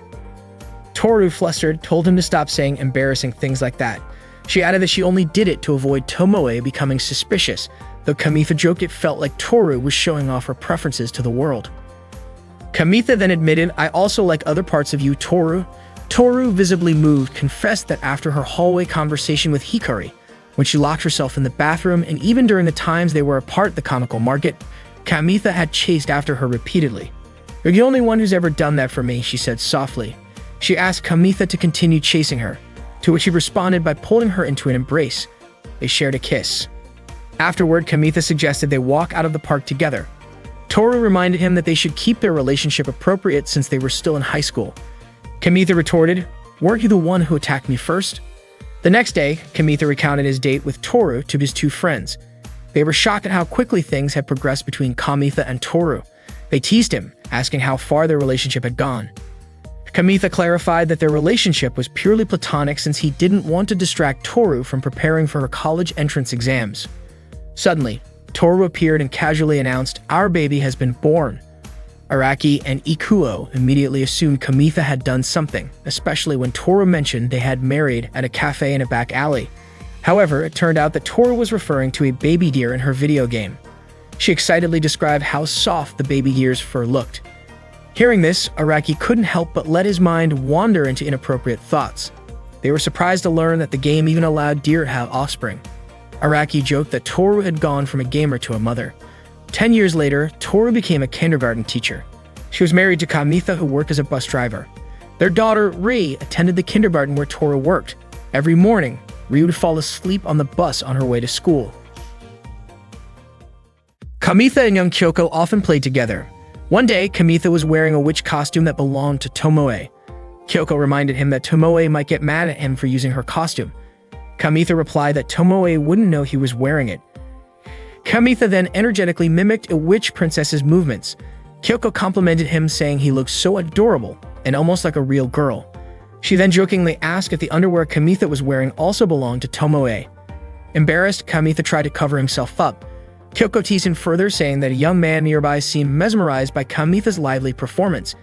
Toru, flustered, told him to stop saying embarrassing things like that. She added that she only did it to avoid Tomoe becoming suspicious, though Kamitha joked it felt like Toru was showing off her preferences to the world. Kamitha then admitted, I also like other parts of you, Toru. Toru, visibly moved, confessed that after her hallway conversation with Hikari, when she locked herself in the bathroom, and even during the times they were apart at the comical market, Kamitha had chased after her repeatedly. You're the only one who's ever done that for me, she said softly. She asked Kamitha to continue chasing her, to which he responded by pulling her into an embrace. They shared a kiss. Afterward, Kamitha suggested they walk out of the park together. Toru reminded him that they should keep their relationship appropriate since they were still in high school. Kamitha retorted, weren't you the one who attacked me first? The next day, Kamitha recounted his date with Toru to his two friends. They were shocked at how quickly things had progressed between Kamitha and Toru. They teased him, asking how far their relationship had gone. Kamitha clarified that their relationship was purely platonic since he didn't want to distract Toru from preparing for her college entrance exams. Suddenly, Toru appeared and casually announced, our baby has been born. Araki and Ikuo immediately assumed Kamitha had done something, especially when Toru mentioned they had married at a cafe in a back alley. However, it turned out that Toru was referring to a baby deer in her video game. She excitedly described how soft the baby deer's fur looked. Hearing this, Araki couldn't help but let his mind wander into inappropriate thoughts. They were surprised to learn that the game even allowed deer to have offspring. Araki joked that Toru had gone from a gamer to a mother. 10 years later, Toru became a kindergarten teacher. She was married to Kamitha, who worked as a bus driver. Their daughter, Ri, attended the kindergarten where Toru worked. Every morning, Ri would fall asleep on the bus on her way to school. Kamitha and young Kyoko often played together. One day, Kamitha was wearing a witch costume that belonged to Tomoe. Kyoko reminded him that Tomoe might get mad at him for using her costume. Kamitha replied that Tomoe wouldn't know he was wearing it. Kamitha then energetically mimicked a witch princess's movements. Kyoko complimented him, saying he looked so adorable and almost like a real girl. She then jokingly asked if the underwear Kamitha was wearing also belonged to Tomoe. Embarrassed, Kamitha tried to cover himself up. Kyoko teased him further, saying that a young man nearby seemed mesmerized by Kamitha's lively performance.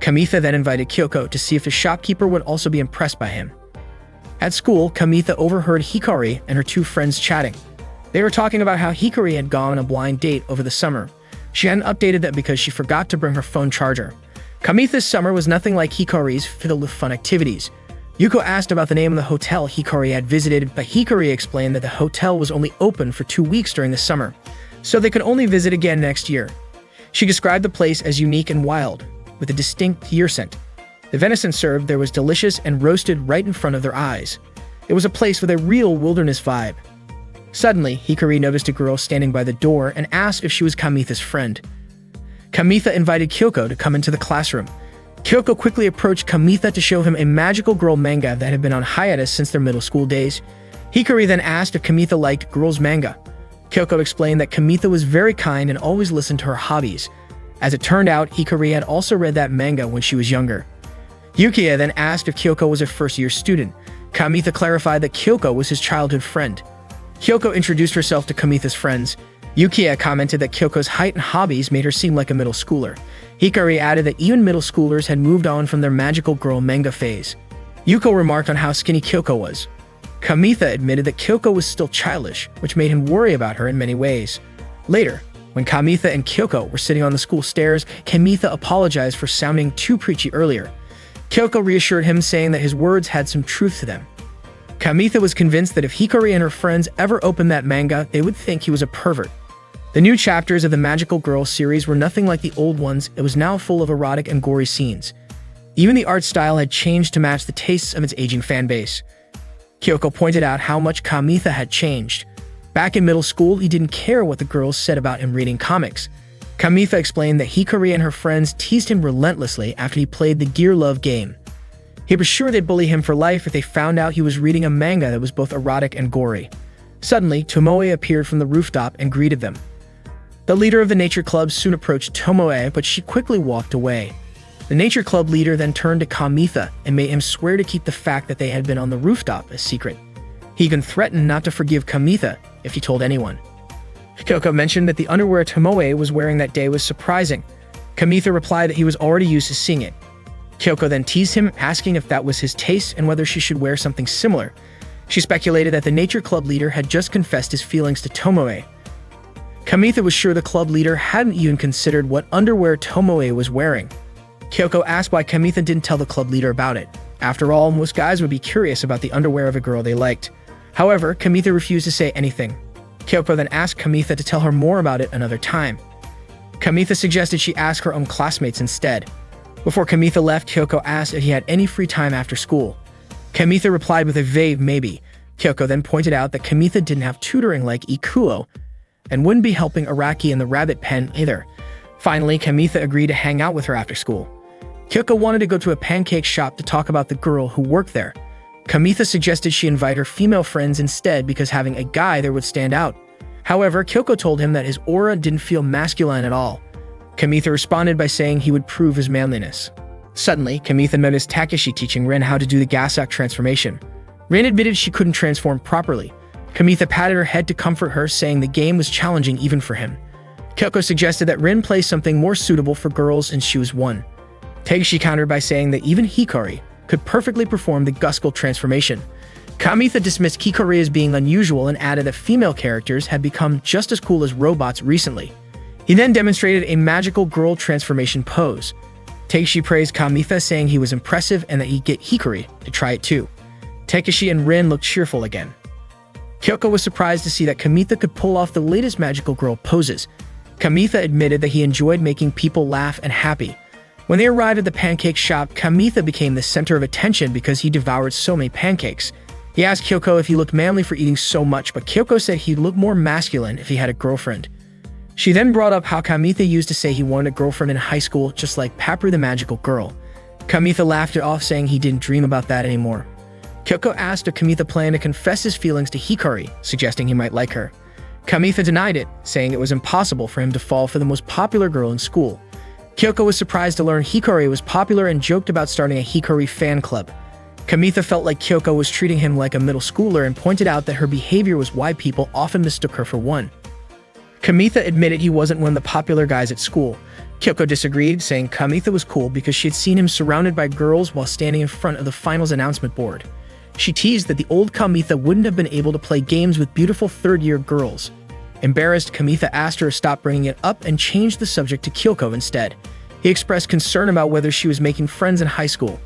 Kamitha then invited Kyoko to see if the shopkeeper would also be impressed by him. At school, Kamitha overheard Hikari and her two friends chatting. They were talking about how Hikari had gone on a blind date over the summer. She hadn't updated that because she forgot to bring her phone charger. Kamitha's summer was nothing like Hikari's, filled with fun activities. Yuko asked about the name of the hotel Hikari had visited, but Hikari explained that the hotel was only open for 2 weeks during the summer, so they could only visit again next year. She described the place as unique and wild, with a distinct deer scent. The venison served there was delicious and roasted right in front of their eyes. It was a place with a real wilderness vibe. Suddenly, Hikari noticed a girl standing by the door and asked if she was Kamitha's friend. Kamitha invited Kyoko to come into the classroom. Kyoko quickly approached Kamitha to show him a magical girl manga that had been on hiatus since their middle school days. Hikari then asked if Kamitha liked girls' manga. Kyoko explained that Kamitha was very kind and always listened to her hobbies. As it turned out, Hikari had also read that manga when she was younger. Yukiya then asked if Kyoko was a first-year student. Kamitha clarified that Kyoko was his childhood friend. Kyoko introduced herself to Kamitha's friends. Yukiya commented that Kyoko's height and hobbies made her seem like a middle schooler. Hikari added that even middle schoolers had moved on from their magical girl manga phase. Yuko remarked on how skinny Kyoko was. Kamitha admitted that Kyoko was still childish, which made him worry about her in many ways. Later, when Kamitha and Kyoko were sitting on the school stairs, Kamitha apologized for sounding too preachy earlier. Kyoko reassured him, saying that his words had some truth to them. Kamitha was convinced that if Hikari and her friends ever opened that manga, they would think he was a pervert. The new chapters of the Magical Girl series were nothing like the old ones. It was now full of erotic and gory scenes. Even the art style had changed to match the tastes of its aging fanbase. Kyoko pointed out how much Kamitha had changed. Back in middle school, he didn't care what the girls said about him reading comics. Kamitha explained that Hikari and her friends teased him relentlessly after he played the Gear Love game. He was sure they'd bully him for life if they found out he was reading a manga that was both erotic and gory. Suddenly, Tomoe appeared from the rooftop and greeted them. The leader of the nature club soon approached Tomoe, but she quickly walked away. The nature club leader then turned to Kamitha and made him swear to keep the fact that they had been on the rooftop a secret. He even threatened not to forgive Kamitha if he told anyone. Kyoko mentioned that the underwear Tomoe was wearing that day was surprising. Kamitha replied that he was already used to seeing it. Kyoko then teased him, asking if that was his taste and whether she should wear something similar. She speculated that the nature club leader had just confessed his feelings to Tomoe. Kamitha was sure the club leader hadn't even considered what underwear Tomoe was wearing. Kyoko asked why Kamitha didn't tell the club leader about it. After all, most guys would be curious about the underwear of a girl they liked. However, Kamitha refused to say anything. Kyoko then asked Kamitha to tell her more about it another time. Kamitha suggested she ask her own classmates instead. Before Kamitha left, Kyoko asked if he had any free time after school. Kamitha replied with a vague maybe. Kyoko then pointed out that Kamitha didn't have tutoring like Ikuo, and wouldn't be helping Araki in the rabbit pen either. Finally, Kamitha agreed to hang out with her after school. Kyoko wanted to go to a pancake shop to talk about the girl who worked there. Kamitha suggested she invite her female friends instead because having a guy there would stand out. However, Kyoko told him that his aura didn't feel masculine at all. Kamitha responded by saying he would prove his manliness. Suddenly, Kamitha noticed Takeshi teaching Rin how to do the Gasak transformation. Rin admitted she couldn't transform properly. Kamitha patted her head to comfort her, saying the game was challenging even for him. Kyoko suggested that Rin play something more suitable for girls and choose one. Takeshi countered by saying that even Hikari could perfectly perform the Guskull transformation. Kamitha dismissed Hikari as being unusual and added that female characters had become just as cool as robots recently. He then demonstrated a magical girl transformation pose. Takeshi praised Kamitha, saying he was impressive and that he'd get Hikari to try it too. Takeshi and Rin looked cheerful again. Kyoko was surprised to see that Kamitha could pull off the latest magical girl poses. Kamitha admitted that he enjoyed making people laugh and happy. When they arrived at the pancake shop, Kamitha became the center of attention because he devoured so many pancakes. He asked Kyoko if he looked manly for eating so much, but Kyoko said he'd look more masculine if he had a girlfriend. She then brought up how Kamitha used to say he wanted a girlfriend in high school, just like Papru the magical girl. Kamitha laughed it off, saying he didn't dream about that anymore. Kyoko asked if Kamitha planned to confess his feelings to Hikari, suggesting he might like her. Kamitha denied it, saying it was impossible for him to fall for the most popular girl in school. Kyoko was surprised to learn Hikari was popular and joked about starting a Hikari fan club. Kamitha felt like Kyoko was treating him like a middle schooler and pointed out that her behavior was why people often mistook her for one. Kamitha admitted he wasn't one of the popular guys at school. Kyoko disagreed, saying Kamitha was cool because she had seen him surrounded by girls while standing in front of the finals announcement board. She teased that the old Kamitha wouldn't have been able to play games with beautiful third-year girls. Embarrassed, Kamitha asked her to stop bringing it up and changed the subject to Kyoko instead. He expressed concern about whether she was making friends in high school.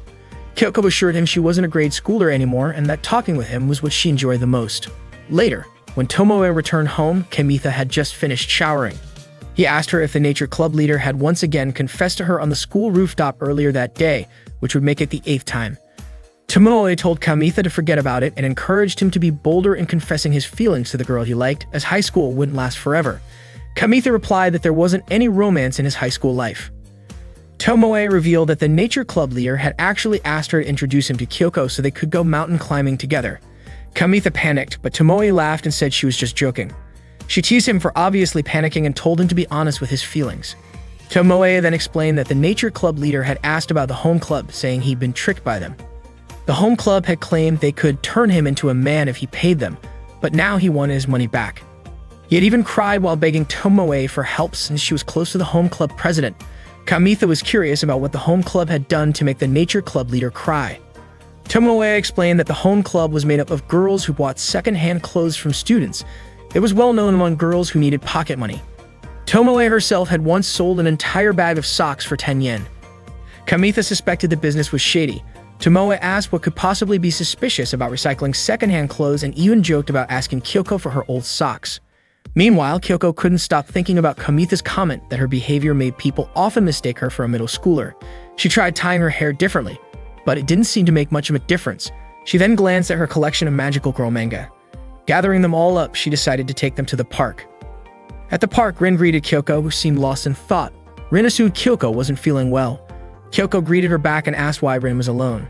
Kyoko assured him she wasn't a grade schooler anymore and that talking with him was what she enjoyed the most. Later, when Tomoe returned home, Kamitha had just finished showering. He asked her if the nature club leader had once again confessed to her on the school rooftop earlier that day, which would make it the 8th time. Tomoe told Kamitha to forget about it and encouraged him to be bolder in confessing his feelings to the girl he liked, as high school wouldn't last forever. Kamitha replied that there wasn't any romance in his high school life. Tomoe revealed that the nature club leader had actually asked her to introduce him to Kyoko so they could go mountain climbing together. Kamitha panicked, but Tomoe laughed and said she was just joking. She teased him for obviously panicking and told him to be honest with his feelings. Tomoe then explained that the nature club leader had asked about the home club, saying he'd been tricked by them. The home club had claimed they could turn him into a man if he paid them, but now he wanted his money back. He had even cried while begging Tomoe for help since she was close to the home club president. Kamitha was curious about what the home club had done to make the nature club leader cry. Tomoe explained that the home club was made up of girls who bought second-hand clothes from students. It was well known among girls who needed pocket money. Tomoe herself had once sold an entire bag of socks for 10 yen. Kamitha suspected the business was shady. Tomoe asked what could possibly be suspicious about recycling second-hand clothes and even joked about asking Kyoko for her old socks. Meanwhile, Kyoko couldn't stop thinking about Kamitha's comment that her behavior made people often mistake her for a middle schooler. She tried tying her hair differently, but it didn't seem to make much of a difference. She then glanced at her collection of magical girl manga. Gathering them all up, she decided to take them to the park. At the park, Rin greeted Kyoko, who seemed lost in thought. Rin assumed Kyoko wasn't feeling well. Kyoko greeted her back and asked why Rin was alone.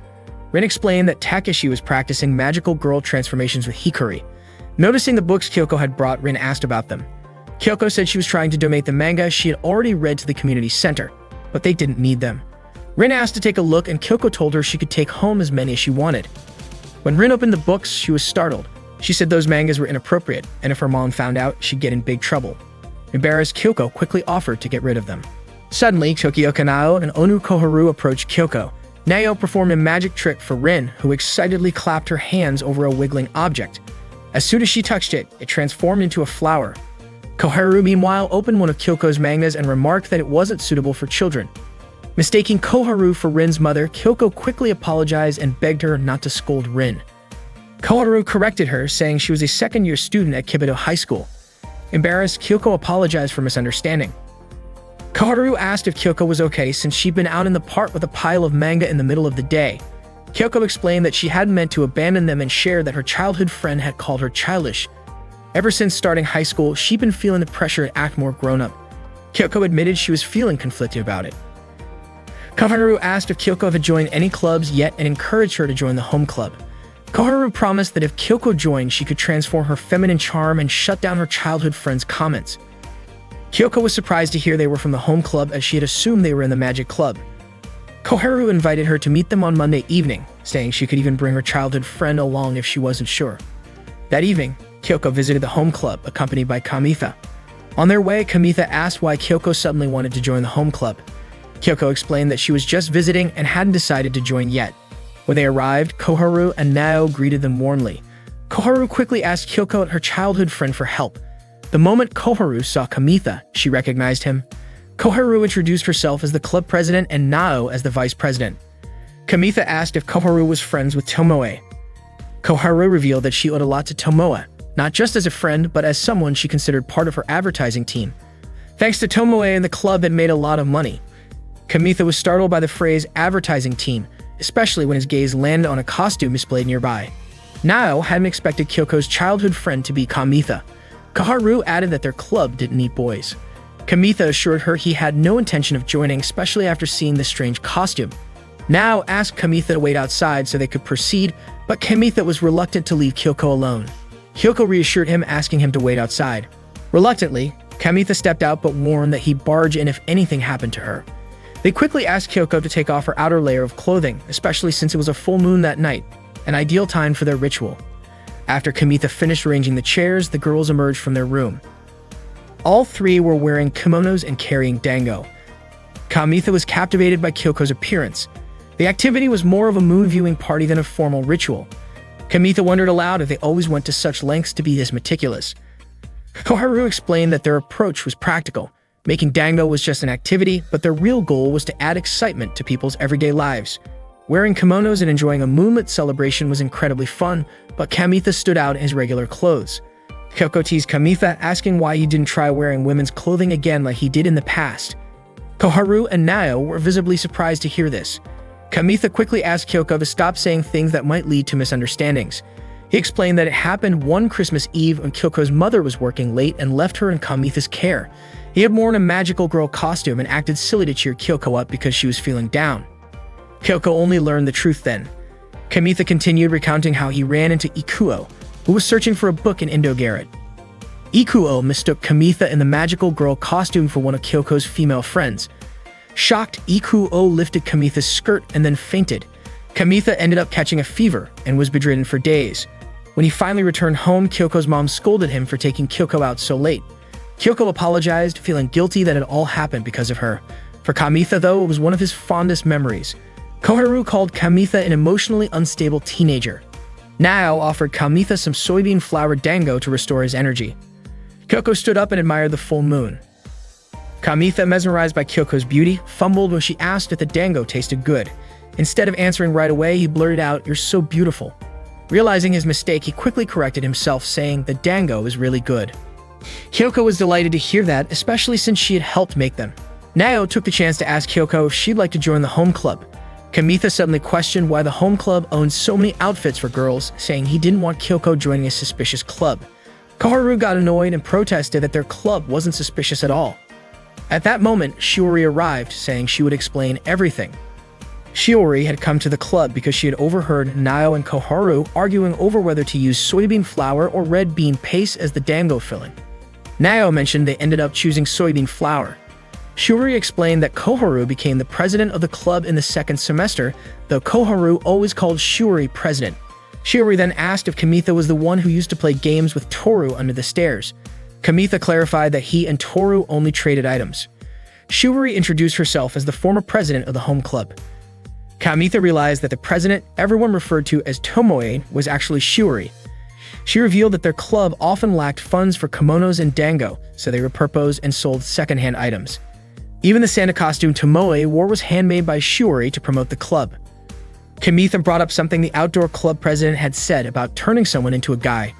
Rin explained that Takeshi was practicing magical girl transformations with Hikari. Noticing the books Kyoko had brought, Rin asked about them. Kyoko said she was trying to donate the manga she had already read to the community center, but they didn't need them. Rin asked to take a look, and Kyoko told her she could take home as many as she wanted. When Rin opened the books, she was startled. She said those mangas were inappropriate, and if her mom found out, she'd get in big trouble. Embarrassed, Kyoko quickly offered to get rid of them. Suddenly, Tokioka Nao and Onu Koharu approached Kyoko. Nao performed a magic trick for Rin, who excitedly clapped her hands over a wiggling object. As soon as she touched it, it transformed into a flower. Koharu, meanwhile, opened one of Kyoko's mangas and remarked that it wasn't suitable for children. Mistaking Koharu for Rin's mother, Kyoko quickly apologized and begged her not to scold Rin. Koharu corrected her, saying she was a second-year student at Kibido High School. Embarrassed, Kyoko apologized for misunderstanding. Koharu asked if Kyoko was okay since she'd been out in the park with a pile of manga in the middle of the day. Kyoko explained that she hadn't meant to abandon them and shared that her childhood friend had called her childish. Ever since starting high school, she'd been feeling the pressure to act more grown-up. Kyoko admitted she was feeling conflicted about it. Koharu asked if Kyoko had joined any clubs yet and encouraged her to join the home club. Koharu promised that if Kyoko joined, she could transform her feminine charm and shut down her childhood friend's comments. Kyoko was surprised to hear they were from the home club, as she had assumed they were in the magic club. Koharu invited her to meet them on Monday evening, saying she could even bring her childhood friend along if she wasn't sure. That evening, Kyoko visited the home club, accompanied by Kamitha. On their way, Kamitha asked why Kyoko suddenly wanted to join the home club. Kyoko explained that she was just visiting and hadn't decided to join yet. When they arrived, Koharu and Nao greeted them warmly. Koharu quickly asked Kyoko and her childhood friend for help. The moment Koharu saw Kamitha, she recognized him. Koharu introduced herself as the club president and Nao as the vice president. Kamitha asked if Koharu was friends with Tomoe. Koharu revealed that she owed a lot to Tomoe, not just as a friend, but as someone she considered part of her advertising team. Thanks to Tomoe, and the club had made a lot of money. Kamitha was startled by the phrase advertising team, especially when his gaze landed on a costume displayed nearby. Nao hadn't expected Kyoko's childhood friend to be Kamitha. Koharu added that their club didn't need boys. Kamitha assured her he had no intention of joining, especially after seeing the strange costume. Nao asked Kamitha to wait outside so they could proceed, but Kamitha was reluctant to leave Kyoko alone. Kyoko reassured him, asking him to wait outside. Reluctantly, Kamitha stepped out but warned that he'd barge in if anything happened to her. They quickly asked Kyoko to take off her outer layer of clothing, especially since it was a full moon that night, an ideal time for their ritual. After Kamitha finished arranging the chairs, the girls emerged from their room. All three were wearing kimonos and carrying dango. Kamitha was captivated by Kyoko's appearance. The activity was more of a moon viewing party than a formal ritual. Kamitha wondered aloud if they always went to such lengths to be this meticulous. Koharu explained that their approach was practical. Making dango was just an activity, but their real goal was to add excitement to people's everyday lives. Wearing kimonos and enjoying a moonlit celebration was incredibly fun, but Kamitha stood out in his regular clothes. Kyoko teased Kamitha, asking why he didn't try wearing women's clothing again like he did in the past. Koharu and Nao were visibly surprised to hear this. Kamitha quickly asked Kyoko to stop saying things that might lead to misunderstandings. He explained that it happened one Christmas Eve when Kyoko's mother was working late and left her in Kamitha's care. He had worn a magical girl costume and acted silly to cheer Kyoko up because she was feeling down. Kyoko only learned the truth then. Kamitha continued recounting how he ran into Ikuo, who was searching for a book in Indo-Garret. Ikuo mistook Kamitha in the magical girl costume for one of Kyoko's female friends. Shocked, Ikuo lifted Kamitha's skirt and then fainted. Kamitha ended up catching a fever and was bedridden for days. When he finally returned home, Kyoko's mom scolded him for taking Kyoko out so late. Kyoko apologized, feeling guilty that it all happened because of her. For Kamitha, though, it was one of his fondest memories. Koharu called Kamitha an emotionally unstable teenager. Nao offered Kamitha some soybean flour dango to restore his energy. Kyoko stood up and admired the full moon. Kamitha, mesmerized by Kyoko's beauty, fumbled when she asked if the dango tasted good. Instead of answering right away, he blurted out, "You're so beautiful." Realizing his mistake, he quickly corrected himself, saying the dango is really good. Kyoko was delighted to hear that, especially since she had helped make them. Nao took the chance to ask Kyoko if she'd like to join the home club. Kamitha suddenly questioned why the home club owned so many outfits for girls, saying he didn't want Kyoko joining a suspicious club. Koharu got annoyed and protested that their club wasn't suspicious at all. At that moment, Shiori arrived, saying she would explain everything. Shiori had come to the club because she had overheard Nao and Koharu arguing over whether to use soybean flour or red bean paste as the dango filling. Nao mentioned they ended up choosing soybean flour. Shiori explained that Koharu became the president of the club in the second semester, though Koharu always called Shiori president. Shiori then asked if Kamitha was the one who used to play games with Toru under the stairs. Kamitha clarified that he and Toru only traded items. Shiori introduced herself as the former president of the home club. Kamitha realized that the president everyone referred to as Tomoe was actually Shiori. She revealed that their club often lacked funds for kimonos and dango, so they repurposed and sold secondhand items. Even the Santa costume Tomoe wore was handmade by Shiori to promote the club. Kamitha brought up something the outdoor club president had said about turning someone into a guy.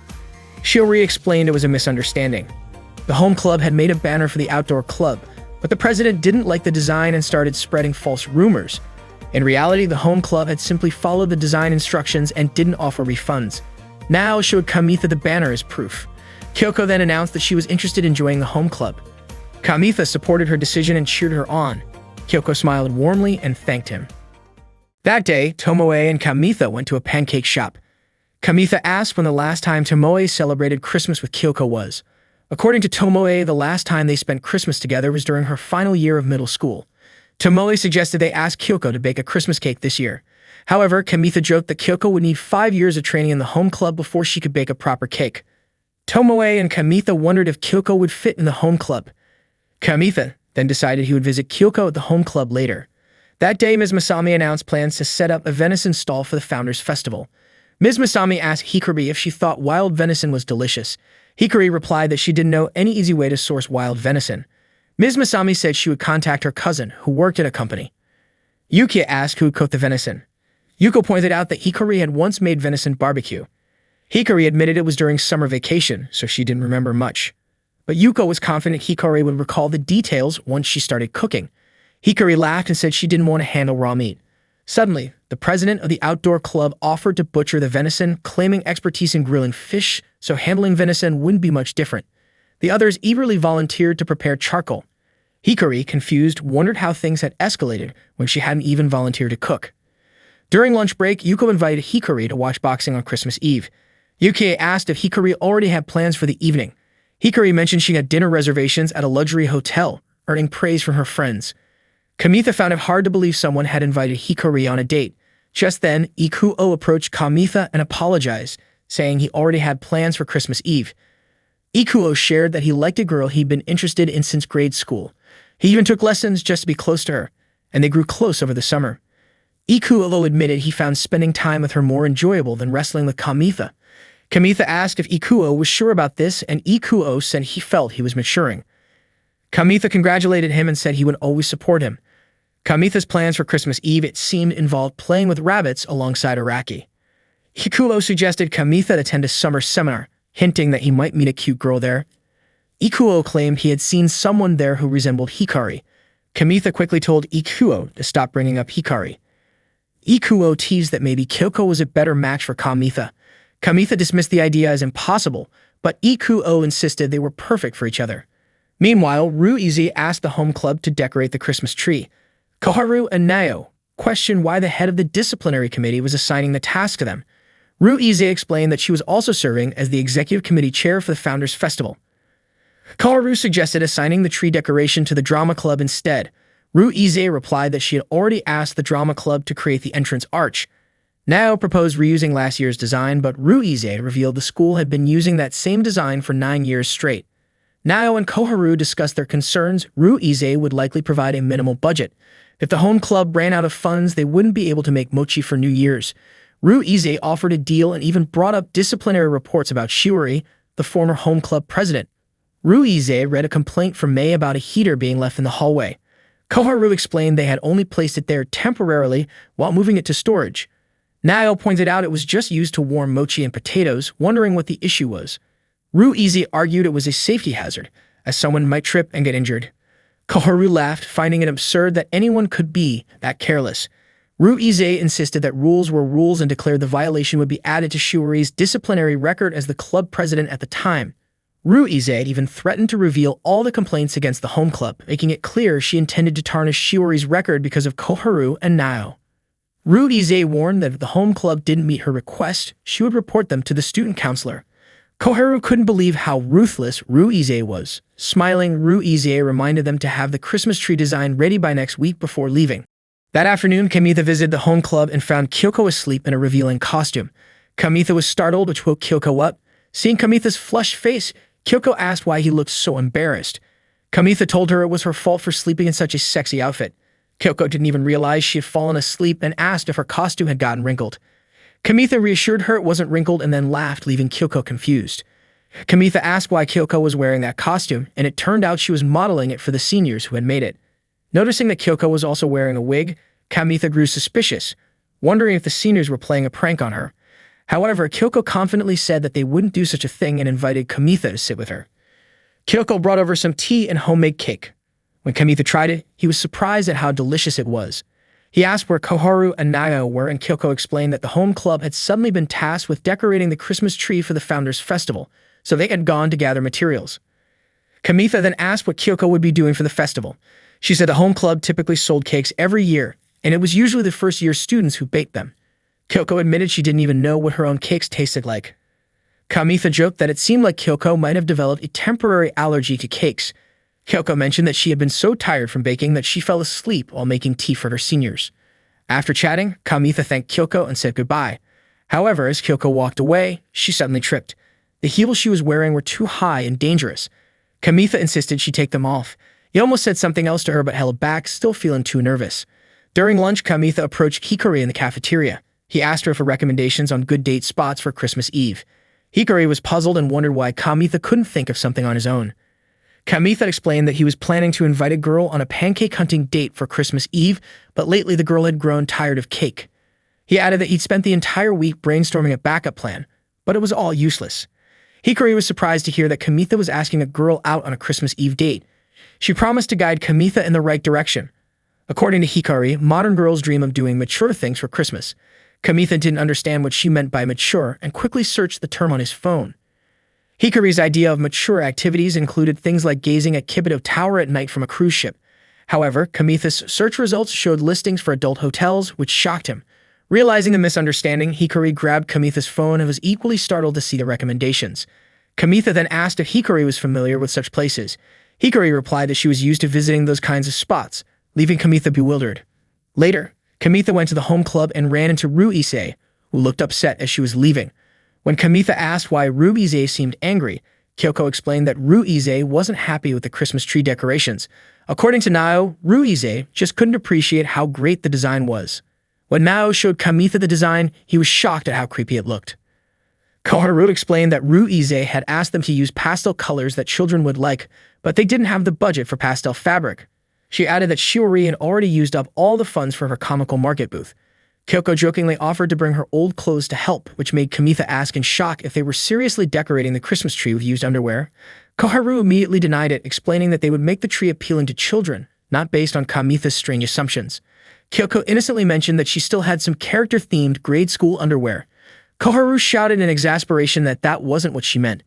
Shiori explained it was a misunderstanding. The home club had made a banner for the outdoor club, but the president didn't like the design and started spreading false rumors. In reality, the home club had simply followed the design instructions and didn't offer refunds. Nao showed Kamitha the banner as proof. Kyoko then announced that she was interested in joining the home club. Kamitha supported her decision and cheered her on. Kyoko smiled warmly and thanked him. That day, Tomoe and Kamitha went to a pancake shop. Kamitha asked when the last time Tomoe celebrated Christmas with Kyoko was. According to Tomoe, the last time they spent Christmas together was during her final year of middle school. Tomoe suggested they ask Kyoko to bake a Christmas cake this year. However, Kamitha joked that Kyoko would need 5 years of training in the home club before she could bake a proper cake. Tomoe and Kamitha wondered if Kyoko would fit in the home club. Kamitha then decided he would visit Kyoko at the home club later. That day, Ms. Masami announced plans to set up a venison stall for the Founders Festival. Ms. Masami asked Hikari if she thought wild venison was delicious. Hikari replied that she didn't know any easy way to source wild venison. Ms. Masami said she would contact her cousin, who worked at a company. Yuki asked who would cook the venison. Yuko pointed out that Hikari had once made venison barbecue. Hikari admitted it was during summer vacation, so she didn't remember much. But Yuko was confident Hikari would recall the details once she started cooking. Hikari laughed and said she didn't want to handle raw meat. Suddenly, the president of the outdoor club offered to butcher the venison, claiming expertise in grilling fish, so handling venison wouldn't be much different. The others eagerly volunteered to prepare charcoal. Hikari, confused, wondered how things had escalated when she hadn't even volunteered to cook. During lunch break, Yuko invited Hikari to watch boxing on Christmas Eve. Yuki asked if Hikari already had plans for the evening. Hikari mentioned she had dinner reservations at a luxury hotel, earning praise from her friends. Kamitha found it hard to believe someone had invited Hikari on a date. Just then, Ikuo approached Kamitha and apologized, saying he already had plans for Christmas Eve. Ikuo shared that he liked a girl he'd been interested in since grade school. He even took lessons just to be close to her, and they grew close over the summer. Ikuo admitted he found spending time with her more enjoyable than wrestling with Kamitha. Kamitha asked if Ikuo was sure about this, and Ikuo said he felt he was maturing. Kamitha congratulated him and said he would always support him. Kamitha's plans for Christmas Eve, it seemed, involved playing with rabbits alongside Araki. Ikuo suggested Kamitha attend a summer seminar, hinting that he might meet a cute girl there. Ikuo claimed he had seen someone there who resembled Hikari. Kamitha quickly told Ikuo to stop bringing up Hikari. Ikuo teased that maybe Kyoko was a better match for Kamitha. Kamitha dismissed the idea as impossible, but Ikuo insisted they were perfect for each other. Meanwhile, Ruizi asked the home club to decorate the Christmas tree. Koharu and Nao questioned why the head of the disciplinary committee was assigning the task to them. Ruizi explained that she was also serving as the executive committee chair for the Founders Festival. Koharu suggested assigning the tree decoration to the drama club instead. Ruize replied that she had already asked the drama club to create the entrance arch. Nao proposed reusing last year's design, but Ruize revealed the school had been using that same design for 9 years straight. Nao and Koharu discussed their concerns. Ruize would likely provide a minimal budget. If the home club ran out of funds, they wouldn't be able to make mochi for New Year's. Ruize offered a deal and even brought up disciplinary reports about Shiori, the former home club president. Ruize read a complaint from May about a heater being left in the hallway. Koharu explained they had only placed it there temporarily while moving it to storage. Nao pointed out it was just used to warm mochi and potatoes, wondering what the issue was. Ruize argued it was a safety hazard, as someone might trip and get injured. Koharu laughed, finding it absurd that anyone could be that careless. Ruize insisted that rules were rules and declared the violation would be added to Shiori's disciplinary record as the club president at the time. Ruize even threatened to reveal all the complaints against the home club, making it clear she intended to tarnish Shiori's record because of Koharu and Nao. Ruize warned that if the home club didn't meet her request, she would report them to the student counselor. Koharu couldn't believe how ruthless Ruize was. Smiling, Ruize reminded them to have the Christmas tree design ready by next week before leaving. That afternoon, Kamitha visited the home club and found Kyoko asleep in a revealing costume. Kamitha was startled, which woke Kyoko up. Seeing Kamitha's flushed face, Kyoko asked why he looked so embarrassed. Kamitha told her it was her fault for sleeping in such a sexy outfit. Kyoko didn't even realize she had fallen asleep and asked if her costume had gotten wrinkled. Kamitha reassured her it wasn't wrinkled and then laughed, leaving Kyoko confused. Kamitha asked why Kyoko was wearing that costume, and it turned out she was modeling it for the seniors who had made it. Noticing that Kyoko was also wearing a wig, Kamitha grew suspicious, wondering if the seniors were playing a prank on her. However, Kyoko confidently said that they wouldn't do such a thing and invited Kamitha to sit with her. Kyoko brought over some tea and homemade cake. When Kamitha tried it, he was surprised at how delicious it was. He asked where Koharu and Nao were, and Kyoko explained that the home club had suddenly been tasked with decorating the Christmas tree for the Founders' Festival, so they had gone to gather materials. Kamitha then asked what Kyoko would be doing for the festival. She said the home club typically sold cakes every year, and it was usually the first-year students who baked them. Kyoko admitted she didn't even know what her own cakes tasted like. Kamitha joked that it seemed like Kyoko might have developed a temporary allergy to cakes. Kyoko mentioned that she had been so tired from baking that she fell asleep while making tea for her seniors. After chatting, Kamitha thanked Kyoko and said goodbye. However, as Kyoko walked away, she suddenly tripped. The heels she was wearing were too high and dangerous. Kamitha insisted she take them off. He almost said something else to her but held back, still feeling too nervous. During lunch, Kamitha approached Hikari in the cafeteria. He asked her for recommendations on good date spots for Christmas Eve. Hikari was puzzled and wondered why Kamitha couldn't think of something on his own. Kamitha explained that he was planning to invite a girl on a pancake hunting date for Christmas Eve, but lately the girl had grown tired of cake. He added that he'd spent the entire week brainstorming a backup plan, but it was all useless. Hikari was surprised to hear that Kamitha was asking a girl out on a Christmas Eve date. She promised to guide Kamitha in the right direction. According to Hikari, modern girls dream of doing mature things for Christmas. Kamitha didn't understand what she meant by mature and quickly searched the term on his phone. Hikari's idea of mature activities included things like gazing at Kibito Tower at night from a cruise ship. However, Kamitha's search results showed listings for adult hotels, which shocked him. Realizing the misunderstanding, Hikari grabbed Kamitha's phone and was equally startled to see the recommendations. Kamitha then asked if Hikari was familiar with such places. Hikari replied that she was used to visiting those kinds of spots, leaving Kamitha bewildered. Later, Kamitha went to the home club and ran into Ruize, who looked upset as she was leaving. When Kamitha asked why Ruize seemed angry, Kyoko explained that Ruize wasn't happy with the Christmas tree decorations. According to Nao, Ruize just couldn't appreciate how great the design was. When Nao showed Kamitha the design, he was shocked at how creepy it looked. Koharu explained that Ruize had asked them to use pastel colors that children would like, but they didn't have the budget for pastel fabric. She added that Shiori had already used up all the funds for her comical market booth. Kyoko jokingly offered to bring her old clothes to help, which made Kamitha ask in shock if they were seriously decorating the Christmas tree with used underwear. Koharu immediately denied it, explaining that they would make the tree appealing to children, not based on Kamitha's strange assumptions. Kyoko innocently mentioned that she still had some character-themed grade school underwear. Koharu shouted in exasperation that that wasn't what she meant.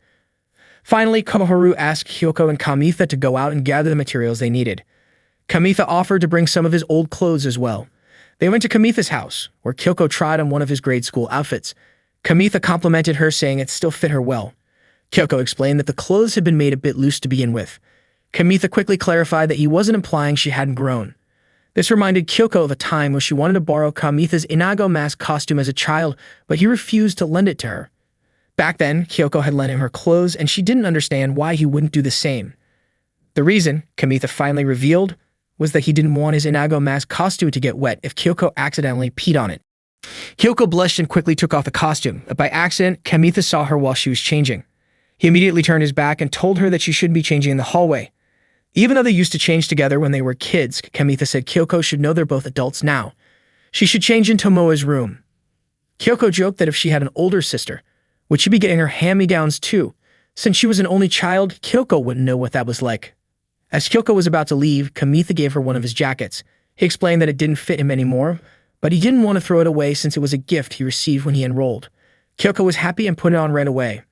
Finally, Koharu asked Kyoko and Kamitha to go out and gather the materials they needed. Kamitha offered to bring some of his old clothes as well. They went to Kamitha's house, where Kyoko tried on one of his grade school outfits. Kamitha complimented her, saying it still fit her well. Kyoko explained that the clothes had been made a bit loose to begin with. Kamitha quickly clarified that he wasn't implying she hadn't grown. This reminded Kyoko of a time when she wanted to borrow Kamitha's Inago mask costume as a child, but he refused to lend it to her. Back then, Kyoko had lent him her clothes, and she didn't understand why he wouldn't do the same. The reason, Kamitha finally revealed, was that he didn't want his Inago mask costume to get wet if Kyoko accidentally peed on it. Kyoko blushed and quickly took off the costume, but by accident, Kamitha saw her while she was changing. He immediately turned his back and told her that she shouldn't be changing in the hallway. Even though they used to change together when they were kids, Kamitha said Kyoko should know they're both adults now. She should change in Tomoe's room. Kyoko joked that if she had an older sister, would she be getting her hand-me-downs too? Since she was an only child, Kyoko wouldn't know what that was like. As Kyoko was about to leave, Kamitha gave her one of his jackets. He explained that it didn't fit him anymore, but he didn't want to throw it away since it was a gift he received when he enrolled. Kyoko was happy and put it on right away.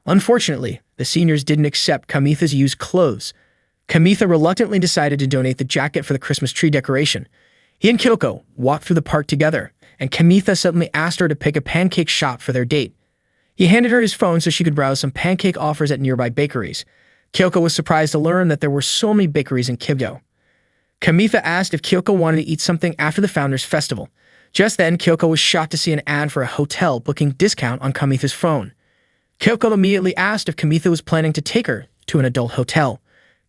Unfortunately, the seniors didn't accept Kamitha's used clothes. Kamitha reluctantly decided to donate the jacket for the Christmas tree decoration. He and Kyoko walked through the park together, and Kamitha suddenly asked her to pick a pancake shop for their date. He handed her his phone so she could browse some pancake offers at nearby bakeries. Kyoko was surprised to learn that there were so many bakeries in Kibyo. Kamitha asked if Kyoko wanted to eat something after the Founders Festival. Just then, Kyoko was shocked to see an ad for a hotel booking discount on Kamitha's phone. Kyoko immediately asked if Kamitha was planning to take her to an adult hotel.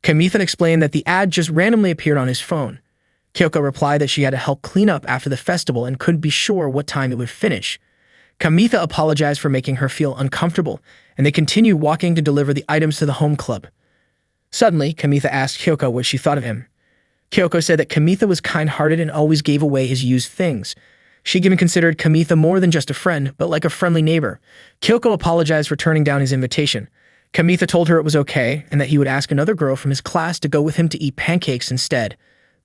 Kamitha explained that the ad just randomly appeared on his phone. Kyoko replied that she had to help clean up after the festival and couldn't be sure what time it would finish. Kamitha apologized for making her feel uncomfortable, and they continued walking to deliver the items to the home club. Suddenly, Kamitha asked Kyoko what she thought of him. Kyoko said that Kamitha was kind-hearted and always gave away his used things. She even considered Kamitha more than just a friend, but like a friendly neighbor. Kyoko apologized for turning down his invitation. Kamitha told her it was okay, and that he would ask another girl from his class to go with him to eat pancakes instead.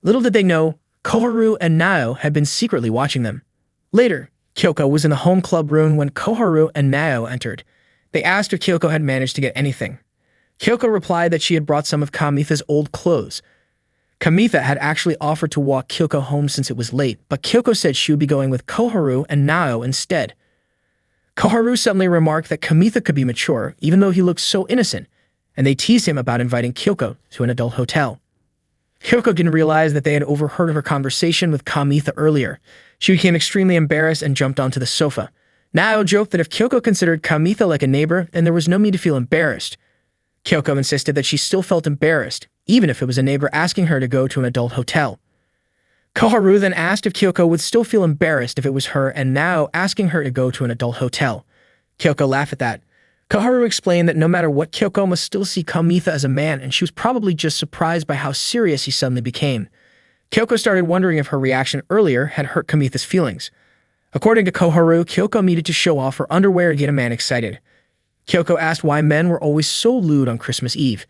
Little did they know, Koharu and Nao had been secretly watching them. Later, Kyoko was in the home club room when Koharu and Nao entered. They asked if Kyoko had managed to get anything. Kyoko replied that she had brought some of Kamitha's old clothes. Kamitha had actually offered to walk Kyoko home since it was late, but Kyoko said she would be going with Koharu and Nao instead. Koharu suddenly remarked that Kamitha could be mature, even though he looked so innocent, and they teased him about inviting Kyoko to an adult hotel. Kyoko didn't realize that they had overheard her conversation with Kamitha earlier. She became extremely embarrassed and jumped onto the sofa. Nao joked that if Kyoko considered Kamitha like a neighbor, then there was no need to feel embarrassed. Kyoko insisted that she still felt embarrassed, even if it was a neighbor asking her to go to an adult hotel. Koharu then asked if Kyoko would still feel embarrassed if it was her and Nao asking her to go to an adult hotel. Kyoko laughed at that. Koharu explained that no matter what, Kyoko must still see Kamitha as a man, and she was probably just surprised by how serious he suddenly became. Kyoko started wondering if her reaction earlier had hurt Kamitha's feelings. According to Koharu, Kyoko needed to show off her underwear to get a man excited. Kyoko asked why men were always so lewd on Christmas Eve.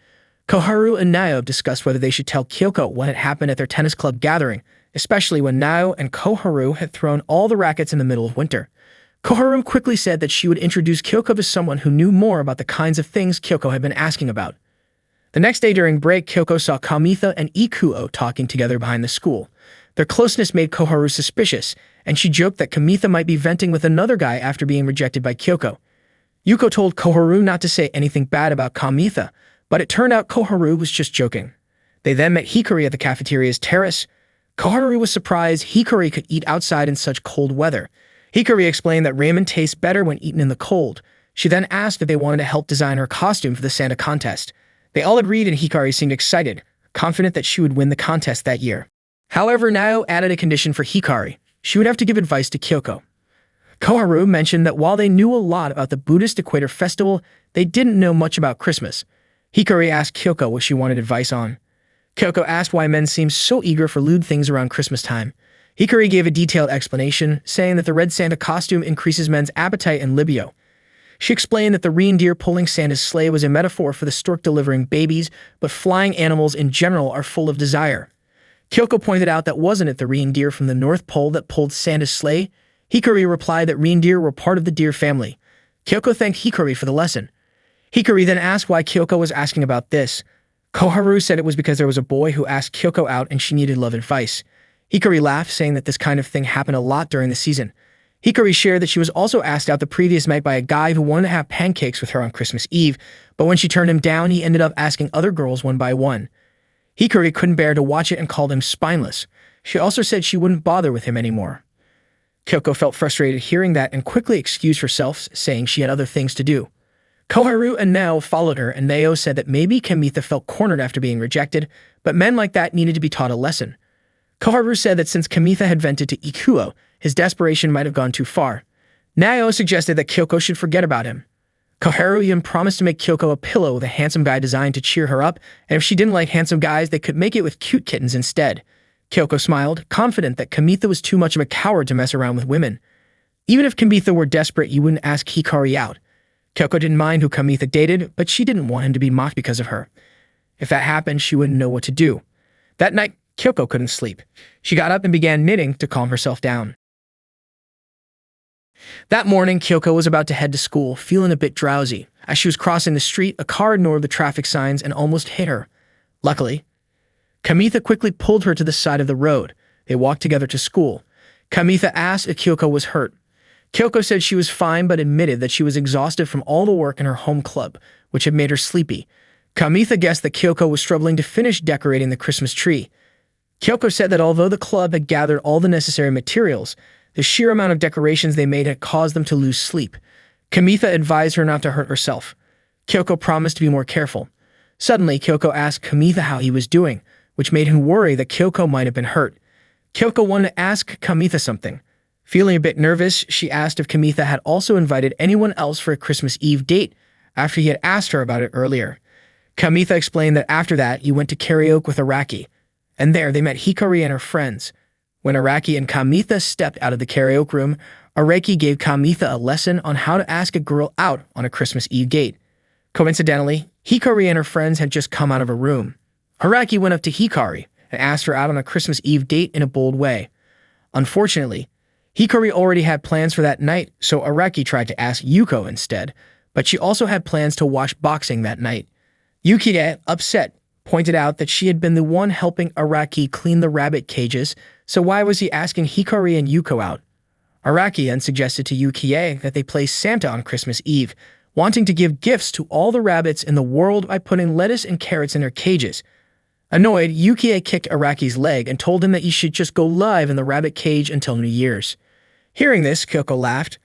Koharu and Nao discussed whether they should tell Kyoko what had happened at their tennis club gathering, especially when Nao and Koharu had thrown all the rackets in the middle of winter. Koharu quickly said that she would introduce Kyoko to someone who knew more about the kinds of things Kyoko had been asking about. The next day during break, Kyoko saw Kamitha and Ikuo talking together behind the school. Their closeness made Koharu suspicious, and she joked that Kamitha might be venting with another guy after being rejected by Kyoko. Yuko told Koharu not to say anything bad about Kamitha, but it turned out Koharu was just joking. They then met Hikari at the cafeteria's terrace. Koharu was surprised Hikari could eat outside in such cold weather. Hikari explained that ramen tastes better when eaten in the cold. She then asked if they wanted to help design her costume for the Santa contest. They all agreed, and Hikari seemed excited, confident that she would win the contest that year. However, Nao added a condition for Hikari. She would have to give advice to Kyoko. Koharu mentioned that while they knew a lot about the Buddhist Equator Festival, they didn't know much about Christmas. Hikari asked Kyoko what she wanted advice on. Kyoko asked why men seem so eager for lewd things around Christmas time. Hikari gave a detailed explanation, saying that the red Santa costume increases men's appetite and libido. She explained that the reindeer pulling Santa's sleigh was a metaphor for the stork delivering babies, but flying animals in general are full of desire. Kyoko pointed out that wasn't it the reindeer from the North Pole that pulled Santa's sleigh? Hikari replied that reindeer were part of the deer family. Kyoko thanked Hikari for the lesson. Hikari then asked why Kyoko was asking about this. Koharu said it was because there was a boy who asked Kyoko out and she needed love advice. Hikari laughed, saying that this kind of thing happened a lot during the season. Hikari shared that she was also asked out the previous night by a guy who wanted to have pancakes with her on Christmas Eve, but when she turned him down, he ended up asking other girls one by one. Hikari couldn't bear to watch it and called him spineless. She also said she wouldn't bother with him anymore. Kyoko felt frustrated hearing that and quickly excused herself, saying she had other things to do. Koharu and Nao followed her, and Nao said that maybe Kamitha felt cornered after being rejected, but men like that needed to be taught a lesson. Koharu said that since Kamitha had vented to Ikuo, his desperation might have gone too far. Nao suggested that Kyoko should forget about him. Koharu even promised to make Kyoko a pillow with a handsome guy designed to cheer her up, and if she didn't like handsome guys, they could make it with cute kittens instead. Kyoko smiled, confident that Kamitha was too much of a coward to mess around with women. Even if Kamitha were desperate, you wouldn't ask Hikari out. Kyoko didn't mind who Kamitha dated, but she didn't want him to be mocked because of her. If that happened, she wouldn't know what to do. That night, Kyoko couldn't sleep. She got up and began knitting to calm herself down. That morning, Kyoko was about to head to school, feeling a bit drowsy. As she was crossing the street, a car ignored the traffic signs and almost hit her. Luckily, Kamitha quickly pulled her to the side of the road. They walked together to school. Kamitha asked if Kyoko was hurt. Kyoko said she was fine but admitted that she was exhausted from all the work in her home club, which had made her sleepy. Kamitha guessed that Kyoko was struggling to finish decorating the Christmas tree. Kyoko said that although the club had gathered all the necessary materials, the sheer amount of decorations they made had caused them to lose sleep. Kamitha advised her not to hurt herself. Kyoko promised to be more careful. Suddenly, Kyoko asked Kamitha how he was doing, which made him worry that Kyoko might have been hurt. Kyoko wanted to ask Kamitha something. Feeling a bit nervous, she asked if Kamitha had also invited anyone else for a Christmas Eve date after he had asked her about it earlier. Kamitha explained that after that, he went to karaoke with Araki, and there they met Hikari and her friends. When Araki and Kamitha stepped out of the karaoke room, Araki gave Kamitha a lesson on how to ask a girl out on a Christmas Eve date. Coincidentally, Hikari and her friends had just come out of a room. Araki went up to Hikari and asked her out on a Christmas Eve date in a bold way. Unfortunately, Hikari already had plans for that night, so Araki tried to ask Yuko instead, but she also had plans to watch boxing that night. Yukie, upset, pointed out that she had been the one helping Araki clean the rabbit cages, so why was he asking Hikari and Yuko out? Araki then suggested to Yukie that they play Santa on Christmas Eve, wanting to give gifts to all the rabbits in the world by putting lettuce and carrots in their cages. Annoyed, Yukie kicked Araki's leg and told him that he should just go live in the rabbit cage until New Year's. Hearing this, Kyoko laughed.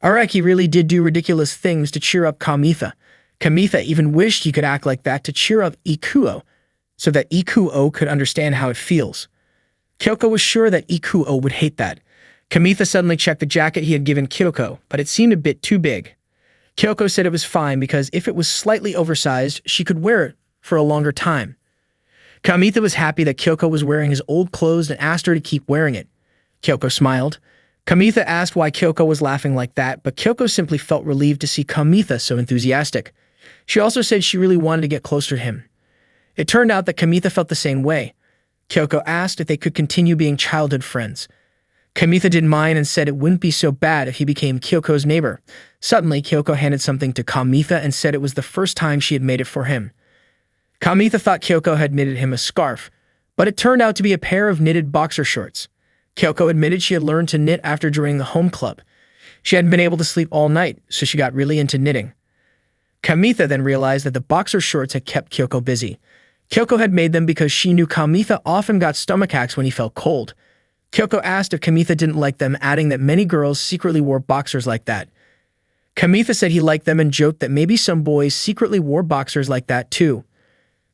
Araki really did do ridiculous things to cheer up Kamitha. Kamitha even wished he could act like that to cheer up Ikuo, so that Ikuo could understand how it feels. Kyoko was sure that Ikuo would hate that. Kamitha suddenly checked the jacket he had given Kyoko, but it seemed a bit too big. Kyoko said it was fine because if it was slightly oversized, she could wear it for a longer time. Kamitha was happy that Kyoko was wearing his old clothes and asked her to keep wearing it. Kyoko smiled. Kamitha asked why Kyoko was laughing like that, but Kyoko simply felt relieved to see Kamitha so enthusiastic. She also said she really wanted to get closer to him. It turned out that Kamitha felt the same way. Kyoko asked if they could continue being childhood friends. Kamitha didn't mind and said it wouldn't be so bad if he became Kyoko's neighbor. Suddenly, Kyoko handed something to Kamitha and said it was the first time she had made it for him. Kamitha thought Kyoko had knitted him a scarf, but it turned out to be a pair of knitted boxer shorts. Kyoko admitted she had learned to knit after joining the home club. She hadn't been able to sleep all night, so she got really into knitting. Kamitha then realized that the boxer shorts had kept Kyoko busy. Kyoko had made them because she knew Kamitha often got stomachaches when he felt cold. Kyoko asked if Kamitha didn't like them, adding that many girls secretly wore boxers like that. Kamitha said he liked them and joked that maybe some boys secretly wore boxers like that too.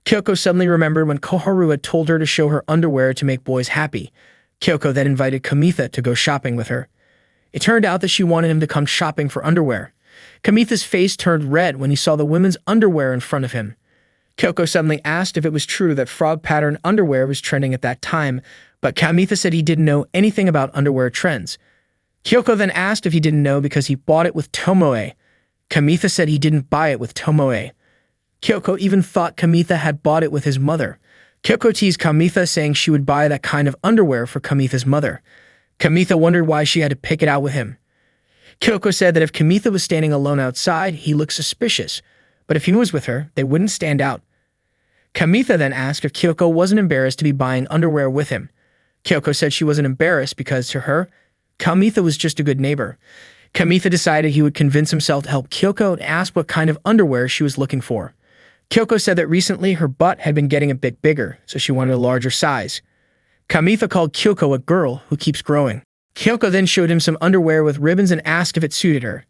Kyoko suddenly remembered when Koharu had told her to show her underwear to make boys happy. Kyoko then invited Kamitha to go shopping with her. It turned out that she wanted him to come shopping for underwear. Kamitha's face turned red when he saw the women's underwear in front of him. Kyoko suddenly asked if it was true that frog-patterned underwear was trending at that time, but Kamitha said he didn't know anything about underwear trends. Kyoko then asked if he didn't know because he bought it with Tomoe. Kamitha said he didn't buy it with Tomoe. Kyoko even thought Kamitha had bought it with his mother. Kyoko teased Kamitha, saying she would buy that kind of underwear for Kamitha's mother. Kamitha wondered why she had to pick it out with him. Kyoko said that if Kamitha was standing alone outside, he looked suspicious, but if he was with her, they wouldn't stand out. Kamitha then asked if Kyoko wasn't embarrassed to be buying underwear with him. Kyoko said she wasn't embarrassed because, to her, Kamitha was just a good neighbor. Kamitha decided he would convince himself to help Kyoko and asked what kind of underwear she was looking for. Kyoko said that recently her butt had been getting a bit bigger, so she wanted a larger size. Kamitha called Kyoko a girl who keeps growing. Kyoko then showed him some underwear with ribbons and asked if it suited her.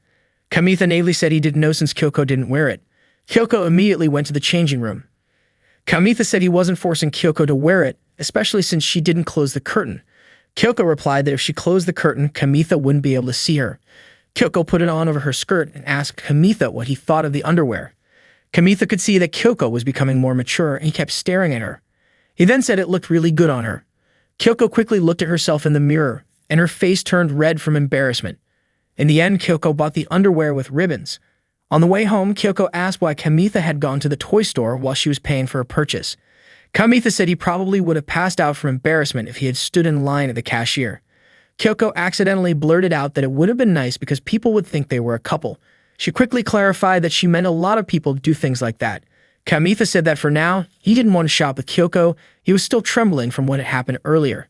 Kamitha naively said he didn't know since Kyoko didn't wear it. Kyoko immediately went to the changing room. Kamitha said he wasn't forcing Kyoko to wear it, especially since she didn't close the curtain. Kyoko replied that if she closed the curtain, Kamitha wouldn't be able to see her. Kyoko put it on over her skirt and asked Kamitha what he thought of the underwear. Kamitha could see that Kyoko was becoming more mature and he kept staring at her. He then said it looked really good on her. Kyoko quickly looked at herself in the mirror, and her face turned red from embarrassment. In the end, Kyoko bought the underwear with ribbons. On the way home, Kyoko asked why Kamitha had gone to the toy store while she was paying for a purchase. Kamitha said he probably would have passed out from embarrassment if he had stood in line at the cashier. Kyoko accidentally blurted out that it would have been nice because people would think they were a couple. She quickly clarified that she meant a lot of people do things like that. Kamitha said that for now, he didn't want to shop with Kyoko. He was still trembling from what had happened earlier.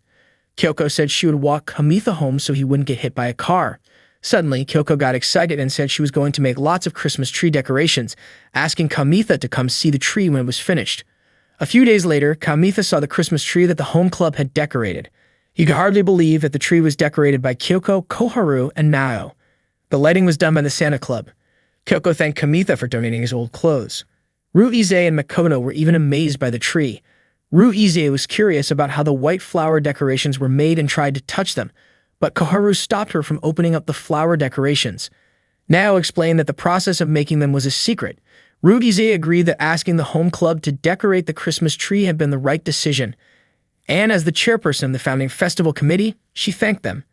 Kyoko said she would walk Kamitha home so he wouldn't get hit by a car. Suddenly, Kyoko got excited and said she was going to make lots of Christmas tree decorations, asking Kamitha to come see the tree when it was finished. A few days later, Kamitha saw the Christmas tree that the home club had decorated. He could hardly believe that the tree was decorated by Kyoko, Koharu, and Nao. The lighting was done by the Santa Club. Kyoko thanked Kamitha for donating his old clothes. Ruize and Makoto were even amazed by the tree. Ruize was curious about how the white flower decorations were made and tried to touch them, but Koharu stopped her from opening up the flower decorations. Nao explained that the process of making them was a secret. Ruize agreed that asking the home club to decorate the Christmas tree had been the right decision, and as the chairperson of the founding festival committee, she thanked them.